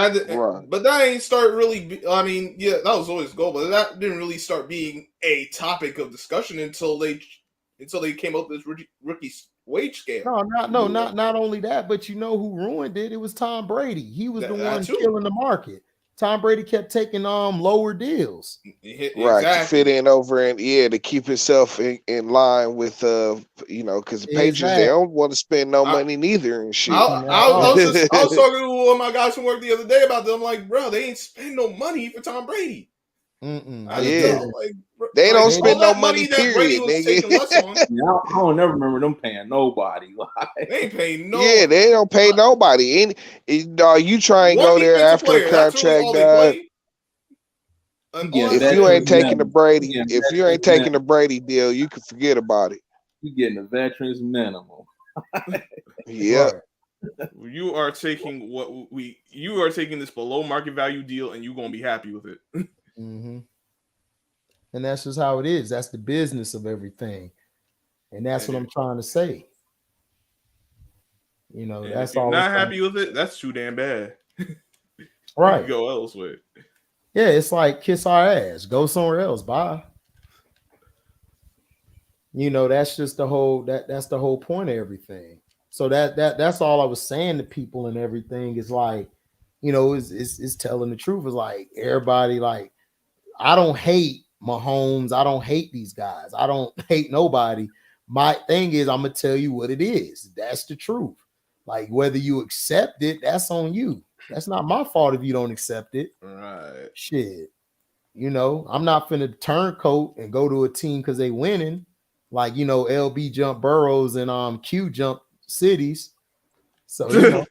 but that ain't start really. I mean, yeah, that was always the goal, but that didn't really start being a topic of discussion until they came up with this rookie wage scale. Not only that, but you know who ruined it? It was Tom Brady. He was the one killing the market. Tom Brady kept taking lower deals. Right, to fit in over and to keep himself in line with because the Patriots they don't want to spend no money neither and shit. I was talking to one of my guys from work the other day about them. I'm like, bro, they ain't spend no money for Tom Brady. They don't spend no money, period, nigga. I don't never remember them paying nobody. They ain't paying no. Yeah, they don't pay nobody. You try and go there after a contract, if you ain't taking the Brady, the Brady deal, you can forget about it. You getting a veterans minimum. Yeah. You are taking this below market value deal, and you're gonna be happy with it. Mm-hmm. And that's just how it is. That's the business of everything, and that's what I'm trying to say. You know, and that's if you're all. Not happy with it. That's too damn bad. Right. You go elsewhere. Yeah, it's like kiss our ass. Go somewhere else. Bye. You know, that's just the whole. That's the whole point of everything. So that's all I was saying to people and everything is like, you know, is telling the truth. Is like everybody like. I don't hate Mahomes. I don't hate these guys. I don't hate nobody. My thing is, I'm gonna tell you what it is. That's the truth. Like whether you accept it, that's on you. That's not my fault if you don't accept it. Right. Shit. You know, I'm not finna turncoat and go to a team because they winning. Like, you know, LB jump Burrows and Q jump cities. So you know.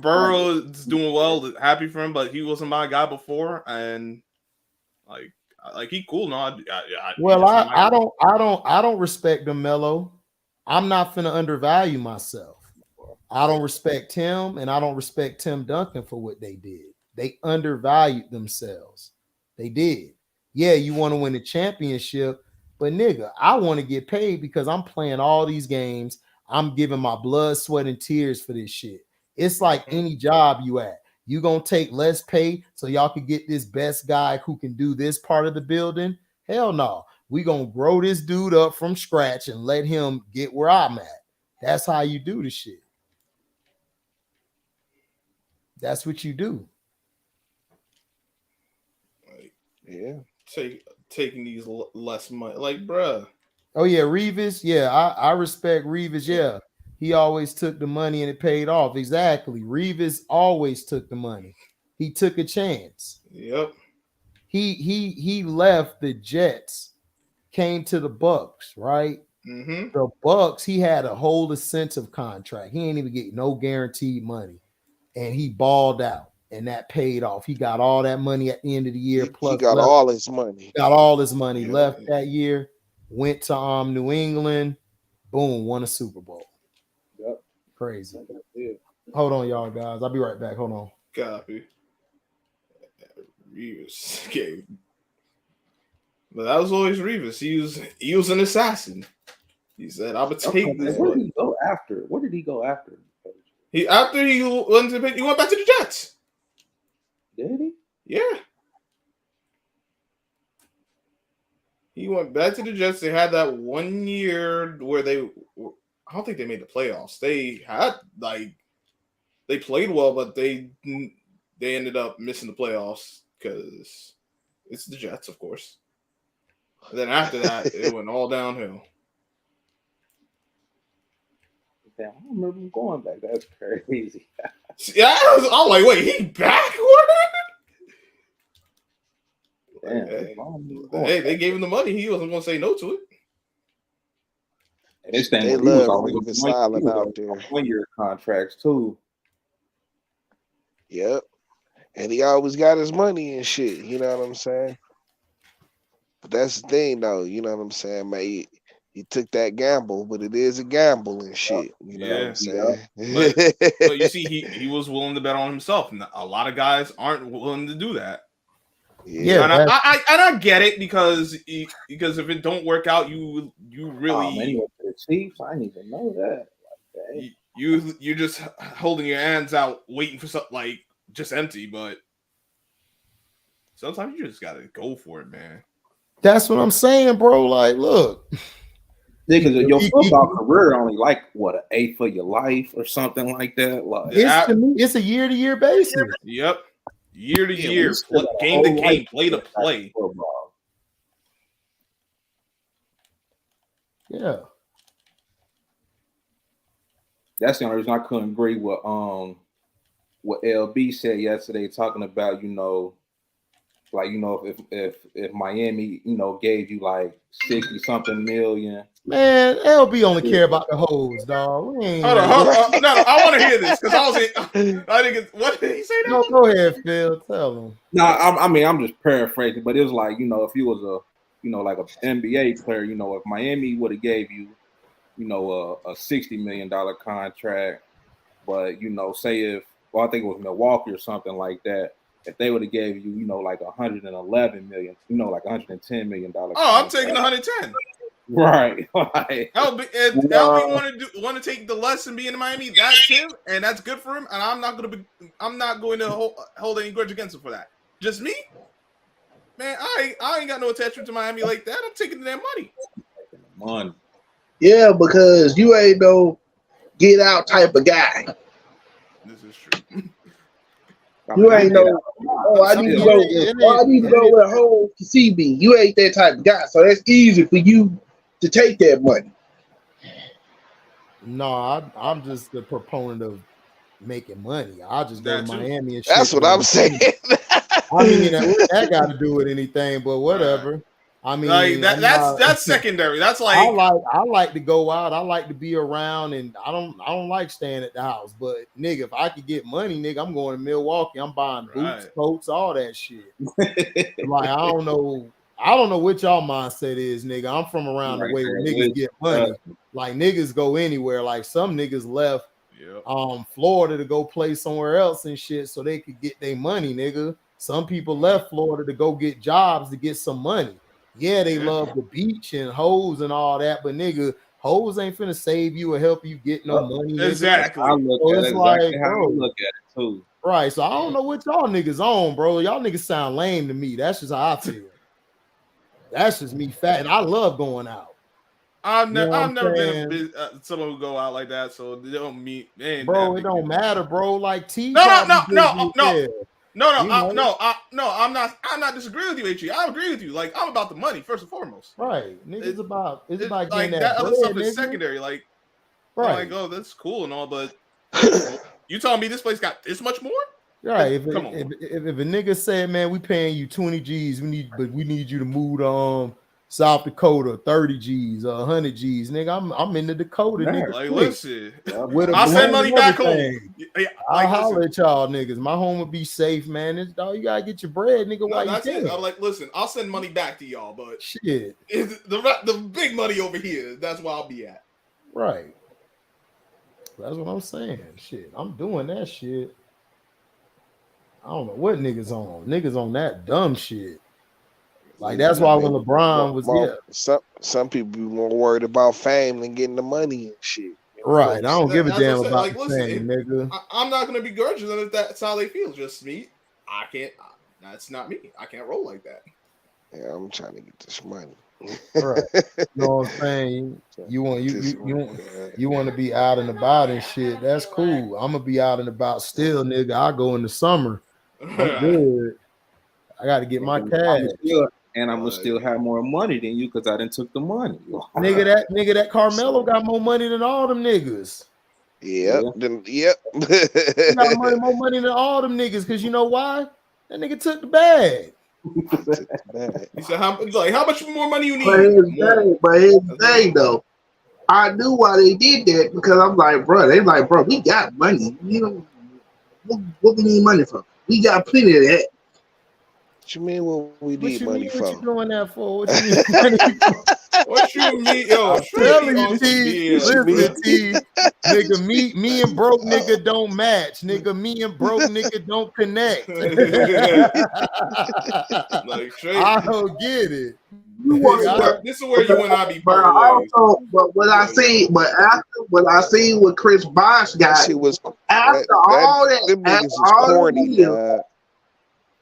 Burrow is doing well. Happy for him, but he wasn't my guy before, and like he cool now. I don't respect him, Mello. I'm not finna undervalue myself. I don't respect him, and I don't respect Tim Duncan for what they did. They undervalued themselves. They did. Yeah, you want to win a championship, but nigga, I want to get paid because I'm playing all these games. I'm giving my blood, sweat, and tears for this shit. It's like any job you at. You gonna take less pay so y'all can get this best guy who can do this part of the building? Hell no. We gonna grow this dude up from scratch and let him get where I'm at. That's how you do the shit. That's what you do. Taking these less money, like, bruh. Oh yeah, Revis. Yeah, I respect Revis. Yeah, he always took the money and it paid off. Exactly. Revis always took the money. He took a chance. Yep. He left the Jets, came to the Bucks, right? Mm-hmm. The Bucks, he had a whole incentive contract. He ain't even get no guaranteed money. And he balled out, and that paid off. He got all that money at the end of the year. Plus, he got all his money. Got all his money left that year. Went to New England. Boom, won a Super Bowl. Yep. Crazy. Hold on, y'all guys. I'll be right back. Hold on. Copy. Revis game. But that was always Revis. He was an assassin. He said, "I would take this." What did he go after? What did he go after? He went back to the Jets. Did he? Yeah. He went back to the Jets. They had that 1 year where I don't think they made the playoffs. They had they played well, but they ended up missing the playoffs because it's the Jets, of course. And then after that, it went all downhill. Damn, I remember him going back. That's crazy. Yeah, I'm like, wait, he backward? Damn, hey, they gave him the money. He wasn't going to say no to it. And this thing, they love leaving silent out there. 1 year contracts too. Yep. And he always got his money and shit. You know what I'm saying? But that's the thing, though. You know what I'm saying, man? He took that gamble, but it is a gamble and shit. You know what I'm saying? But you see, he was willing to bet on himself. And a lot of guys aren't willing to do that. Yeah, and I get it because if it don't work out, you really the Chiefs. I didn't even know that. You're just holding your hands out, waiting for something like just empty. But sometimes you just gotta go for it, man. That's what I'm saying, bro. Like, look, because your football career only like what, an eighth of your life or something like that. Like it's a year-to-year basis. Yep. Year to year, game to game, play to play. Yeah. That's the only reason I couldn't agree with what LB said yesterday, talking about, if Miami, gave you like 60-something million. Man, LB only care about the hoes, dog. Hold on. No, I want to hear this because I didn't get. What did he say? No, go ahead, Phil. Tell him. No, I'm just paraphrasing, but it was like, if you was like an NBA player, if Miami would have gave you, a $60 million contract, but say if, I think it was Milwaukee or something like that. If they would have gave you, like 111 million, like 110 million dollars. Oh, I'm taking 110. Right. LB want to take the less and be in Miami. That's him, and that's good for him. And I'm not going to hold any grudge against him for that. Just me, man. I ain't got no attachment to Miami like that. I'm taking that money. Yeah, because you ain't no get out type of guy. This is true. You ain't no. Oh, I need to go. I need to go where home to see me. You ain't that type of guy, so that's easy for you to take that money. No, I'm just the proponent of making money. I just go to Miami and shit. That's what I'm saying. I mean, that got to do with anything, but whatever. I mean, like that's secondary. That's like I like to go out. I like to be around, and I don't like staying at the house. But nigga, if I could get money, nigga, I'm going to Milwaukee. I'm buying boots, coats, all that shit. Like I don't know what y'all mindset is, nigga. I'm from around the way where niggas get money. Like niggas go anywhere. Like some niggas left Florida to go play somewhere else and shit so they could get their money, nigga. Some people left Florida to go get jobs to get some money. Yeah, they love the beach and hoes and all that, but nigga, hoes ain't finna save you or help you get no money. Nigga. Exactly. I look at it exactly how you look at it too. Right. So I don't know what y'all niggas on, bro. Y'all niggas sound lame to me. That's just how I feel. That's just me fat. And I love going out. I've never been someone who go out like that, so they don't meet. Bro, it don't matter, bro. Like T. No. I'm not disagreeing with you, HG. I agree with you. Like I'm about the money first and foremost. Right. It's about getting like that other bread, stuff is nigga. secondary. Like, right. Like, oh, that's cool and all, but you telling me this place got this much more? Right. If a nigga said, man, we paying you 20 G's, we need you to move to South Dakota, 30 G's, 100 G's, nigga. I'm in the Dakota, nigga. Like, listen, I'll send money back home. I'll holler at y'all niggas. My home would be safe, man. You gotta get your bread, nigga. Why you it. I'm like, listen, I'll send money back to y'all, but shit, the big money over here. That's where I'll be at. Right. That's what I'm saying. Shit, I'm doing that shit. I don't know what niggas on. Niggas on that dumb shit. Like that's why when LeBron was some people be more worried about fame than getting the money and shit. Right. I don't give a damn about the fame, nigga. I'm not gonna be grudging if that's how they feel. Just me. I can't. That's not me. I can't roll like that. Yeah, I'm trying to get this money. Right. You know what I'm saying? You want to be out and about and shit. That's cool. I'm gonna be out and about still, nigga. I go in the summer. I'm good. I got to get my cash. And I'm gonna still have more money than you because I done took the money. nigga, that Carmelo got more money than all them niggas. Yep. He got more money than all them niggas because you know why? That nigga took the bag. He said, how much more money you need? But here's the thing, though. I knew why they did that because I'm like, bro, we got money. You know, what we need money for? We got plenty of that. What you mean what we need money for? What you doing that for? What you need money for? What you mean? Yo, I'm telling you, T. Listen, T. Nigga, me and broke nigga don't match. Nigga, me and broke nigga don't connect. Like straight. I don't get it. This is where you and I be. But what I see what Chris Bosh got, after all that, them niggas is corny,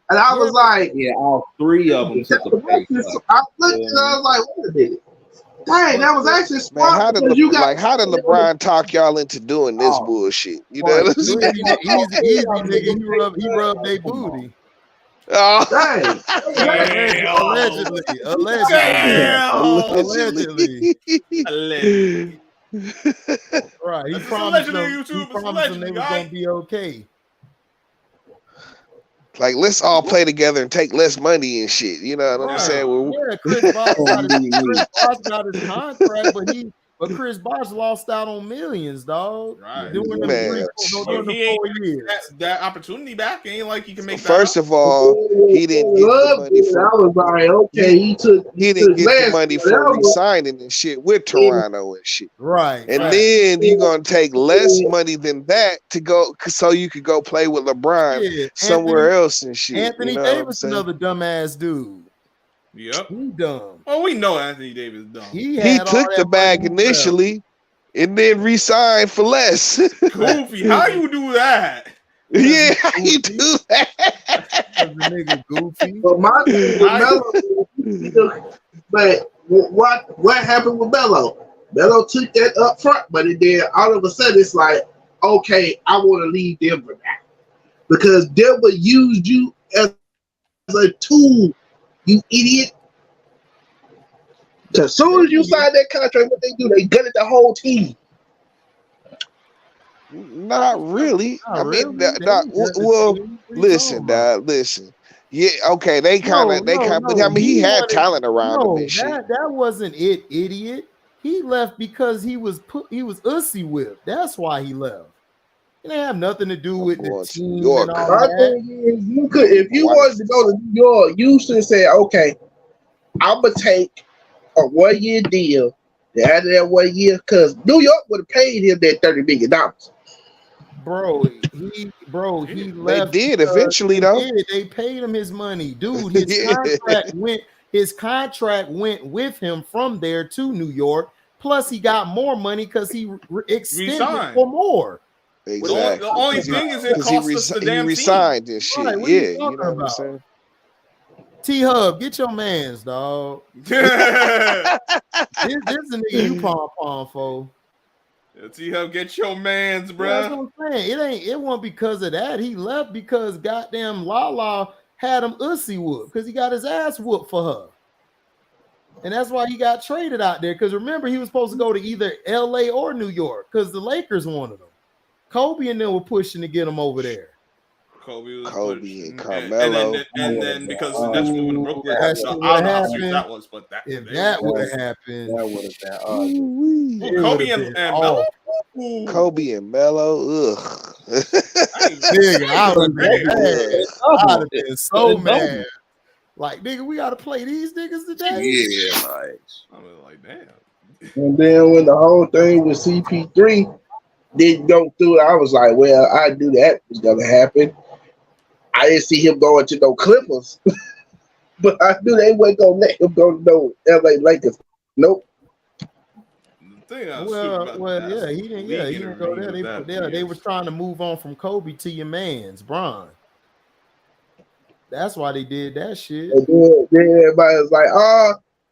and I was like, yeah, all three of them took a pay cut. I looked and I was like, wait a minute. Dang, that was actually smart. Man, how did LeBron talk y'all into doing this bullshit? You know what I'm saying? Easy, nigga. He rubbed their booty. Oh, dang. Allegedly. Right. He promised them they was gonna be okay. Like, let's all play together and take less money and shit. You know what I'm saying? Chris Bosh got his contract, but Chris Bosh lost out on millions, dog. Right. Doing the 4 years. That opportunity back ain't like he can make. First of all, he didn't get the money. I was like, okay, he didn't get the money for re-signing and shit with Toronto and shit. Right. And then you're gonna take less money than that to go so you could go play with LeBron somewhere else and shit. Anthony Davis, another dumbass dude. Yep. He dumb. Oh, we know Anthony Davis dumb. He took the bag initially and then re-signed for less. Goofy, how you do that? Yeah, how you do that? The nigga goofy. But my thing with Melo, what happened with Melo? Melo took that up front, but then all of a sudden it's like, okay, I want to leave Denver now because Denver used you as a tool. You idiot. As soon as you sign that contract, what they do, they gutted the whole team. Not really. Listen. Yeah, okay, they kind of, but I mean, he had talent around him and shit. That wasn't it, idiot. He left because he was ussy whipped. That's why he left. It didn't have nothing to do with the team. And all that. You could, if you wanted to go to New York, you should say, okay, I'm gonna take a 1 year deal. Out of that 1 year, because New York would have paid him that $30 million. Bro, he left. They did eventually, though. They paid him his money, dude. His contract went with him from there to New York. Plus, he got more money because he extended for more. Exactly. The only thing is it cost us the damn he resigned and shit. Right, you know what I'm saying? T-Hub, get your mans, dog. This is a nigga you pom for. T-Hub, get your mans, bro. That's what I'm saying. It wasn't because of that. He left because goddamn Lala had him ussy whooped because he got his ass whooped for her. And that's why he got traded out there. Because remember, he was supposed to go to either LA or New York because the Lakers wanted him. Kobe and them were pushing to get him over there. Kobe and Carmelo. And then because that's moving to Brooklyn, that would have happened. That was, but that would have happened. That would have been Kobe and Melo. Kobe and Melo. Ugh. Nigga, I would have been so mad. Like, nigga, we gotta play these niggas today. Yeah, like I was like, damn. And then when the whole thing with CP3 didn't go through, I was like, well, I knew that was gonna happen. I didn't see him going to no Clippers, but I knew they weren't gonna let him go to no LA Lakers. Nope. He didn't go there. They were trying to move on from Kobe to your man's Bron. That's why they did that shit. And then everybody was like,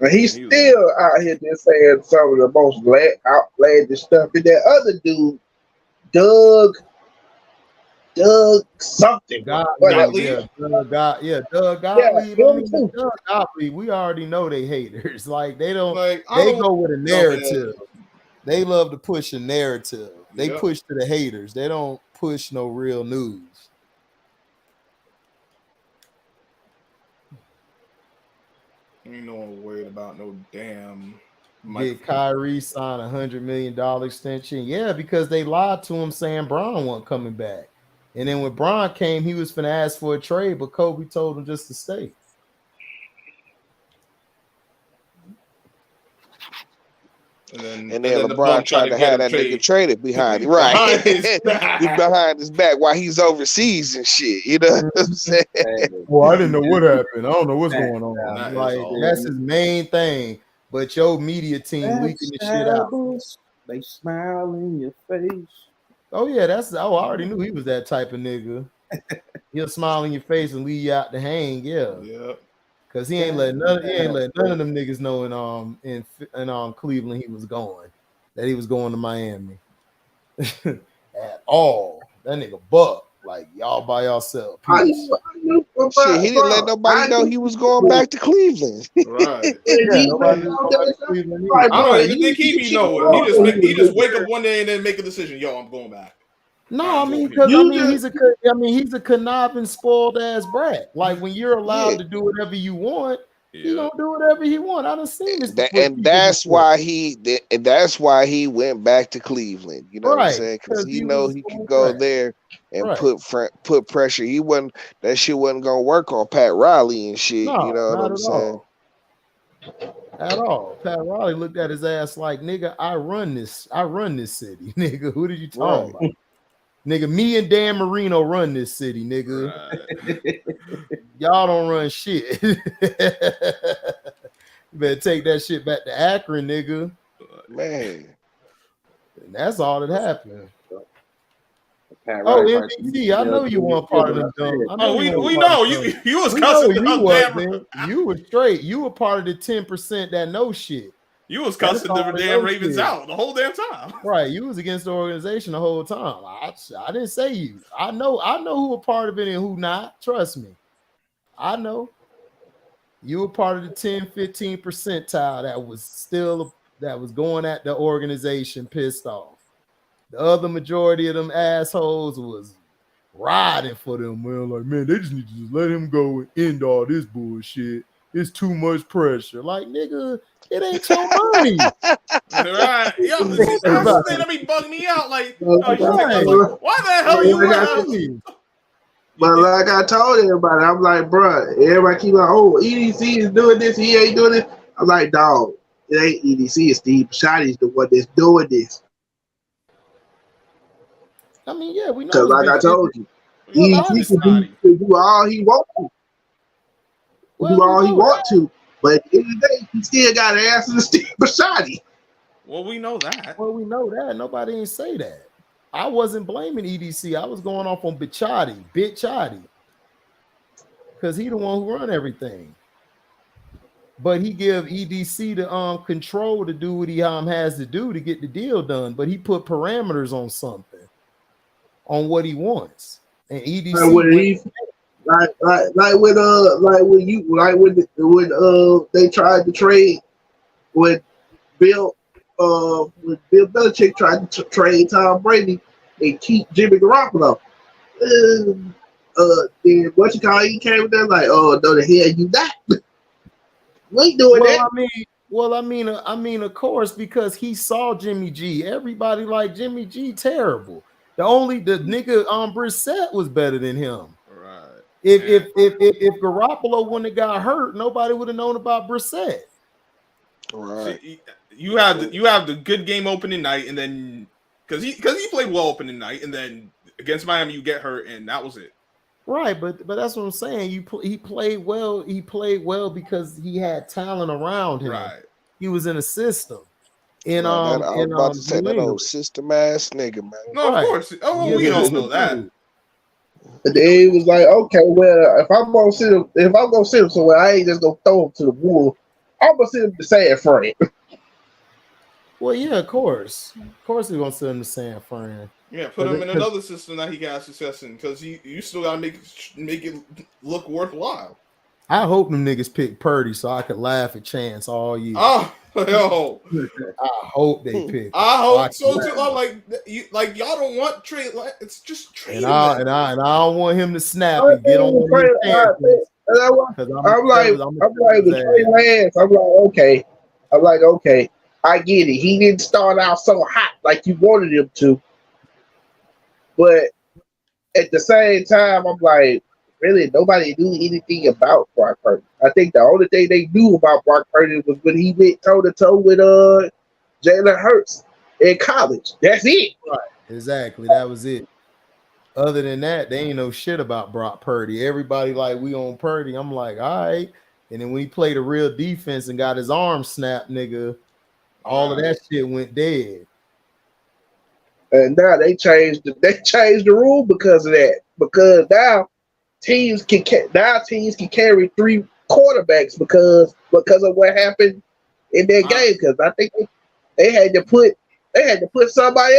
And he's still out here just saying some of the most outlandish stuff. And that other dude, Doug something. Doug Gottlieb. Doug Gottlieb. We already know they haters. Like they don't. They go with a narrative. They love to push a narrative. They push to the haters. They don't push no real news. Ain't no one worried about no damn. Did Kyrie sign $100 million extension? Yeah, because they lied to him saying Bron wasn't coming back. And then when Bron came, he was finna ask for a trade, but Kobe told him just to stay. And then LeBron tried to have that nigga traded behind him. Right. Behind his back while he's overseas and shit. You know what I'm saying? Well, I didn't know what happened. I don't know what's going on. Like, that's his main thing. But your media team leaking the shit out. They smile in your face. Oh, yeah, I already knew he was that type of nigga. He'll smile in your face and leave you out to hang, yeah. Cause he ain't let none of them niggas know in Cleveland he was going to Miami at all. That nigga buck like y'all by yourself. Shit, he didn't let nobody know he was going back to Cleveland. Right. I don't even think he be knowing. He just wake up one day and then make a decision. Yo, I'm going back. No, he's a conniving, spoiled ass brat. Like when you're allowed to do whatever you want, he gonna do whatever he want. I done seen this, that's why he went back to Cleveland. You know what I'm saying? Because he know he could go there and put pressure. That shit wasn't gonna work on Pat Riley and shit. No, you know what I'm saying? At all. Pat Riley looked at his ass like, nigga, I run this city, nigga. Who did you talk about? Nigga, me and Dan Marino run this city, nigga. Right. Y'all don't run shit. You better take that shit back to Akron, nigga. Man. And that's all that happened. NBC, I know you weren't part of them. We know you was cussing them. You were straight. You were part of the 10% that know shit. You was cussing the damn Ravens out the whole damn time. Right. You was against the organization the whole time. I didn't say you. I know who were part of it and who not. Trust me. I know. You were part of the 10-15 percentile that was going at the organization pissed off. The other majority of them assholes was riding for them. Man, like, man, they just need to just let him go and end all this bullshit. It's too much pressure. Like, nigga, it ain't your money. Right. Yo, that be bugging me out. Like, why the hell are you running? But like I told everybody, I'm like, bro, everybody keep like, oh, EDC is doing this, he ain't doing it. I'm like, dog, it ain't EDC, it's Steve Bisciotti's the one that's doing this. I mean, yeah, we know. Because like I told you, EDC can do all he wants to. Do all he want to, but at the end of the day, he still got to answer to Steve Bisciotti. Well, we know that. Nobody ain't say that. I wasn't blaming EDC. I was going off on Bisciotti, because he the one who run everything. But he give EDC the control to do what he has to do to get the deal done. But he put parameters on something, on what he wants, and EDC. Like when they tried to trade when Bill Belichick tried to trade Tom Brady and keep Jimmy Garoppolo. Then what you call he came there like, oh no, the hell you not. We ain't doing that. I mean, of course, because he saw Jimmy G. Everybody like Jimmy G. Terrible. The nigga Brissett was better than him. If Garoppolo wouldn't have got hurt, nobody would have known about Brissett. Right. See, you have the good game opening night, and then because he played well opening night, and then against Miami you get hurt, and that was it. Right, but that's what I'm saying. He played well. He played well because he had talent around him. Right. He was in a system. I was about to say that old system ass nigga, man. No, of course. Oh, we all know that. And then he was like, okay, well, if I'm gonna sit him somewhere, I ain't just gonna throw him to the wall I'm gonna send him to San Fran. Well, yeah, of course they're gonna send him to San Fran. Yeah, put him in another system that he can have success in, because you still gotta make it look worthwhile. I hope them niggas pick Purdy so I could laugh at Chance all year. Oh, yo. I hope they pick. I hope so too. I'm like y'all don't want trade. It's just trade. And I don't want him to snap and get on one of his I'm like with Trey Lance. I'm like, okay, I get it. He didn't start out so hot like you wanted him to, but at the same time, I'm like, really, nobody knew anything about Brock Purdy. I think the only thing they knew about Brock Purdy was when he went toe-to-toe with Jalen Hurts in college. That's it. Right. Exactly. That was it. Other than that, they ain't know shit about Brock Purdy. Everybody like, we on Purdy. I'm like, all right. And then when he played a real defense and got his arm snapped, nigga, all of that shit went dead. And now they changed the rule because of that. Because now teams can carry 3 quarterbacks because of what happened in that game. Because I think they had to put somebody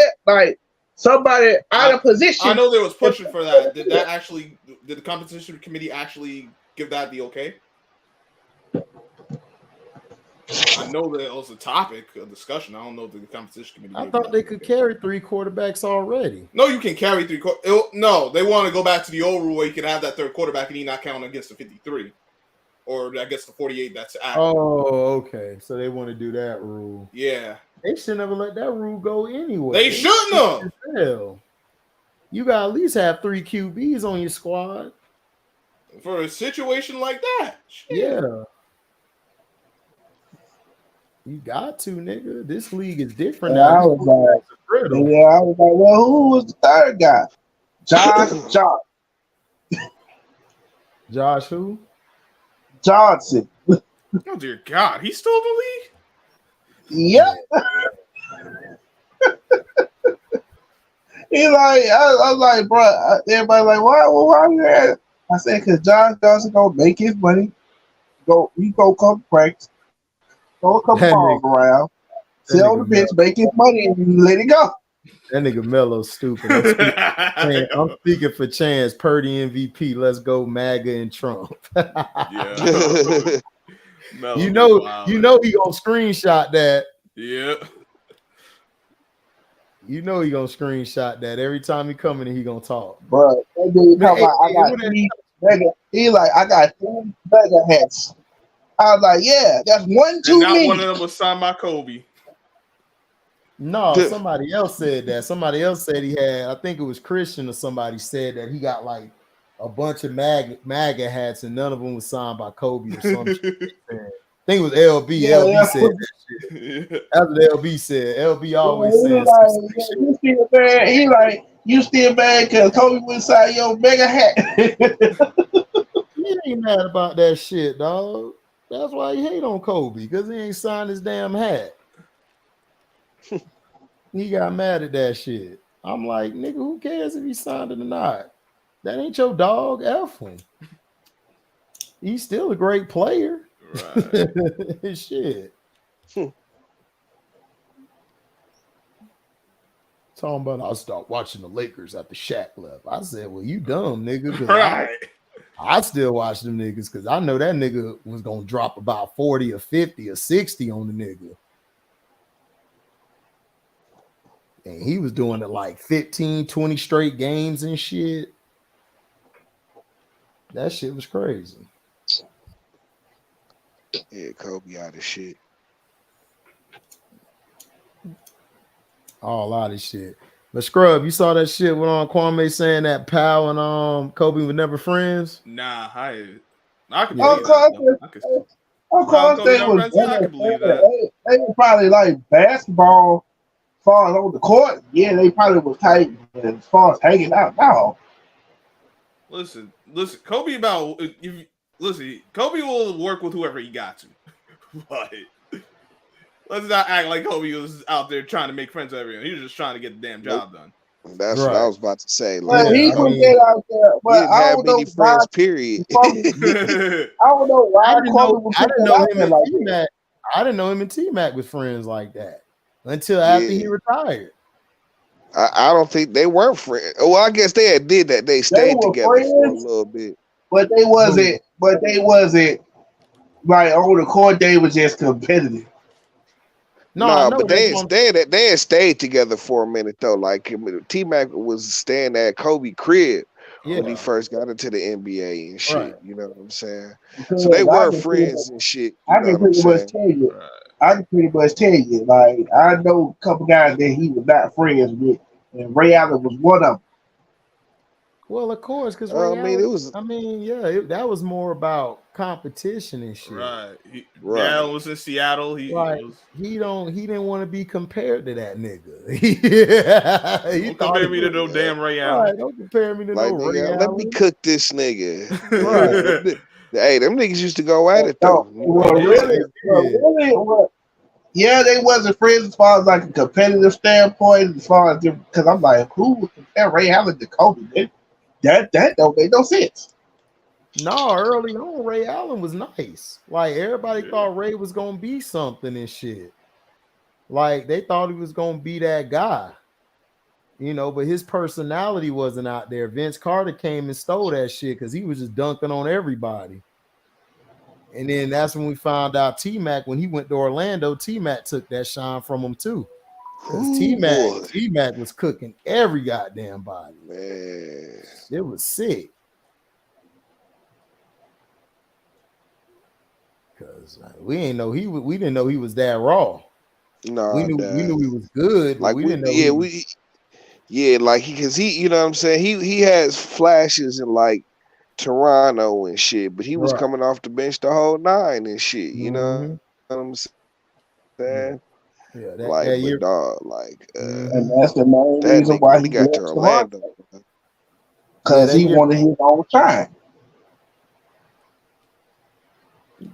out of position. I know they was pushing for that. Did the competition committee actually give that the okay? I know that it was a topic of discussion. I don't know if the competition committee. I thought they could carry 3 quarterbacks already. No, you can carry 3. No, they want to go back to the old rule where you can have that third quarterback and he not count against the 53, or I guess the 48. That's active. Oh, okay. So they want to do that rule. Yeah, they should never let that rule go anyway. They shouldn't have. Hell, you got at least have 3 QBs on your squad for a situation like that. Shit. Yeah. You got to, nigga. This league is different now. I was like, well, who was the third guy? Josh who? Johnson. Oh dear God, he's still in the league? Yep. He like, I was like, bro. Everybody like, why you at? I said, because Josh Johnson gonna make his money. He go come practice. Throw a couple balls around, sit on the bench, make his money, and let it go. That nigga Melo's stupid. I'm speaking for Chance, Purdy MVP. Let's go, MAGA and Trump. Yeah. you know he gonna screenshot that. Yeah. You know he gonna screenshot that every time he come in and he gonna talk. Bro, that dude talking about I got 3 mega. He like, I got 3 mega hats. I was like, yeah, that's one too many. Not one of them was signed by Kobe. No, somebody else said that. Somebody else said he had, I think it was Christian or somebody said that he got like a bunch of MAGA hats and none of them was signed by Kobe or something. I think it was LB. Yeah, LB said that shit. That's what LB said. LB always says he like, you still mad because Kobe went inside your mega hat. He ain't mad about that shit, dog. That's why he hate on Kobe, because he ain't signed his damn hat. He got mad at that shit. I'm like, nigga, who cares if he signed it or not? That ain't your dog. F him. He's still a great player. Right. Shit. Talking about I'll start watching the Lakers after Shaq left. I said, well, you dumb, nigga. Right. I still watch them niggas because I know that nigga was going to drop about 40 or 50 or 60 on the nigga. And he was doing it like 15, 20 straight games and shit. That shit was crazy. Yeah, Kobe out of shit. All out of shit. But Scrub, you saw that shit with Kwame saying that Powell and Kobe were never friends? Nah, I can believe that. They were probably like basketball as far as on the court. Yeah, they probably was tight as far as hanging out now. Listen, Kobe Kobe will work with whoever he got to. But let's not act like Kobe was out there trying to make friends with everyone. He was just trying to get the damn job done. That's what I was about to say. But Like, he put that out there. he But didn't I have don't many know why. friends. Period. I don't know why Kobe would put that out there like that. I didn't know him and T-Mac was friends like that until after he retired. I don't think they weren't friends. Well, I guess they had did that. They stayed together friends, for a little bit. But they wasn't. But they wasn't like on the court. They was just competitive. No, but they had stayed together for a minute though. Like T-Mac was staying at Kobe crib when he first got into the NBA and shit. Right. You know what I'm saying? So they were friends and shit. I can pretty much tell you. I can pretty much tell you. Like I know a couple guys that he was not friends with, and Ray Allen was one of them. Well, of course, because that was more about competition and shit. Right. Allen was in Seattle. He didn't want to be compared to that nigga. Don't compare me to no damn Ray Allen. Right, don't compare me to no Ray Allen. Let me cook this nigga. Right. Hey, them niggas used to go at it though. Yeah, they wasn't friends as far as like a competitive standpoint. As far as because I'm like, who would compare Ray Allen to Kobe? That don't make no sense. No, early on, Ray Allen was nice. Like everybody thought Ray was gonna be something and shit. Like they thought he was gonna be that guy, you know. But his personality wasn't out there. Vince Carter came and stole that shit because he was just dunking on everybody. And then that's when we found out T-Mac, when he went to Orlando, T-Mac took that shine from him too. Because T-Mac was cooking every goddamn body. Man. It was sick. Because we didn't know he was that raw. No, we knew he was good. Like we didn't know. Like because he, you know what I'm saying. He has flashes in like Toronto and shit, but he was coming off the bench the whole nine and shit. You know what I'm saying? Yeah, and that's the main reason why he got to Orlando. Because he wanted his own time.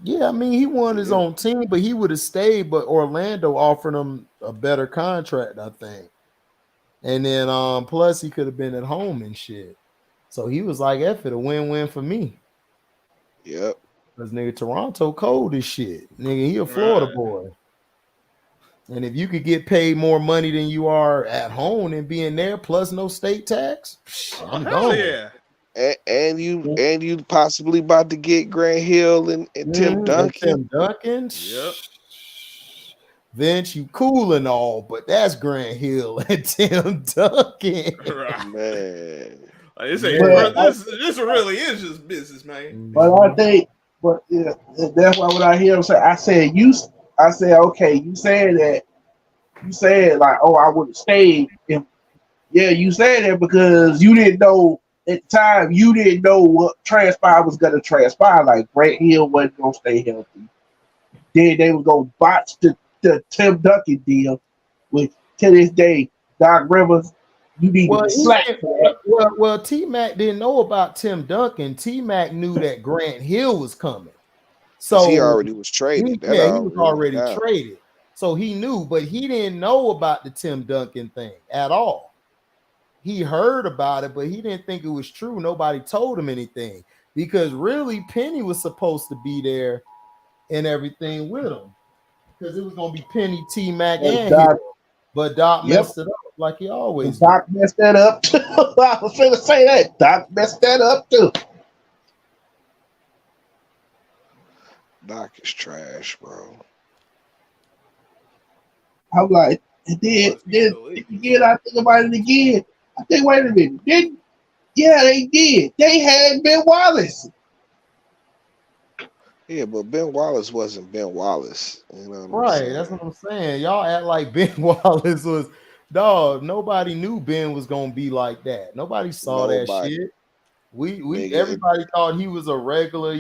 Yeah, I mean, he wanted his own team, but he would have stayed. But Orlando offered him a better contract, I think. And then, plus he could have been at home and shit. So he was like, "F it, a win-win for me." Yep. Because nigga, Toronto cold as shit. Nigga, he a Florida boy. And if you could get paid more money than you are at home and being there, plus no state tax, I'm gone. Yeah. And you possibly about to get Grant Hill and Tim Duncan. Yep. Vince, you cool and all, but that's Grant Hill and Tim Duncan. Right. Man. Like, this really is just business, man. But I think, that's why when I hear him say, I said, okay, you said that. You said like, oh, I would have stayed. You said that because you didn't know at the time. You didn't know what was going to transpire. Like Grant Hill wasn't going to stay healthy. Then they was going to botch the Tim Duncan deal. Which to this day, Doc Rivers, you need to slack for that. Well, T-Mac didn't know about Tim Duncan. T-Mac knew that Grant Hill was coming. So he already was traded. He was already traded. So he knew, but he didn't know about the Tim Duncan thing at all. He heard about it, but he didn't think it was true. Nobody told him anything because really Penny was supposed to be there and everything with him because it was going to be Penny, T-Mac, and Hill. But Doc messed it up like he always did. Doc messed that up too. I was going to say that. Doc messed that up too. Doc is trash, bro. I'm like, again, I think about it again. I think, wait a minute. They did. They had Ben Wallace. Yeah, but Ben Wallace wasn't Ben Wallace. You know what right, that's what I'm saying. Y'all act like Ben Wallace was, dog, nobody knew Ben was going to be like that. Nobody saw that shit. Everybody thought he was a regular,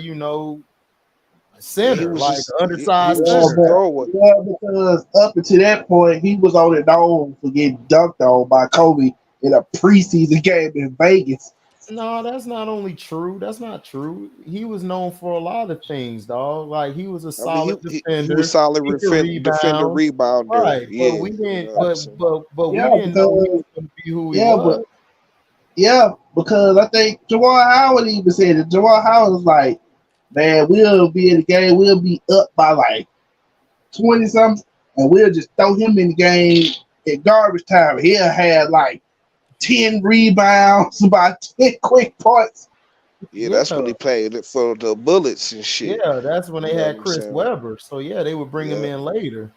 center, like undersized center. Yeah, because up until that point, he was on it known for getting dunked on by Kobe in a preseason game in Vegas. No, that's not only true. That's not true. He was known for a lot of things, dog. Like he was a I mean, solid he was defender. solid He could defender, rebound. rebounder. Right, but Yeah, we you didn't. know what I'm saying? But we Yeah, didn't know he because was going to be who he yeah, was. because I think Jamal Howard even said it. Jamal Howard was like, man, we'll be in the game, we'll be up by like 20 something, and we'll just throw him in the game at garbage time. He'll have like 10 rebounds, about 10 quick points. Yeah, that's when he played it for the Bullets and shit. Yeah, that's when they You know had what I'm Chris saying? Webber. So yeah, they would bring him Yeah. in later.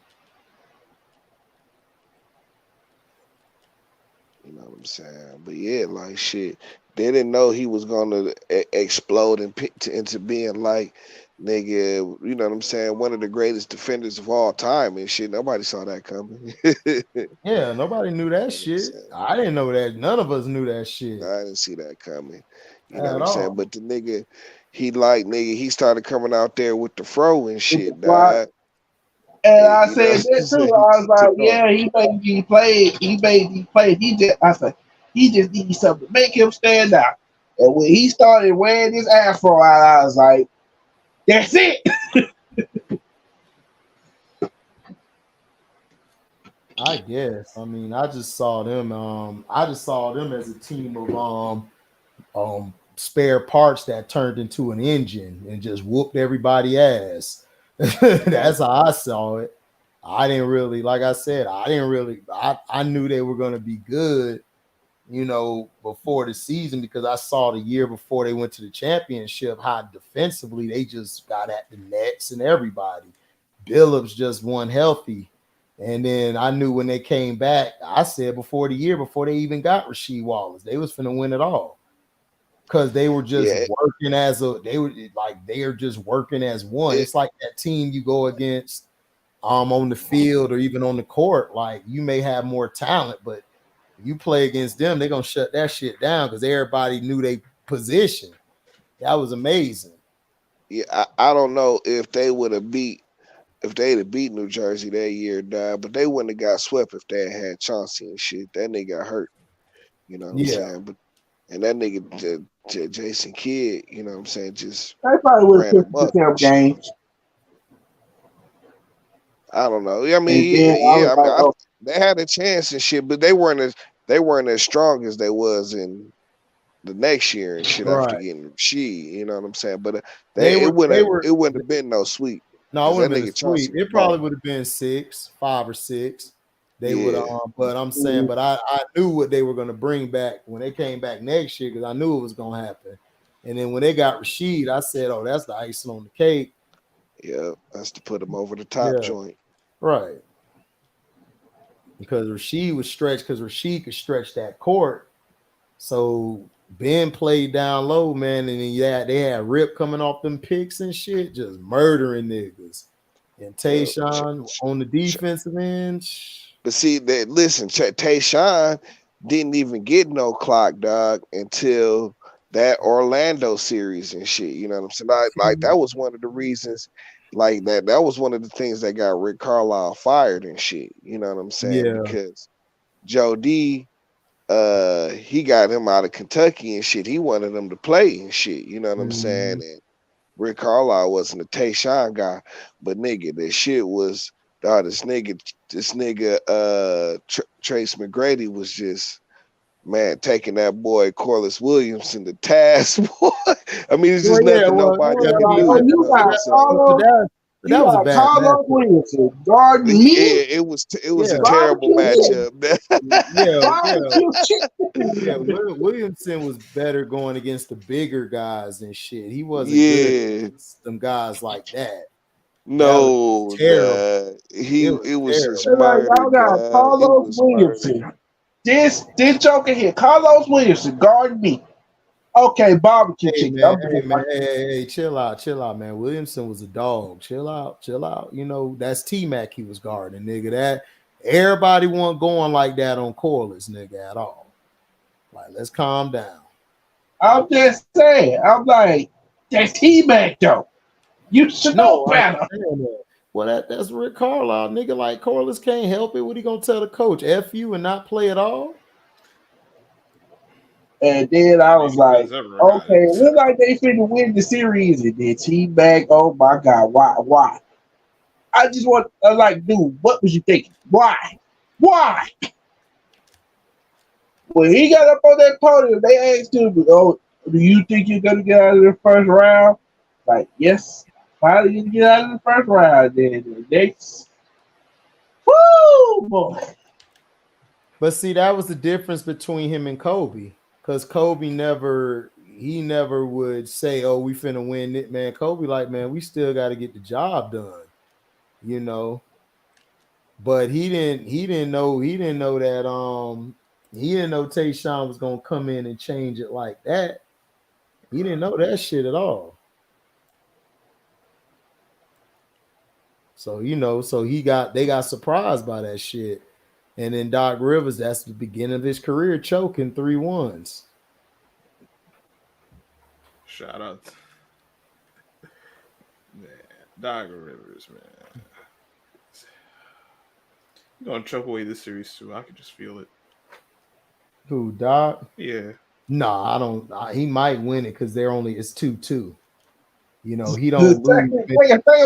You know what I'm saying? But yeah, like shit, they didn't know he was gonna explode into being like nigga. You know what I'm saying? One of the greatest defenders of all time and shit. Nobody saw that coming. Yeah, nobody knew that shit. I didn't know that. None of us knew that shit I didn't see that coming. You know at what I'm saying? all. But the nigga, he started coming out there with the fro and shit, Right. dog. And Yeah, I you know said what I'm that too. saying? I was He like, took off. yeah, he made me play. I said, he just needs something to make him stand out. And when he started wearing his afro out, I was like, that's it. I guess. I mean, I just saw them. I just saw them as a team of spare parts that turned into an engine and just whooped everybody ass. That's how I saw it. I didn't really, like I said, I knew they were going to be good, you know, before the season because I saw the year before they went to the championship how defensively they just got at the Nets and everybody. Billups just won healthy. And then I knew when they came back, I said before they even got Rasheed Wallace, they was finna win it all. Because they were just working they are just working as one. It's like that team you go against on the field or even on the court. Like you may have more talent, but you play against them, they're gonna shut that shit down because everybody knew their position. That was amazing. Yeah, I don't know if they'd have beat New Jersey that year, dog, but they wouldn't have got swept if they had Chauncey and shit. That nigga got hurt. You know what I'm saying? But and that nigga Jason Kidd, you know what I'm saying, just They probably would have ran put him up. games. I don't know. I mean, they had a chance and shit, but they weren't as strong as they was in the next year and shit after getting Rasheed. You know what I'm saying? But it wouldn't have been no sweep. No, it wouldn't have been a sweep. It probably would have been 5 or 6. They would have, but I'm saying, but I knew what they were going to bring back when they came back next year because I knew it was going to happen. And then when they got Rasheed, I said, "Oh, that's the icing on the cake." Yeah, that's to put them over the top joint. Right. Because Rasheed was stretched because Rasheed could stretch that court. So Ben played down low, man, and then they had Rip coming off them picks and shit, just murdering niggas. And Tayshaun on the defensive end. But see, Tayshaun didn't even get no clock, dog, until that Orlando series and shit. You know what I'm saying? Like that was one of the reasons. Like that was one of the things that got Rick Carlisle fired and shit. You know what I'm saying? Yeah. Because Joe D, he got him out of Kentucky and shit. He wanted him to play and shit. You know what I'm saying? And Rick Carlisle wasn't a Tayshaun guy, but nigga, this shit was this nigga Trace McGrady was just taking that boy Corliss Williamson to task, boy. I mean, it's just nothing nobody can do. That was a bad Carlos Williamson guard me. It was a terrible matchup. Williamson was better going against the bigger guys and shit. He wasn't good against them guys like that. No, it was just murder. Y'all got Carlos Williamson. This joker here, Carlos Williamson, guard me. Okay, barbecue chicken. Hey, chill out, man. Williamson was a dog. Chill out. You know, that's T-Mac he was guarding, nigga. That everybody wasn't going like that on Corliss, nigga, at all. Like, let's calm down. I'm just saying. I'm like, that's T-Mac, though. You should know better. Well, that's Rick Carlisle, nigga. Like, Corliss can't help it. What he gonna tell the coach? F you and not play at all? And then I was like, okay, it looked like they finna win the series. And then T-Mac, oh my God, why? I was like, dude, what was you thinking? Why? When he got up on that podium, they asked him, oh, do you think you're going to get out of the first round? Like, yes. How do you get out of the first round? Then the next, woo, boy. But see, that was the difference between him and Kobe. Because Kobe never would say, oh, we finna win it, man. Kobe like, man, we still got to get the job done, you know. But he didn't know that he didn't know Tayshaun was gonna come in and change it like that. He didn't know that shit at all. So they got surprised by that shit. And then Doc Rivers, that's the beginning of his career, choking 3-1s. Shout out, man, Doc Rivers, man. He's gonna choke away this series too. I can just feel it. Who, Doc? Yeah. Nah, I don't. He might win it because it's 2-2. You know, he don't lose. Think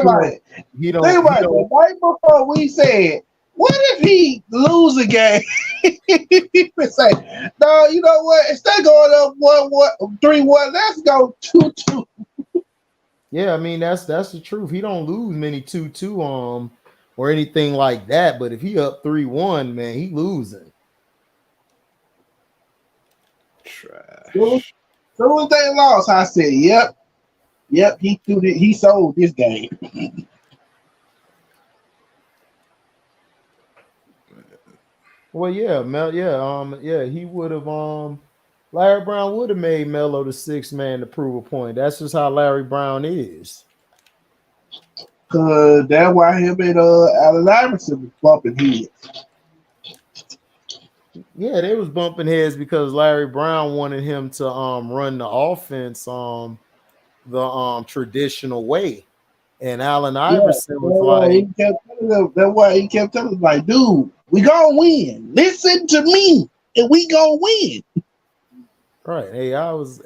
about it. The night before we said, what if he lose a game? He would say, no, you know what? Instead of going up 3-1, let's go 2-2. Yeah, I mean that's the truth. He don't lose many 2-2 or anything like that. But if he up 3-1, man, he losing. Trash. So when they lost, I said, yep, he sold this game. Well, yeah, he would have Larry Brown would have made Melo the sixth man to prove a point. That's just how Larry Brown is. Cause that's why him and Allen Iverson was bumping heads. Yeah, they was bumping heads because Larry Brown wanted him to run the offense the traditional way. And Allen Iverson was like, that's why he kept telling them, like, dude, we gonna win. Listen to me, and we gonna win. Right. AI was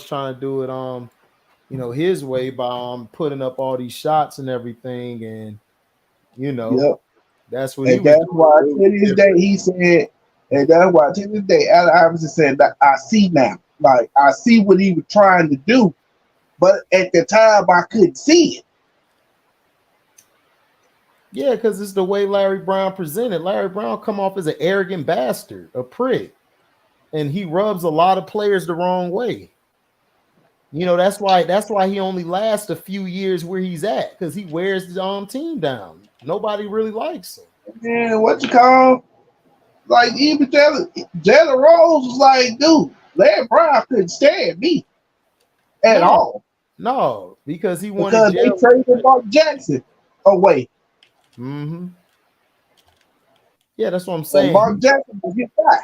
trying to do it his way by putting up all these shots and everything, and that's what he was. That's why to this day he said, and that's why to this day Allen Iverson said that I see now. Like I see what he was trying to do, but at the time I couldn't see it. Yeah, because it's the way Larry Brown presented. Larry Brown come off as an arrogant bastard, a prick. And he rubs a lot of players the wrong way. You know, that's why he only lasts a few years where he's at, because he wears the team down. Nobody really likes him. And like even Jalen Rose was like, dude, Larry Brown couldn't stand me at all. No, because he wanted they traded Mark Jackson away. Mm-hmm. Yeah, that's what I'm saying. And Mark Jackson was his guy.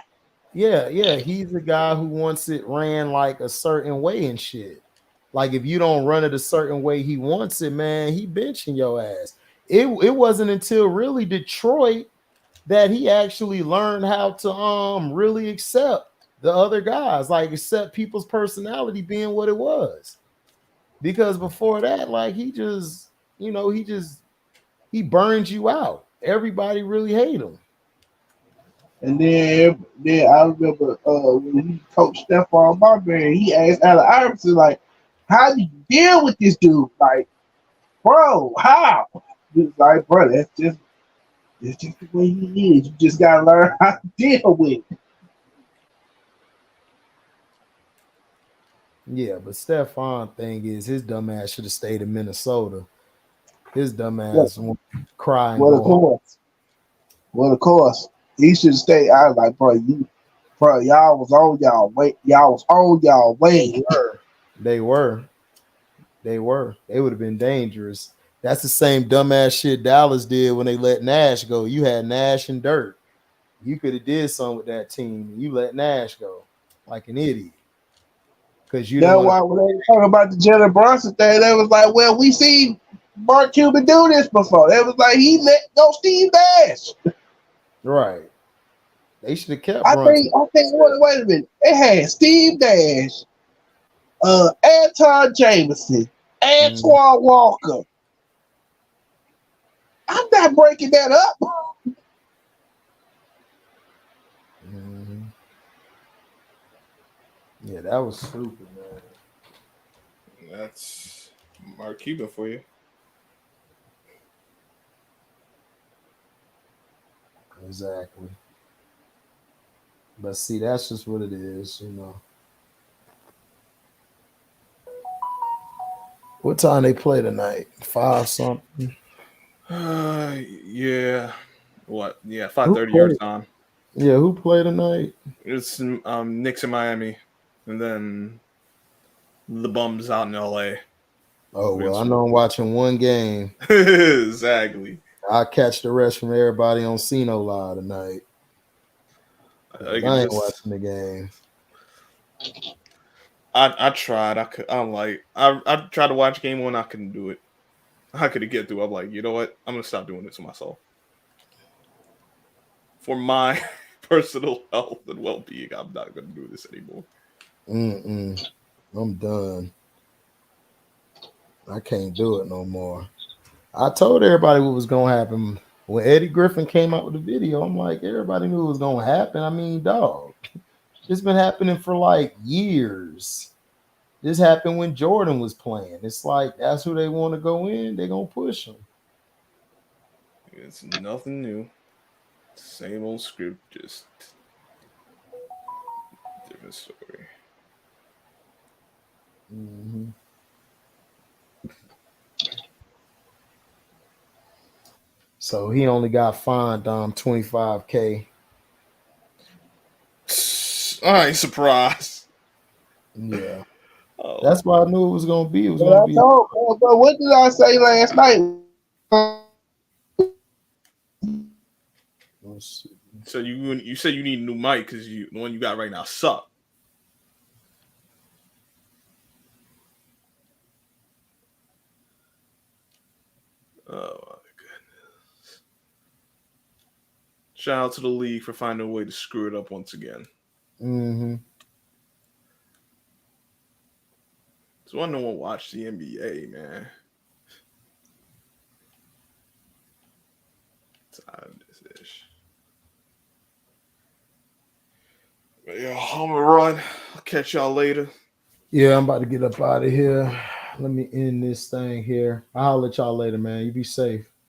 Yeah, he's a guy who wants it ran like a certain way and shit. Like if you don't run it a certain way he wants it, man, he benching your ass. It wasn't until really Detroit that he actually learned how to really accept the other guys, like accept people's personality being what it was. Because before that, like he burns you out. Everybody really hate him. And then I remember when he coached Stephon Marbury, he asked Allen Iverson, like, how do you deal with this dude? Like, bro, how? He's like, bro, that's just the way he is. You just gotta learn how to deal with it. Yeah, but Stephon thing is his dumb ass should have stayed in Minnesota. His dumb ass crying. Well, of course. He should stay. I was like, y'all was on y'all way. Y'all was on y'all way. They were. They would have been dangerous. That's the same dumbass shit Dallas did when they let Nash go. You had Nash and Dirt. You could have did something with that team. You let Nash go like an idiot. Because you know why when they talk about the Jalen Brunson thing, they was like, well, we seen Mark Cuban do this before. They was like, he let go Steve Nash. Right. They should have kept I Brunson. think. Wait a minute. It had Steve Nash, Anton Jameson, Antoine Walker. I'm not breaking that up. Mm-hmm. Yeah, that was stupid, man. That's Mark Cuban for you. Exactly. But see, that's just what it is, you know. What time they play tonight? 5 something. Yeah. What? Yeah, 5:30 your time. Yeah, who play tonight? It's Knicks in Miami, and then the Bums out in LA. Oh well, I know I'm watching one game. Exactly. I'll catch the rest from everybody on Cino Live tonight. I ain't watching the game. I tried. I tried to watch game one. I couldn't do it. I couldn't get through. I'm like, you know what? I'm gonna stop doing this to myself. For my personal health and well-being, I'm not gonna do this anymore. I'm done. I can't do it no more. I told everybody what was gonna happen when Eddie Griffin came out with the video. I'm like, everybody knew it was gonna happen. I mean, dog, it's been happening for like years. This happened when Jordan was playing. It's like that's who they want to go in. They're gonna push him. It's nothing new. Same old script, just different story. Mm-hmm. So he only got fined $25,000. I ain't surprised. Yeah. That's why I knew it was gonna be. It was But gonna be. but what did I say last night? So you said you need a new mic because the one you got right now sucks. Oh my goodness! Shout out to the league for finding a way to screw it up once again. Mm-hmm. So why no one watched the NBA, man? Tired of this ish. But yeah, I'm gonna run. I'll catch y'all later. Yeah, I'm about to get up out of here. Let me end this thing here. I'll holler at y'all later, man. You be safe.